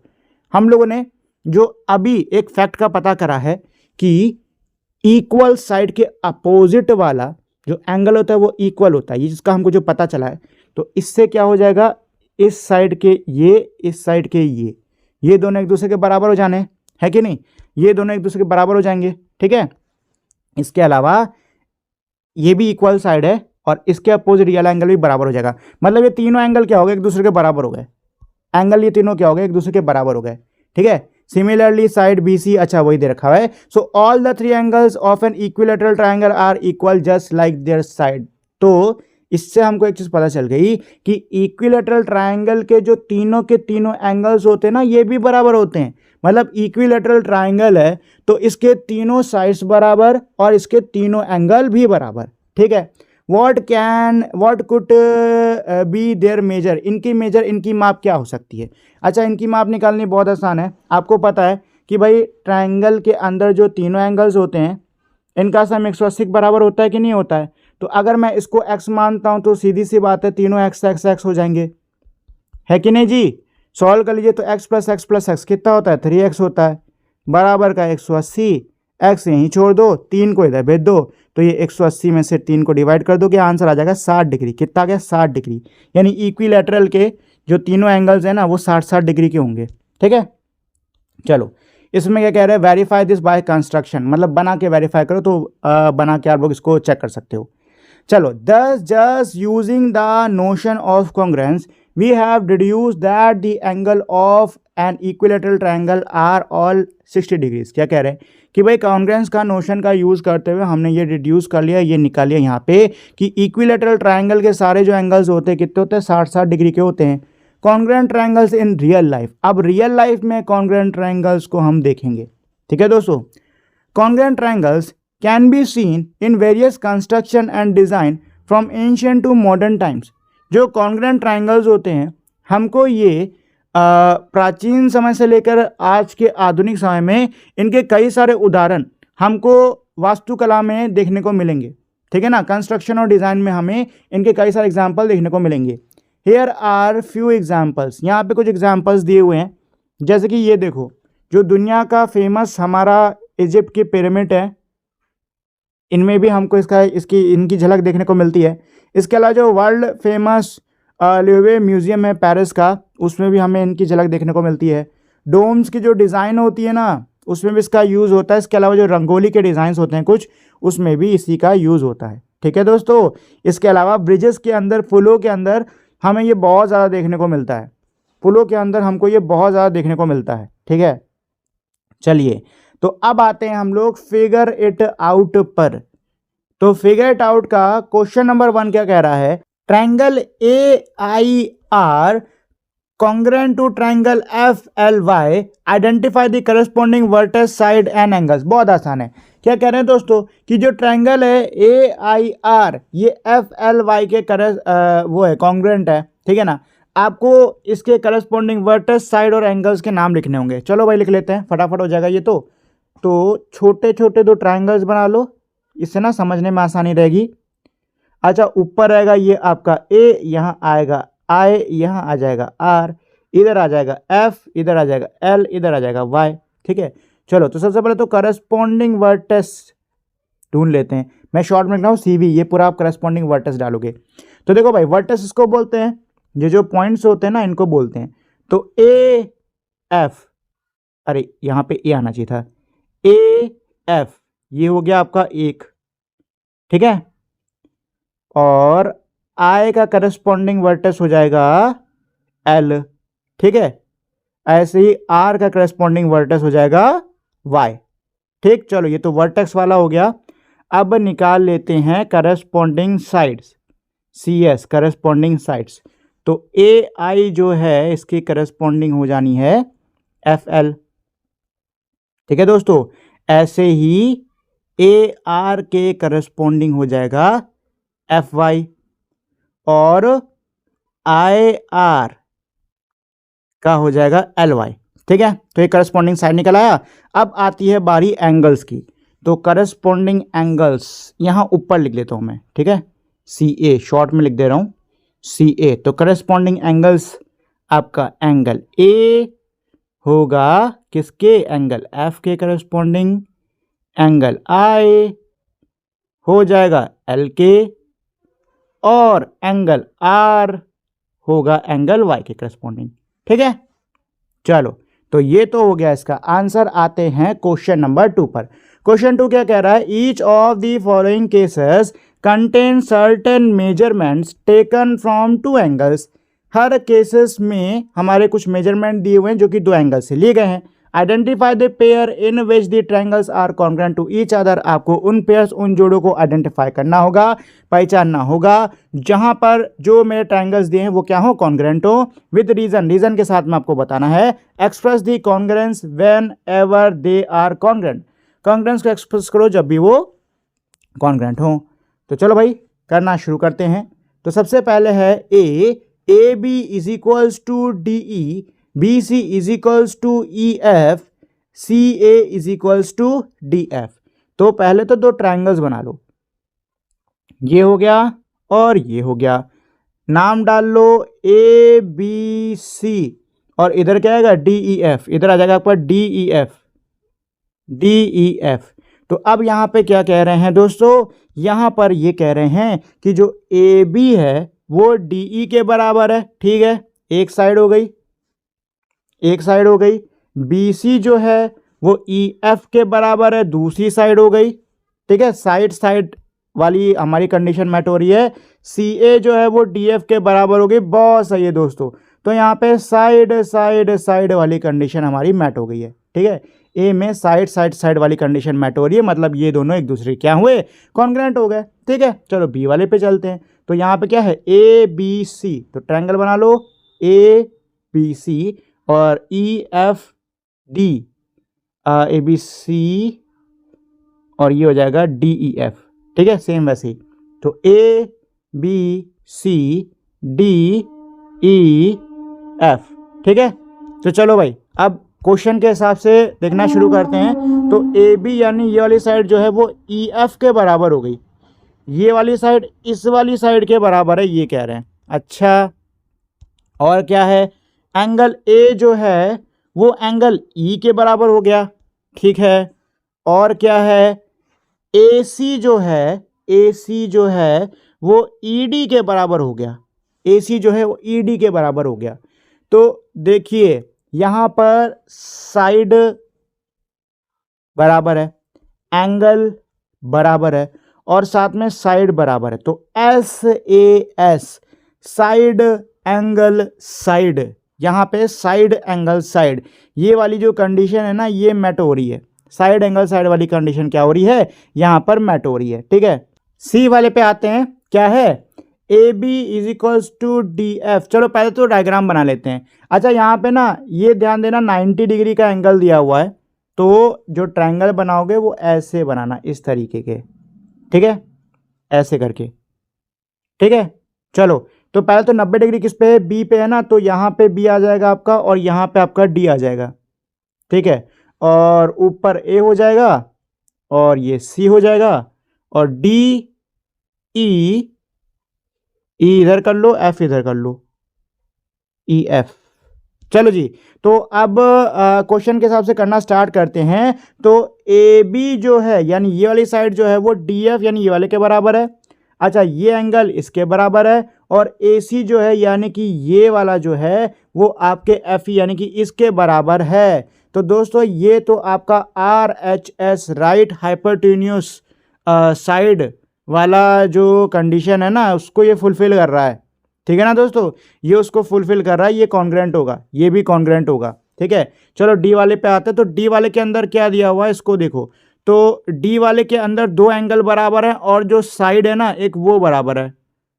हम लोगों ने जो अभी एक फैक्ट का पता करा है कि इक्वल साइड के अपोजिट वाला जो एंगल होता है वो इक्वल होता है, ये जिसका हमको जो पता चला है। तो इससे क्या हो जाएगा, इस साइड के ये, इस साइड के ये दोनों एक दूसरे के बराबर हो जाने है कि नहीं, ये दोनों एक दूसरे के बराबर हो जाएंगे, ठीक है। इसके अलावा ये भी इक्वल साइड है और इसके अपोजिट वाला एंगल भी बराबर हो जाएगा। मतलब ये तीनों एंगल क्या हो गए, एक दूसरे के बराबर हो गए। एंगल ये तीनों क्या हो गए, एक दूसरे के बराबर हो गए, ठीक है। सिमिलरली साइड बी सी, अच्छा वही दे रखा है। So all the 3 angles of an equilateral triangle are equal just like their side. तो इससे हमको एक चीज पता चल गई कि इक्विलेटरल ट्राइंगल के जो तीनों के तीनों एंगल्स होते हैं ना ये भी बराबर होते हैं। मतलब इक्विलेटरल ट्राइंगल है तो इसके तीनों साइड्स बराबर और इसके तीनों एंगल भी बराबर, ठीक है। What could be their measure. इनकी मेजर, इनकी माप क्या हो सकती है? अच्छा इनकी माप निकालनी बहुत आसान है। आपको पता है कि भाई ट्राइंगल के अंदर जो तीनों एंगल्स होते हैं इनका सम 180 के बराबर होता है कि नहीं होता है? तो अगर मैं इसको x मानता हूं तो सीधी सी बात है तीनों x हो जाएंगे, है कि नहीं जी। सॉल्व कर लीजिए तो x + x कितना होता है, 3x होता है, बराबर का 180। x यहीं छोड़ दो, 3 को इधर भेज दो, तो ये 180 में से 3 को डिवाइड कर दोगे, आंसर आ जाएगा 60 डिग्री। कितना आ गया, 60 डिग्री। यानी इक्विलेटरल के जो तीनों एंगल्स हैं ना वो 60 डिग्री के होंगे, ठीक है। चलो इसमें क्या कह रहे हैं, वेरीफाई दिस बाय कंस्ट्रक्शन, मतलब बना के वेरीफाई करो। तो बना के आप लोग इसको चेक कर सकते हो। चलो thus just using the notion of congruence we have deduced that the angle of an equilateral triangle are all 60 degrees। क्या कह रहे हैं कि भाई कॉन्ग्रेंस का नोशन का यूज करते हुए हमने ये डिड्यूस कर लिया, ये निकाल लिया यहाँ पे कि इक्विलेटरल ट्राइंगल के सारे जो एंगल्स होते हैं कितने होते हैं, 60 डिग्री के होते हैं। Congruent triangles in real life. अब रियल लाइफ में कॉन्ग्रेंट ट्राइंगल्स को हम देखेंगे, ठीक है दोस्तों। Congruent triangles can be seen in various construction and design from ancient to modern times। जो congruent triangles होते हैं हमको ये प्राचीन समय से लेकर आज के आधुनिक समय में इनके कई सारे उदाहरण हमको वास्तुकला में देखने को मिलेंगे, ठीक है ना। कंस्ट्रक्शन और डिज़ाइन में हमें इनके कई सारे एग्जाम्पल देखने को मिलेंगे। Here are few examples. यहाँ पे कुछ एग्जाम्पल्स दिए हुए हैं, जैसे कि ये देखो जो दुनिया का फेमस हमारा इजिप्ट की पिरामिड है, इनमें भी हमको इनकी झलक देखने को मिलती है। इसके अलावा जो वर्ल्ड फेमस लोवे म्यूजियम है पेरिस का, उसमें भी हमें इनकी झलक देखने को मिलती है। डोम्स की जो डिज़ाइन होती है ना, उसमें भी इसका यूज़ होता है। इसके अलावा जो रंगोली के डिज़ाइंस होते हैं कुछ, उसमें भी इसी का यूज़ होता है। ठीक है दोस्तों। इसके अलावा ब्रिजेस के अंदर, पुलों के अंदर हमें ये बहुत ज़्यादा देखने को मिलता है। पुलों के अंदर हमको ये बहुत ज़्यादा देखने को मिलता है। ठीक है, चलिए तो अब आते हैं हम लोग फिगर इट आउट पर। तो फिगर इट आउट का क्वेश्चन नंबर 1 क्या कह रहा है? Triangle AIR congruent to triangle FLY, identify the corresponding vertex, side and angles। बहुत आसान है। क्या कह रहे हैं दोस्तों कि जो ट्रायंगल है AIR ये FLY के वो है, कॉन्ग्रुएंट है। ठीक है ना। आपको इसके करस्पॉन्डिंग वर्टेक्स, साइड और एंगल्स के नाम लिखने होंगे। चलो भाई लिख लेते हैं, फटाफट हो जाएगा ये। तो छोटे छोटे दो ट्रायंगल्स बना लो, इससे ना समझने में आसानी रहेगी। अच्छा, ऊपर रहेगा ये आपका A, यहाँ आएगा I, यहाँ आ जाएगा R, इधर आ जाएगा F, इधर आ जाएगा L, इधर आ जाएगा Y। ठीक है, चलो तो सबसे पहले तो करस्पॉन्डिंग वर्टेक्स ढूंढ लेते हैं। मैं शॉर्ट में लिख रहा हूँ CV, ये पूरा आप करस्पॉन्डिंग वर्टेक्स डालोगे। तो देखो भाई, वर्टेक्स इसको बोलते हैं, ये जो पॉइंट्स होते हैं ना, इनको बोलते हैं। तो AF, अरे यहाँ पे A आना चाहिए था, AF ये हो गया आपका एक। ठीक है, और I का करस्पॉन्डिंग वर्टेक्स हो जाएगा L। ठीक है, ऐसे ही R का करस्पॉन्डिंग वर्टेक्स हो जाएगा Y। ठीक, चलो ये तो वर्टेक्स वाला हो गया। अब निकाल लेते हैं corresponding sides, CS corresponding sides. तो AI जो है इसकी करस्पॉन्डिंग हो जानी है FL। ठीक है दोस्तों, ऐसे ही AR के करस्पॉन्डिंग हो जाएगा FY, और IR का हो जाएगा LY। ठीक है, तो ये करस्पॉन्डिंग साइड निकल आया। अब आती है बारी एंगल्स की। तो करस्पॉन्डिंग एंगल्स यहाँ ऊपर लिख लेता हूँ मैं। ठीक है, CA शॉर्ट में लिख दे रहा हूँ, CA। तो करस्पॉन्डिंग एंगल्स आपका एंगल A होगा किसके? एंगल F के करस्पॉन्डिंग। एंगल I हो जाएगा L के, और एंगल R होगा एंगल Y के करस्पॉन्डिंग। ठीक है, चलो तो ये तो हो गया इसका आंसर। आते हैं क्वेश्चन नंबर 2 पर। क्वेश्चन 2 क्या कह रहा है? Each of the following cases contain certain measurements taken from 2 angles. Her cases में हमारे कुछ मेजरमेंट दिए हुए हैं जो कि 2 एंगल से लिए गए हैं। Identify the pair in which the triangles are congruent to each other. आपको उन पेयर्स, उन जोड़ों को आइडेंटिफाई करना होगा, पहचानना होगा, जहां पर जो मेरे ट्रायंगल्स दिए हैं वो क्या हो? कॉन्ग्रुएंट हो। विद रीजन, रीजन के साथ में आपको बताना है। Express the congruence whenever they are congruent. Congruence को एक्सप्रेस करो जब भी वो कॉन्ग्रुएंट हो। तो चलो भाई करना शुरू करते हैं। तो सबसे पहले है AB is equals to DE, BC is equals to EF, CA is equals to DF। तो पहले तो 2 ट्रायंगल्स बना लो, ये हो गया और ये हो गया। नाम डाल लो ABC, और इधर क्या आएगा? DEF। इधर आ जाएगा आपका DEF। तो अब यहाँ पे क्या कह रहे हैं दोस्तों? यहाँ पर ये कह रहे हैं कि जो AB है वो DE के बराबर है। ठीक है, एक साइड हो गई, एक साइड हो गई। BC जो है वो EF के बराबर है, दूसरी साइड हो गई। ठीक है, साइड साइड वाली हमारी कंडीशन मैट हो रही है। CA जो है वो DF के बराबर हो गई। बहुत सही है दोस्तों। तो यहाँ पे साइड साइड साइड वाली कंडीशन हमारी मैट हो गई है। ठीक है, A में साइड साइड साइड वाली कंडीशन मैट हो रही है, मतलब ये दोनों एक दूसरे क्या हुए? कॉन्ग्रुएंट हो गए। ठीक है, चलो B वाले पे चलते हैं। तो यहाँ पे क्या है? ABC। तो ट्रायंगल बना लो ABC, और EFD, ABC, और ये हो जाएगा DEF। ठीक है, सेम वैसे ही। तो ABCDEF। ठीक है, तो चलो भाई अब क्वेश्चन के हिसाब से देखना शुरू करते हैं। तो AB यानी ये वाली साइड जो है वो EF के बराबर हो गई, ये वाली साइड इस वाली साइड के बराबर है, ये कह रहे हैं। अच्छा, और क्या है? एंगल A जो है वो एंगल E के बराबर हो गया। ठीक है, और क्या है? AC जो है वो ED के बराबर हो गया, AC जो है वो ED के बराबर हो गया। तो देखिए यहां पर साइड बराबर है, एंगल बराबर है और साथ में साइड बराबर है, तो SAS साइड एंगल साइड, यहां पे साइड एंगल साइड, ये वाली जो कंडीशन है ना ये मैट हो रही है। साइड एंगल साइड वाली कंडीशन क्या हो रही है, यहां पर मैट हो रही है। ठीक है, सी वाले पे आते हैं, क्या है, AB is equals to DF। चलो पहले तो डायग्राम बना लेते हैं। अच्छा यहाँ पे ना ये ध्यान देना 90 डिग्री का एंगल दिया हुआ है, तो जो ट्रायंगल बनाओगे वो ऐसे बनाना, इस तरीके के, ठीक है, ऐसे करके। ठीक है, चलो तो पहले तो 90 डिग्री किस पे है, बी पे है ना, तो यहाँ पे बी आ जाएगा आपका और यहाँ पे आपका डी आ जाएगा। ठीक है, और ऊपर ए हो जाएगा और ये सी हो जाएगा और डी ई इधर कर लो, एफ इधर कर लो, ई एफ। चलो जी, तो अब क्वेश्चन के हिसाब से करना स्टार्ट करते हैं। तो ए बी जो है यानी ये वाली साइड जो है वो डी एफ यानी ये वाले के बराबर है। अच्छा ये एंगल इसके बराबर है और ए सी जो है यानी कि ये वाला जो है वो आपके एफ यानी कि इसके बराबर है। तो दोस्तों ये तो आपका R H S right hypotenuse side वाला जो कंडीशन है ना उसको ये फुलफिल कर रहा है। ठीक है ना दोस्तों, ये उसको फुलफिल कर रहा है, ये कॉन्ग्रेंट होगा, ये भी कॉन्ग्रेंट होगा। ठीक है, चलो डी वाले पे आते हैं। तो डी वाले के अंदर क्या दिया हुआ है इसको देखो, तो डी वाले के अंदर दो एंगल बराबर है और जो साइड है ना एक वो बराबर है,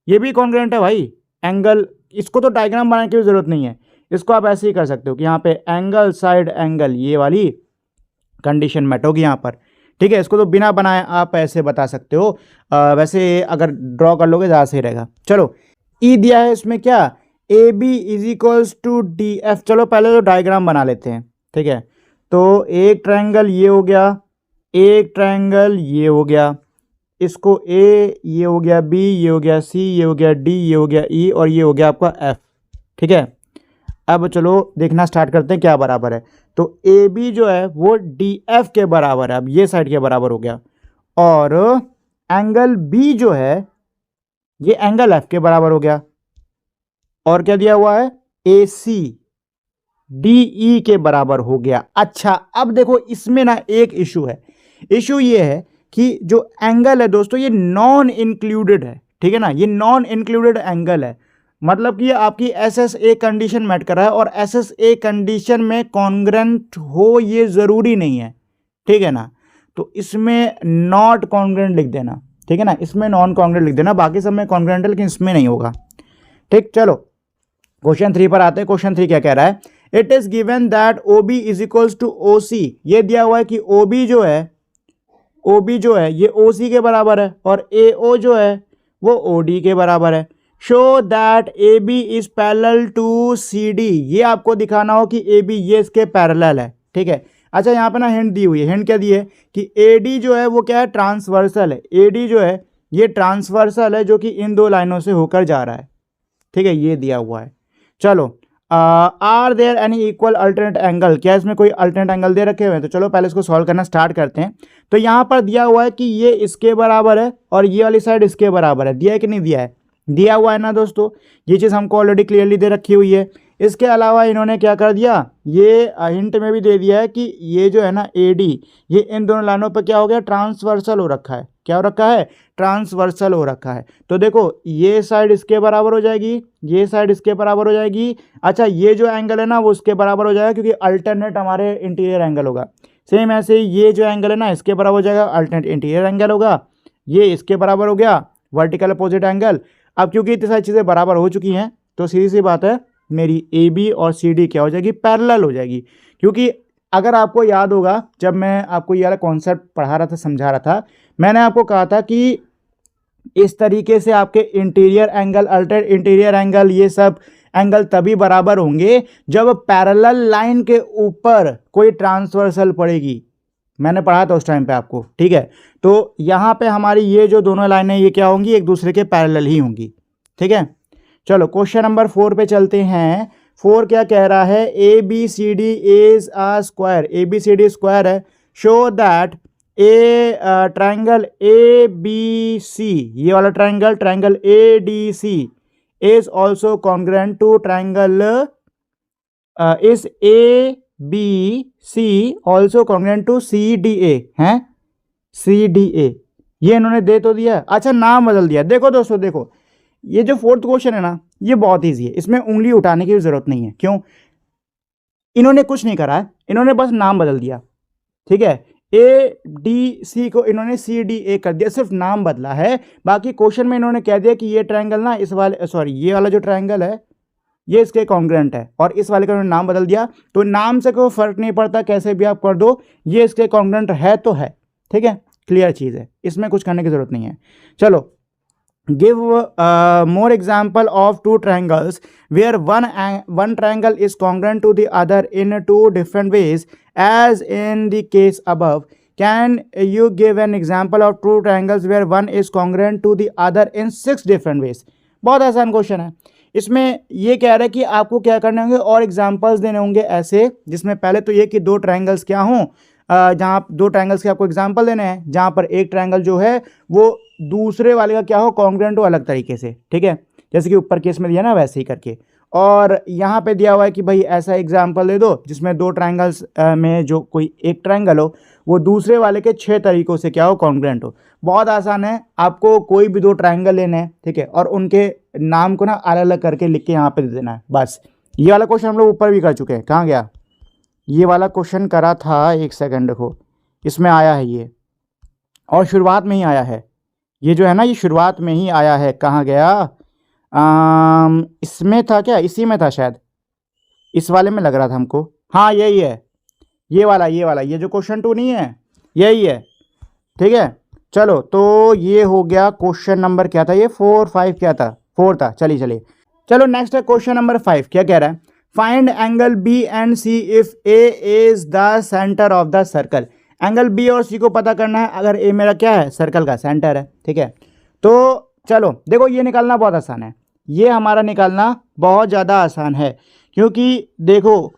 ये भी कॉन्ग्रेंट है भाई एंगल। इसको तो डायग्राम बनाने की जरूरत नहीं है, इसको आप ऐसे ही कर सकते हो कि यहाँ पे एंगल साइड एंगल, ये वाली कंडीशन मेट होगी यहाँ पर। ठीक है, इसको तो बिना बनाए आप ऐसे बता सकते हो, वैसे अगर ड्रॉ कर लोगे ज़्यादा सही रहेगा। चलो ई दिया है इसमें क्या, A B is equals to D F. चलो पहले तो डायग्राम बना लेते हैं। ठीक है, तो एक ट्रायंगल ये हो गया, एक ट्रायंगल ये हो गया, इसको ए ये हो गया, बी ये हो गया, सी ये हो गया, डी ये हो गया, ई और ये हो गया आपका एफ। ठीक है, अब चलो देखना स्टार्ट करते हैं क्या बराबर है। तो ए बी जो है वो डी एफ के बराबर है, अब ये साइड के बराबर हो गया, और एंगल बी जो है ये एंगल एफ के बराबर हो गया, और क्या दिया हुआ है, ए सी डी ई के बराबर हो गया। अच्छा अब देखो इसमें ना एक इशू है, इशू ये है कि जो एंगल है दोस्तों ये नॉन इंक्लूडेड है। ठीक है ना, ये नॉन इंक्लूडेड एंगल है, मतलब कि आपकी S S A condition met कर रहा है और एस एस ए कंडीशन में कॉन्ग्रेंट हो ये ज़रूरी नहीं है। ठीक है ना, तो इसमें नॉट कॉन्ग्रेंट लिख देना। ठीक है ना, इसमें नॉन कॉन्ग्रेंट लिख देना, बाकी सब में कॉन्ग्रेंट है लेकिन इसमें नहीं होगा। ठीक, चलो क्वेश्चन 3 पर आते हैं। क्वेश्चन 3 क्या कह रहा है, it is given that O B is equals to O C. ये दिया हुआ है कि ओ बी जो है, ओ बी जो है ये ओ सी के बराबर है और ए ओ जो है वो ओ डी के बराबर है। Show that A B is parallel to C D, ये आपको दिखाना हो कि ए बी ये इसके पैरेलल है। ठीक है, अच्छा यहाँ पे ना हिंट दी हुई है, हिंट क्या दी है कि ए डी जो है वो क्या है, ट्रांसवर्सल है। ए डी जो है ये ट्रांसवर्सल है जो कि इन दो लाइनों से होकर जा रहा है। ठीक है, ये दिया हुआ है। चलो are there any equal alternate angle, क्या इसमें कोई अल्टरनेट एंगल दे रखे हुए हैं, तो चलो पहले इसको सॉल्व करना स्टार्ट करते हैं। तो यहाँ पर दिया हुआ है कि ये इसके बराबर है और ये वाली साइड इसके बराबर है, दिया है कि नहीं दिया है, दिया हुआ है ना दोस्तों, ये चीज़ हमको ऑलरेडी क्लियरली दे रखी हुई है। इसके अलावा इन्होंने क्या कर दिया, ये हिंट में भी दे दिया है कि ये जो है ना ए डी ये इन दोनों लाइनों पर क्या हो गया, ट्रांसवर्सल हो रखा है। क्या हो रखा है, ट्रांसवर्सल हो रखा है। तो देखो ये साइड इसके बराबर हो जाएगी, ये साइड इसके बराबर हो जाएगी। अच्छा ये जो एंगल है ना वो उसके बराबर हो जाएगा क्योंकि अल्टरनेट हमारे इंटीरियर एंगल होगा। सेम ऐसे ही ये जो एंगल है ना इसके बराबर हो जाएगा, अल्टरनेट इंटीरियर एंगल होगा। ये इसके बराबर हो गया, वर्टिकल अपोजिट एंगल। अब क्योंकि इतनी सारी चीज़ें बराबर हो चुकी हैं तो सीधी सी बात है मेरी ए बी और सी डी क्या हो जाएगी, पैरेलल हो जाएगी। क्योंकि अगर आपको याद होगा जब मैं आपको ये वाला कॉन्सेप्ट पढ़ा रहा था, समझा रहा था, मैंने आपको कहा था कि इस तरीके से आपके interior angle, alternate interior angle, ये सब एंगल तभी बराबर होंगे जब पैरेलल लाइन के ऊपर कोई ट्रांसवर्सल पड़ेगी। मैंने पढ़ा था उस टाइम पे आपको। ठीक है, तो यहाँ पे हमारी ये जो दोनों लाइनें ये क्या होंगी, एक दूसरे के पैरेलल ही होंगी। ठीक है, चलो क्वेश्चन नंबर 4 पे चलते हैं। 4 क्या कह रहा है, A B C D is a square, A B C D square है। Show that triangle A B C, ये वाला triangle A D C is also congruent to triangle is A B C also congruent to C D A है, C D ए। ये इन्होंने दे तो दिया, अच्छा नाम बदल दिया। देखो दोस्तों, देखो ये जो फोर्थ क्वेश्चन है ना, ये बहुत ईजी है, इसमें उंगली उठाने की भी जरूरत नहीं है। क्यों? इन्होंने कुछ नहीं करा है, इन्होंने बस नाम बदल दिया, ठीक है। ए डी सी को इन्होंने सी डी ए कर दिया, सिर्फ नाम बदला है। बाकी क्वेश्चन में इन्होंने कह दिया कि ये ट्रायंगल ना इस वाले, सॉरी ये वाला जो ट्रायंगल है ये इसके कॉन्ग्रुएंट है, और इस वाले का उन्होंने नाम बदल दिया। तो नाम से कोई फर्क नहीं पड़ता, कैसे भी आप कर दो, ये इसके कॉन्ग्रुएंट है तो है, ठीक है। क्लियर चीज़ है, इसमें कुछ करने की जरूरत नहीं है। चलो, give more example of two triangles where one triangle is congruent to the other in two different ways as in the case above. Can you give an example of two triangles where one is congruent to the other in 6 different ways? बहुत आसान question है। इसमें ये कह रहा है कि आपको क्या करने होंगे, और एग्जाम्पल्स देने होंगे ऐसे, जिसमें पहले तो ये कि दो ट्राइंगल्स क्या हों, जहाँ दो ट्राइंगल्स के आपको एग्जाम्पल देने हैं, जहाँ पर एक ट्राइंगल जो है वो दूसरे वाले का क्या हो, कॉन्ग्रुएंट हो अलग तरीके से, ठीक है। जैसे कि ऊपर केस में दिया ना, वैसे ही करके। और यहाँ पे दिया हुआ है कि भाई ऐसा एग्जाम्पल दे दो जिसमें दो ट्राइंगल्स में जो कोई एक ट्राइंगल हो वो दूसरे वाले के 6 तरीकों से क्या हो, कॉन्ग्रुएंट हो। बहुत आसान है, आपको कोई भी दो ट्राइंगल लेने हैं, ठीक है, और उनके नाम को ना अलग अलग करके लिख के यहाँ पे दे देना है, बस। ये वाला क्वेश्चन हम लोग ऊपर भी कर चुके हैं, कहाँ गया ये वाला क्वेश्चन, करा था, एक सेकंड देखो, इसमें आया है ये, और शुरुआत में ही आया है ये जो है ना, ये शुरुआत में ही आया है। कहाँ गया, इसमें था क्या, इसी में था शायद, इस वाले में लग रहा था हमको, हाँ यही है, ये वाला ये जो क्वेश्चन 2 नहीं है, यही है, ठीक है। चलो, तो ये हो गया क्वेश्चन नंबर, क्या था ये, 4 5 क्या था, 4 था। चलिए चलो, नेक्स्ट है क्वेश्चन नंबर 5। क्या कह रहा है, find angle B and C if A is the centre of the circle. Angle B और सी को पता करना है अगर ए मेरा क्या है, सर्कल का सेंटर है, ठीक है। तो चलो देखो, ये निकालना बहुत आसान है, ये हमारा निकालना बहुत ज़्यादा आसान है, क्योंकि देखो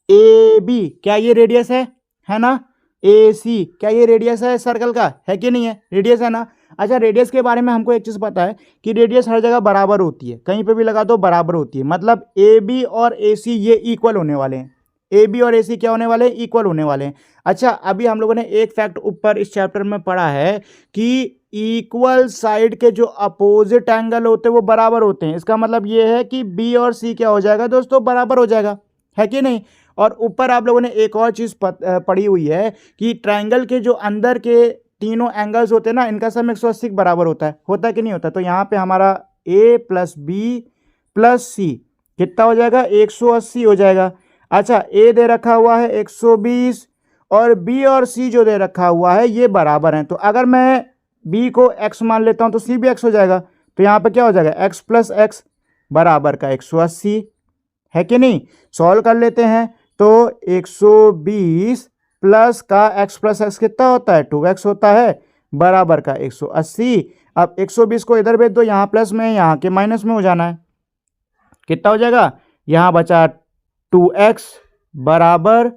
ए बी क्या ये रेडियस है ना, ए सी क्या ये रेडियस है सर्कल का, है कि नहीं है, रेडियस है ना। अच्छा, रेडियस के बारे में हमको एक चीज़ पता है कि रेडियस हर जगह बराबर होती है, कहीं पे भी लगा दो बराबर होती है, मतलब ए बी और ए सी ये इक्वल होने वाले हैं, ए बी और ए सी क्या होने वाले हैं, इक्वल होने वाले हैं। अच्छा, अभी हम लोगों ने एक फैक्ट ऊपर इस चैप्टर में पढ़ा है कि इक्वल साइड के जो अपोजिट एंगल होते हैं वो बराबर होते हैं। इसका मतलब ये है कि बी और सी क्या हो जाएगा दोस्तों, बराबर हो जाएगा, है कि नहीं। और ऊपर आप लोगों ने एक और चीज़ पढ़ी हुई है कि ट्राइंगल के जो अंदर के तीनों एंगल्स होते हैं ना, इनका सम 180 के बराबर होता है कि नहीं होता। तो यहाँ पे हमारा ए प्लस बी प्लस सी कितना हो जाएगा, 180 हो जाएगा। अच्छा, ए दे रखा हुआ है 120 और बी और सी जो दे रखा हुआ है ये बराबर हैं। तो अगर मैं बी को x मान लेता हूँ तो सी भी x हो जाएगा। तो यहाँ पे क्या हो जाएगा, x प्लस एक्स बराबर का 180, है कि नहीं। सॉल्व कर लेते हैं तो 120 प्लस का x प्लस एक्स कितना होता है, 2x होता है, बराबर का 180। अब 120 को इधर भेज दो, यहाँ प्लस में यहाँ के माइनस में हो जाना है, कितना हो जाएगा, यहाँ बचा 2x बराबर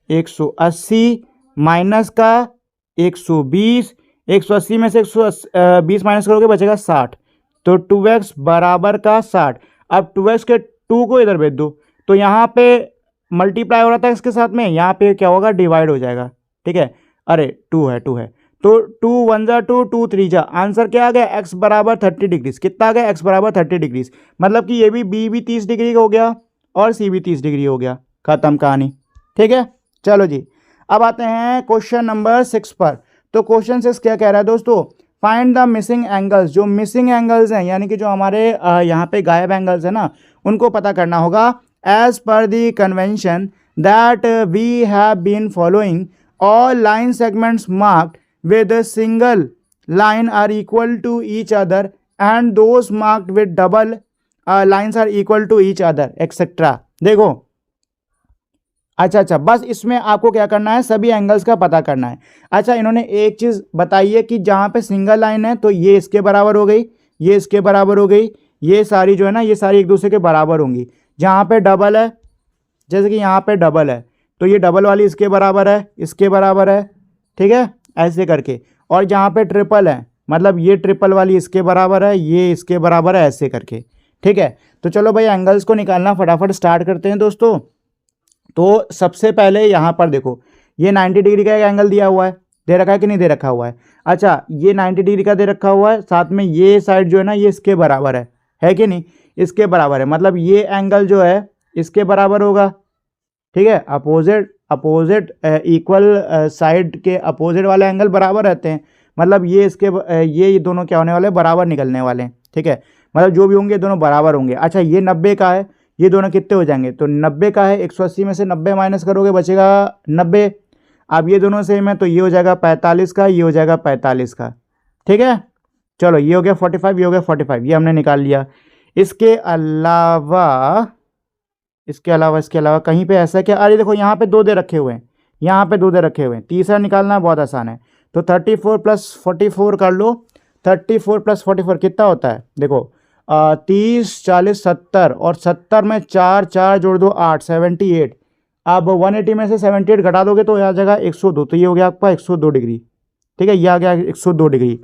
180 माइनस का 120, 180 में से 120 माइनस करोगे बचेगा 60, तो 2x बराबर का 60। अब 2x के 2 को इधर भेज दो, तो यहाँ पे मल्टीप्लाई हो रहा था इसके साथ में, यहाँ पे क्या होगा, डिवाइड हो जाएगा, ठीक है। अरे 2 है तो 2 1 जा 2 2 3 जा, आंसर क्या आ गया, x बराबर 30 डिग्रीज। कितना आ गया, x बराबर 30 डिग्रीज, मतलब कि ये भी b भी 30 डिग्री का हो गया और c भी 30 डिग्री हो गया, खत्म कहानी, ठीक है। चलो जी, अब आते हैं क्वेश्चन नंबर 6 पर। तो क्वेश्चन 6 क्या कह रहा है दोस्तों, फाइंड द मिसिंग एंगल्स। जो मिसिंग एंगल्स हैं यानी कि जो हमारे यहाँ पे गायब एंगल्स हैं ना, उनको पता करना होगा। As per the convention that we have been following, all line segments marked with a single line are equal to each other and those marked with double lines are equal to each other etc. देखो, अच्छा, बस इसमें आपको क्या करना है, सभी angles का पता करना है। अच्छा, इन्होंने एक चीज़ बताई है कि जहाँ पे सिंगल लाइन है तो ये इसके बराबर हो गई, ये इसके बराबर हो गई, ये सारी जो है ना, ये सारी एक दूसरे के बराबर होंगी। जहाँ पे डबल है, जैसे कि यहाँ पे डबल है तो ये डबल वाली इसके बराबर है, इसके बराबर है, ठीक है। ऐसे करके, और जहाँ पे ट्रिपल है मतलब ये ट्रिपल वाली इसके बराबर है, ये इसके बराबर है, ऐसे करके। ठीक है, तो चलो भाई एंगल्स को निकालना फटाफट स्टार्ट करते हैं दोस्तों। तो सबसे पहले यहाँ पर देखो, ये 90 डिग्री का एक एंगल दिया हुआ है, दे रखा है कि नहीं दे रखा हुआ है। अच्छा, ये 90 डिग्री का दे रखा हुआ है, साथ में ये साइड जो है ना ये इसके बराबर है कि नहीं, इसके बराबर है, मतलब ये एंगल जो है इसके बराबर होगा। ठीक है, अपोजिट इक्वल साइड के अपोजिट वाले एंगल बराबर रहते हैं, मतलब ये इसके ये दोनों क्या होने वाले, बराबर निकलने वाले हैं। ठीक है, मतलब जो भी होंगे दोनों बराबर होंगे। अच्छा, ये 90 का है, ये दोनों कितने हो जाएंगे, तो 90 का है, 180 में से 90 माइनस करोगे बचेगा 90। अब ये दोनों सेम है तो ये हो जाएगा 45 का, ये हो जाएगा 45 का। ठीक है, चलो ये हो गया 45, ये हो गया 45, ये हमने निकाल लिया। इसके अलावा कहीं पे ऐसा क्या, अरे देखो यहाँ पे 2 दे रखे हुए हैं, यहाँ पे 2 दे रखे हुए हैं, तीसरा निकालना बहुत आसान है। तो 34 प्लस 44 कर लो, 34 प्लस 44 कितना होता है, देखो 30 40 70, और 70 में 4 4 जोड़ दो 8, 78। अब 180 में से 78 घटा दोगे तो आ जाएगा 102, तो ये हो गया आपका 102 डिग्री। ठीक है, ये आ गया 102 डिग्री।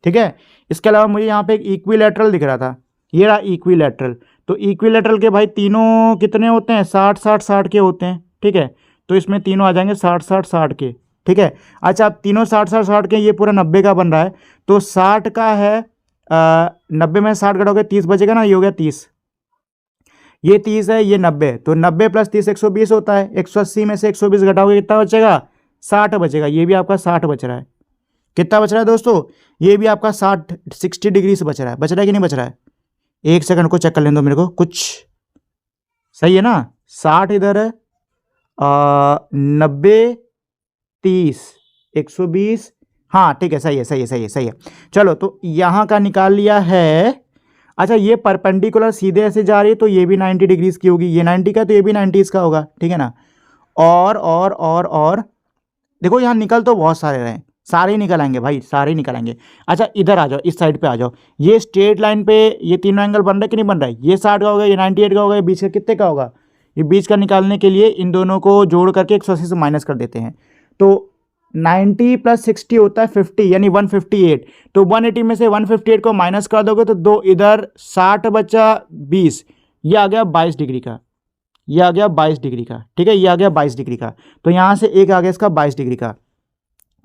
ठीक है, इसके अलावा मुझे यहाँ पे एक इक्विलैटरल दिख रहा था, ये रहा इक्विलैटरल। तो इक्विलैटरल के भाई तीनों कितने होते हैं, 60 60 60 के होते हैं। ठीक है, तो इसमें तीनों आ जाएंगे 60 60 60 के। ठीक है, अच्छा अब तीनों 60 60 60 के, ये पूरा 90 का बन रहा है, तो 60 का है 90 में 60 घटाओगे 30 बचेगा ना, ये हो गया 30, ये 30 है, ये 90, तो 90 प्लस 30 120 होता है, 180 में से 120 घटाओगे कितना बचेगा, 60 बचेगा, ये भी आपका 60 बच रहा है। कितना बच रहा है दोस्तों, ये भी आपका 60 डिग्री से बच रहा है कि नहीं बच रहा है, एक सेकंड को चेक कर लेने दो मेरे को, कुछ सही है ना, 60 इधर है, 90 30 120, हाँ ठीक है, सही है। चलो तो यहाँ का निकाल लिया है। अच्छा, ये परपेंडिकुलर सीधे ऐसे जा रही है तो ये भी 90 डिग्रीज की होगी, ये 90 का तो ये भी 90 का होगा। ठीक है ना, और देखो यहाँ निकल तो बहुत सारे रहे, सारे ही निकल आएंगे भाई, सारे ही निकल आएंगे। अच्छा इधर आ जाओ, इस साइड पे आ जाओ, ये स्ट्रेट लाइन पे ये तीनों एंगल बन रहा है कि नहीं बन रहा है, ये 60 का होगा, ये 98 का होगा, ये बीच का कितने का होगा, ये बीच का निकालने के लिए इन दोनों को जोड़ करके 180 से माइनस कर देते हैं। तो 90 प्लस 60 होता है 50, यानी 158, तो 180 में से 158 को माइनस कर दोगे तो 2 इधर 60 बचा 20, ये आ गया 22 डिग्री का, ये आ गया 22 डिग्री का। ठीक है, ये आ गया 22 डिग्री का, तो यहाँ से एक आ गया इसका 22 डिग्री का।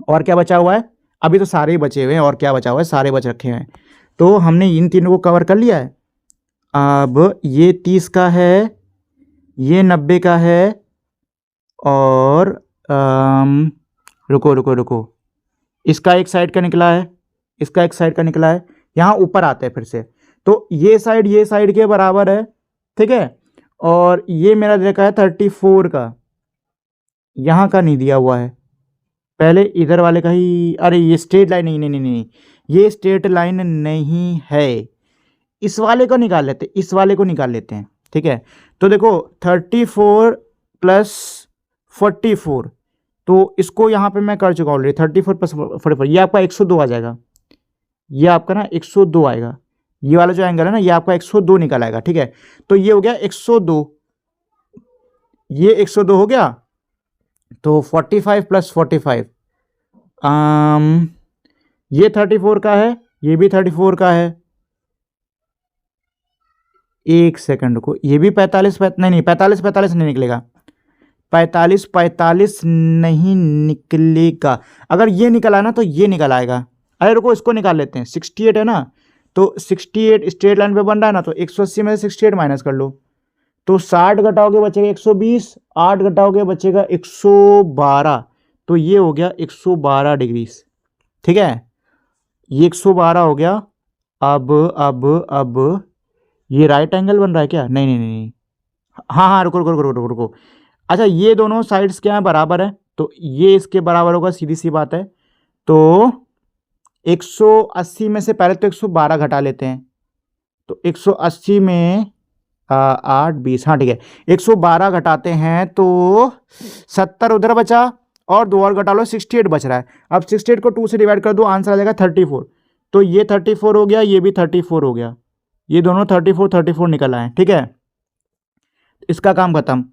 और क्या बचा हुआ है, अभी तो सारे ही बचे हुए हैं, और क्या बचा हुआ है, सारे बच रखे हैं। तो हमने इन तीनों को कवर कर लिया है। अब ये 30 का है, ये 90 का है, और रुको, इसका एक साइड का निकला है, इसका एक साइड का निकला है, यहाँ ऊपर आते हैं फिर से, तो ये साइड के बराबर है। ठीक है, और ये मेरा देखा है 34 का, यहाँ का नहीं दिया हुआ है, पहले इधर वाले का ही, अरे ये स्ट्रेट लाइन नहीं, ये स्ट्रेट लाइन नहीं है, इस वाले को निकाल लेते हैं। ठीक है, तो देखो 34 प्लस 44, तो इसको यहाँ पे मैं कर चुका ऑलरेडी, 34 प्लस 44, ये आपका 102 आ जाएगा, ये आपका ना 102 आएगा, ये वाला जो एंगल है ना ये आपका 102 निकल आएगा। ठीक है, तो ये हो गया 102, ये 102 हो गया, तो 45 प्लस 45, ये 34 का है, ये भी 34 का है, एक सेकंड को, ये भी 45 नहीं 45 नहीं निकलेगा, 45 नहीं निकलेगा, अगर ये निकला ना तो ये निकल आएगा। अरे रुको, इसको निकाल लेते हैं, 68 है ना, तो 68 स्ट्रेट लाइन पे बन रहा है ना, तो 180 में से 68 माइनस कर लो, तो 60 घटाओगे बचेगा 120, 8 घटाओगे बचेगा 112, तो ये हो गया 112 डिग्री। ठीक है, ये 112 हो गया। अब ये राइट एंगल बन रहा है क्या, नहीं, हाँ रुको, अच्छा ये दोनों साइड्स क्या है, बराबर है, तो ये इसके बराबर होगा, सीधी सी बात है। तो 180 में से पहले तो 112 घटा लेते हैं, तो 180 में 8 20, हाँ ठीक है, 112 घटाते हैं तो 70 उधर बचा, और 2 और घटा लो, 68 बच रहा है। अब 68 को 2 से डिवाइड कर दो, आंसर आ जाएगा 34, तो ये 34 हो गया, ये भी 34 हो गया, ये दोनों 34 निकल आए। ठीक है, इसका काम खत्म।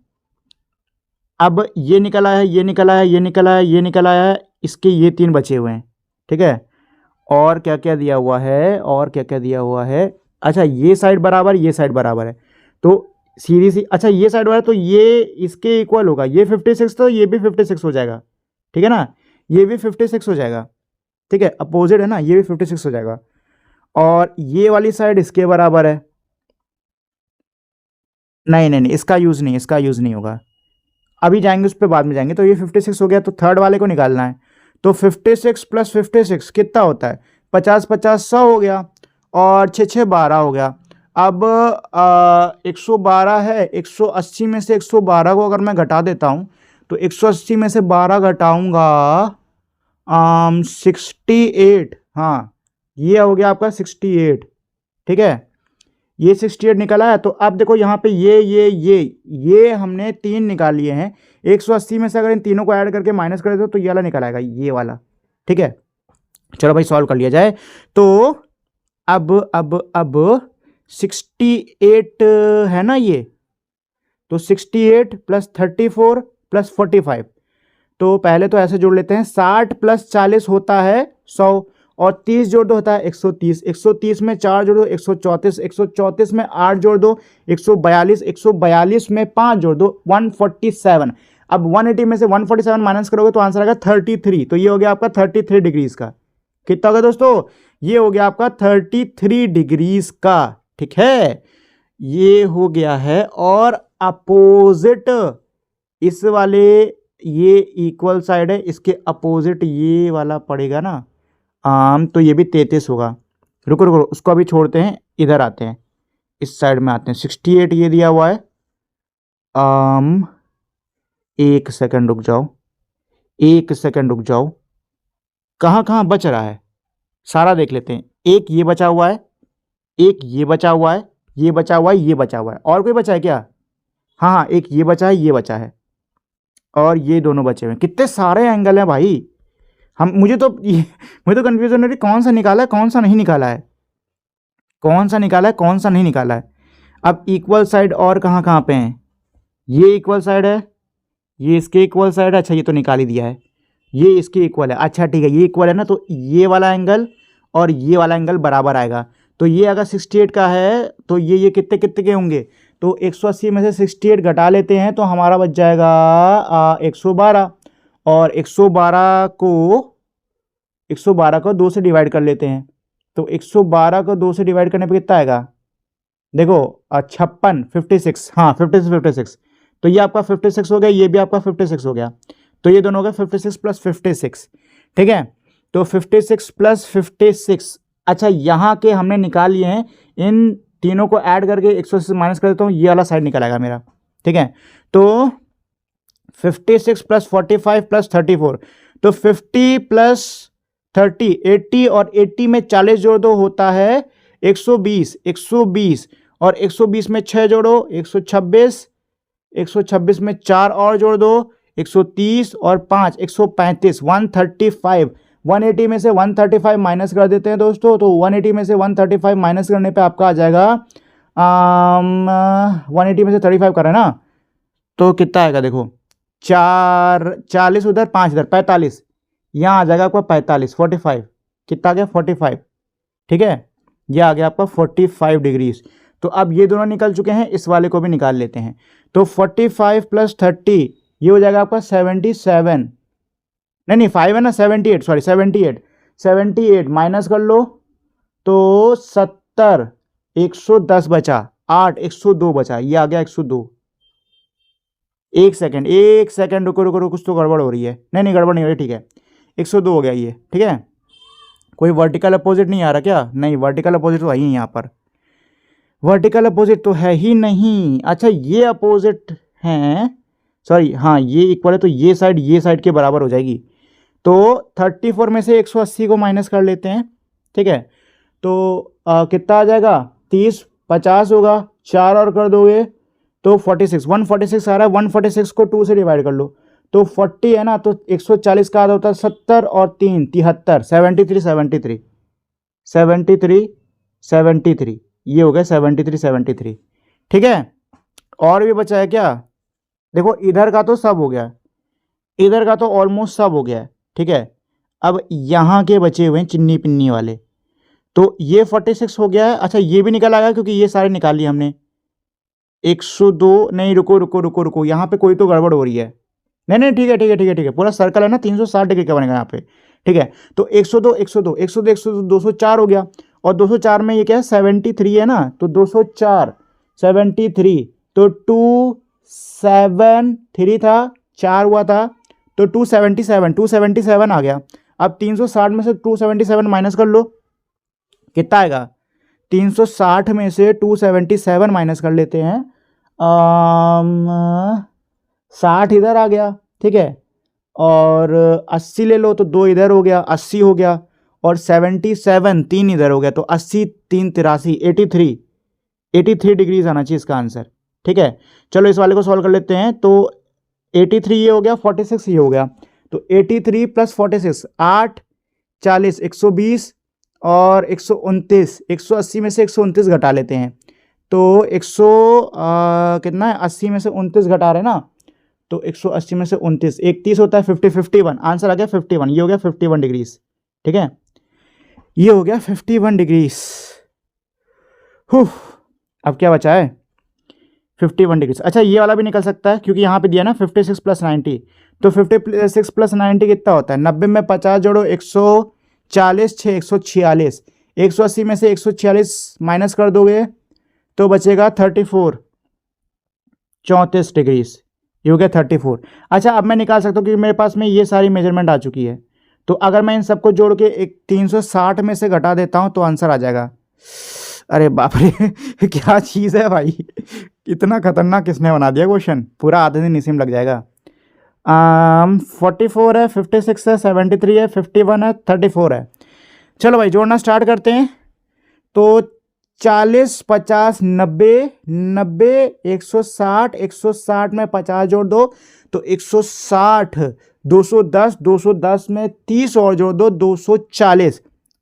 अब ये निकल आया है, ये निकल आया है, ये निकल आया है, ये निकल आया है, इसके ये 3 बचे हुए हैं, ठीक है। और क्या क्या दिया हुआ है, और क्या क्या दिया हुआ है, अच्छा ये साइड बराबर, ये साइड बराबर है, तो सीधी सी, अच्छा ये साइड बराबर तो ये इसके इक्वल होगा, ये 56 तो ये भी 56 हो जाएगा, ठीक है ना, ये भी 56 हो जाएगा, ठीक है, अपोजिट है ना, ये भी 56 हो जाएगा। और ये वाली साइड इसके बराबर है, नहीं नहीं नहीं, इसका यूज़ नहीं, इसका यूज़ नहीं होगा, अभी जाएंगे उस पर, बाद में जाएंगे। तो ये 56 हो गया, तो थर्ड वाले को निकालना है। तो 56 प्लस 56 कितना होता है, 50 50 100 हो गया, और 6 6 12 हो गया। अब 112 है, 180 में से 112 को अगर मैं घटा देता हूँ, तो 180 में से 12 घटाऊँगा 68, हाँ ये हो गया आपका 68, ठीक है, ये 68 निकला है। तो अब देखो यहाँ पे ये हमने 3 निकाल लिए हैं, 180 में से अगर इन तीनों को ऐड करके माइनस कर दो तो ये वाला निकल आएगा, ये वाला, ठीक है। चलो भाई सॉल्व कर लिया जाए। तो अब 68 है ना ये, तो 68 प्लस 34 प्लस 45, तो पहले तो ऐसे जोड़ लेते हैं, 60 प्लस 40 होता है 100, और 30 जोड़ दो होता है 130, 130 में 4 जोड़ दो 134, 134 में 8 जोड़ दो 142, 142 में 5 जोड़ दो 147। अब 180 में से 147 माइनस करोगे तो आंसर आएगा 33, तो ये हो गया आपका 33 डिग्रीज का। कितना हो गया दोस्तों, ये हो गया आपका 33 डिग्रीज का, ठीक है, ये हो गया है। और अपोजिट इस वाले, ये इक्वल साइड है, इसके अपोजिट ये वाला पड़ेगा ना, तो ये भी 33 होगा। रुको रुको उसको अभी छोड़ते हैं, इधर आते हैं, इस साइड में आते हैं। 68 ये दिया हुआ है, एक सेकंड रुक जाओ, एक सेकंड रुक जाओ, कहाँ कहाँ बच रहा है सारा देख लेते हैं। एक ये बचा हुआ है, एक ये बचा हुआ है, ये बचा हुआ है, ये बचा हुआ है, और कोई बचा है क्या, हाँ हाँ एक ये बचा है, ये बचा है, और ये दोनों बचे हुए हैं। कितने सारे एंगल हैं भाई, मुझे तो कंफ्यूजन हो रही, कौन सा निकाला है कौन सा नहीं निकाला है, कौन सा निकाला है कौन सा नहीं निकाला है। अब इक्वल साइड और कहाँ कहाँ पे हैं, ये इक्वल साइड है, ये इसके इक्वल साइड है, अच्छा ये तो निकाल ही दिया है, ये इसके इक्वल है, अच्छा ठीक है, ये इक्वल है ना, तो ये वाला एंगल और ये वाला एंगल बराबर आएगा। तो ये अगर 68 का है तो ये कितने कितने के होंगे, तो 180 में से 68 घटा लेते हैं तो हमारा बच जाएगा 112, और 112 को 2 से डिवाइड कर लेते हैं, तो 112 को 2 से डिवाइड करने पे कितना आएगा, देखो 56, 56, हाँ 56, तो ये आपका 56 हो गया, ये भी आपका 56 हो गया, तो ये दोनों हो गए 56 प्लस 56, ठीक है। तो 56 प्लस 56, अच्छा यहाँ के हमने निकाल लिए हैं, इन तीनों को ऐड करके 180 से माइनस कर देता हूँ, ये वाला साइड निकल आएगा मेरा, ठीक है। तो 56 प्लस 45 प्लस 34, तो 50 प्लस 30 80, और 80 में 40 जोड़ दो होता है 120, 120, और 120 में 6 जोड़ो 126, 126 में 4 और जोड़ दो 130, और 5 135, 135, 180 में से 135 माइनस कर देते हैं दोस्तों, तो 180 में से 135 माइनस करने पे आपका आ जाएगा 180 में से 35 कर रहे हैं ना, तो कितना आएगा देखो, 40 उधर 5 इधर 45, यहाँ आ जाएगा आपका 45, 45 कितना आ गया 45, ठीक है, ये आ गया आपका 45 डिग्रीज। तो अब ये दोनों निकल चुके हैं, इस वाले को भी निकाल लेते हैं। तो 45 प्लस 30 ये हो जाएगा आपका 77, नहीं 5 है ना, 78, सॉरी 78 माइनस कर लो तो 70, 110 बचा, 8 102 बचा, ये आ गया 102। एक सेकंड रुको कुछ तो गड़बड़ हो रही है, नहीं गड़बड़ नहीं हो रही, ठीक है 102 हो गया ये, ठीक है। कोई वर्टिकल अपोजिट नहीं आ रहा क्या, नहीं वर्टिकल अपोजिट तो है ही नहीं यहाँ पर, वर्टिकल अपोजिट तो है ही नहीं, अच्छा ये अपोजिट हैं, सॉरी हाँ ये इक्वल है, तो ये साइड के बराबर हो जाएगी। तो 34 में से 180 को माइनस कर लेते हैं, ठीक है, तो कितना आ जाएगा 30, 50 होगा, 4 और कर दोगे तो 46, 146 आ रहा है, 146 को 2 से डिवाइड कर लो, तो 40 है ना, तो 140 का आधा होता है 70, और 3 73, 73, ये हो गया 73, ठीक है। और भी बचा है क्या, देखो इधर का तो सब हो गया, इधर का तो ऑलमोस्ट सब हो गया है, ठीक है। अब यहाँ के बचे हुए हैं चिन्नी पिन्नी वाले, तो ये 46 हो गया है। अच्छा ये भी निकल आएगा क्योंकि ये सारे निकाल लिए हमने। 102 नहीं, रुको रुको रुको रुको, यहाँ पे कोई तो गड़बड़ हो रही है। नहीं नहीं ठीक है ठीक है ठीक है ठीक है, पूरा सर्कल है ना, 360 डिग्री का बनेगा यहाँ पे, ठीक है। तो 102 102 102 102 204 हो गया, और 204 में ये क्या है 73 है ना, तो 204 73, तो 273 था, 4 हुआ था, तो 277 आ गया। अब 360 में से 277 माइनस कर लो, कितना आएगा? 360 में से 277 माइनस कर लेते हैं, 60 इधर आ गया, ठीक है, और 80 ले लो तो 2 इधर हो गया, 80 हो गया, और 77 3 इधर हो गया, तो 80 3 83 83 डिग्रीज आना चाहिए इसका आंसर, ठीक है। चलो इस वाले को सॉल्व कर लेते हैं। तो 83 ये हो गया, 46 ये हो गया, तो 83 प्लस 46 8 40 120 और 129, 180 में से 129 घटा लेते हैं, तो कितना है 80 में से 29 घटा रहे ना, तो 180 में से 29 31 होता है, 51 आंसर आ गया 51, ये हो गया 51 डिग्रीज, ठीक है, ये हो गया 51 डिग्रीज। अब क्या बचा है 51 डिग्रीज। अच्छा ये वाला भी निकल सकता है क्योंकि यहाँ पे दिया ना 56 प्लस 90, तो 56 प्लस 90 कितना होता है? 90 में 50 जोड़ो 140 6 146, 180 में से 146 माइनस कर दोगे तो बचेगा 34 डिग्रीज, ये हो गया 34। अच्छा अब मैं निकाल सकता हूँ क्योंकि मेरे पास में ये सारी मेजरमेंट आ चुकी है, तो अगर मैं इन सबको जोड़ के एक 360 में से घटा देता हूँ तो आंसर आ जाएगा। अरे बाप रे क्या चीज़ है भाई, इतना खतरनाक किसने बना दिया क्वेश्चन, पूरा आधे दिन इसी में लग जाएगा। 44 है, 56 है, 73 है, 51 है, 34 है। चलो भाई जोड़ना स्टार्ट करते हैं। तो 40 50 90 90 160 160 में 50 जोड़ दो तो 160, 210 210 में 30 और जोड़ दो 240।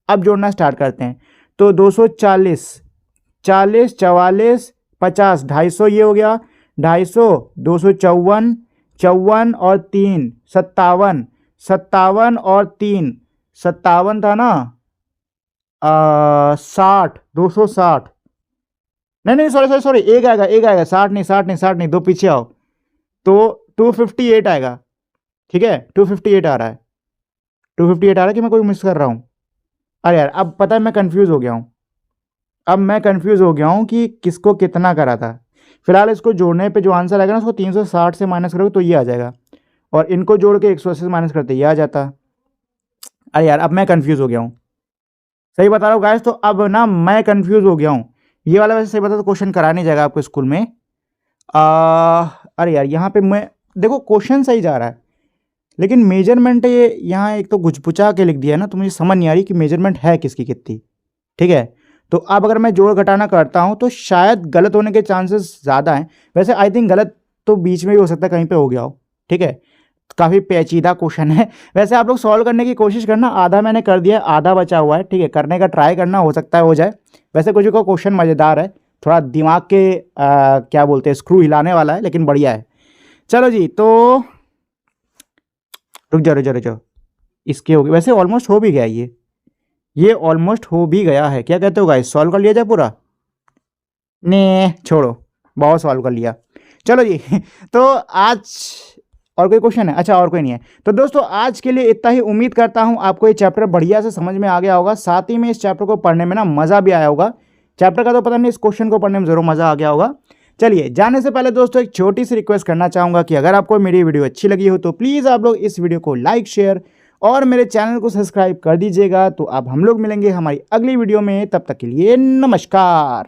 अब जोड़ना स्टार्ट करते हैं। तो 240 40 44 50 250 ये हो गया, 250 254 54 और 3 57 57 और 3 57 था ना, 60 260 नहीं सॉरी एक आएगा 60 नहीं 2 पीछे आओ, तो 258 आएगा, ठीक है 258 आ रहा है, 258 आ रहा है कि मैं कोई मिस कर रहा हूँ? अरे यार अब पता है मैं कंफ्यूज हो गया हूँ, कि किसको कितना करा था। फिलहाल इसको जोड़ने पे जो आंसर आएगा ना उसको 360 से माइनस करोगे तो ये आ जाएगा, और इनको जोड़ के 180 से माइनस करते ये आ जाता। अरे यार अब मैं कंफ्यूज हो गया हूँ, सही बता रहा हूँ गाइस, तो अब ना मैं कंफ्यूज हो गया हूँ। ये वाला वैसे सही बता तो क्वेश्चन करा नहीं जाएगा आपको स्कूल में। अरे यार यहाँ पे मैं देखो क्वेश्चन सही जा रहा है, लेकिन मेजरमेंट ये यहाँ एक तो गुचपुचा के लिख दिया है ना, तो मुझे समझ नहीं आ रही कि मेजरमेंट है किसकी कितनी, ठीक है। तो अब अगर मैं जोड़ घटाना करता हूँ तो शायद गलत होने के चांसेस ज़्यादा हैं। वैसे आई थिंक गलत तो बीच में भी हो सकता है, कहीं पे हो गया हो, ठीक है। काफ़ी पेचीदा क्वेश्चन है। वैसे आप लोग सॉल्व करने की कोशिश करना, आधा मैंने कर दिया, आधा बचा हुआ है, ठीक है, करने का ट्राई करना, हो सकता है हो जाए। वैसे कुछ को क्वेश्चन मज़ेदार है, थोड़ा दिमाग के क्या बोलते हैं स्क्रू हिलाने वाला है, लेकिन बढ़िया है। चलो जी, तो रुक जाओ, इसके हो गए, वैसे ऑलमोस्ट हो भी गया ये ऑलमोस्ट हो भी गया है। क्या कहते हो गाइस, सॉल्व कर लिया जाए पूरा? ने छोड़ो, बहुत सॉल्व कर लिया। चलो जी तो आज और कोई क्वेश्चन है? अच्छा और कोई नहीं है। तो दोस्तों आज के लिए इतना ही। उम्मीद करता हूँ आपको ये चैप्टर बढ़िया से समझ में आ गया होगा, साथ ही में इस चैप्टर को पढ़ने में ना मज़ा भी आया होगा। चैप्टर का तो पता नहीं, इस क्वेश्चन को पढ़ने में ज़रूर मज़ा आ गया होगा। चलिए जाने से पहले दोस्तों एक छोटी सी रिक्वेस्ट करना चाहूँगा कि अगर आपको मेरी वीडियो अच्छी लगी हो तो प्लीज़ आप लोग इस वीडियो को लाइक शेयर और मेरे चैनल को सब्सक्राइब कर दीजिएगा। तो अब हम लोग मिलेंगे हमारी अगली वीडियो में, तब तक के लिए नमस्कार।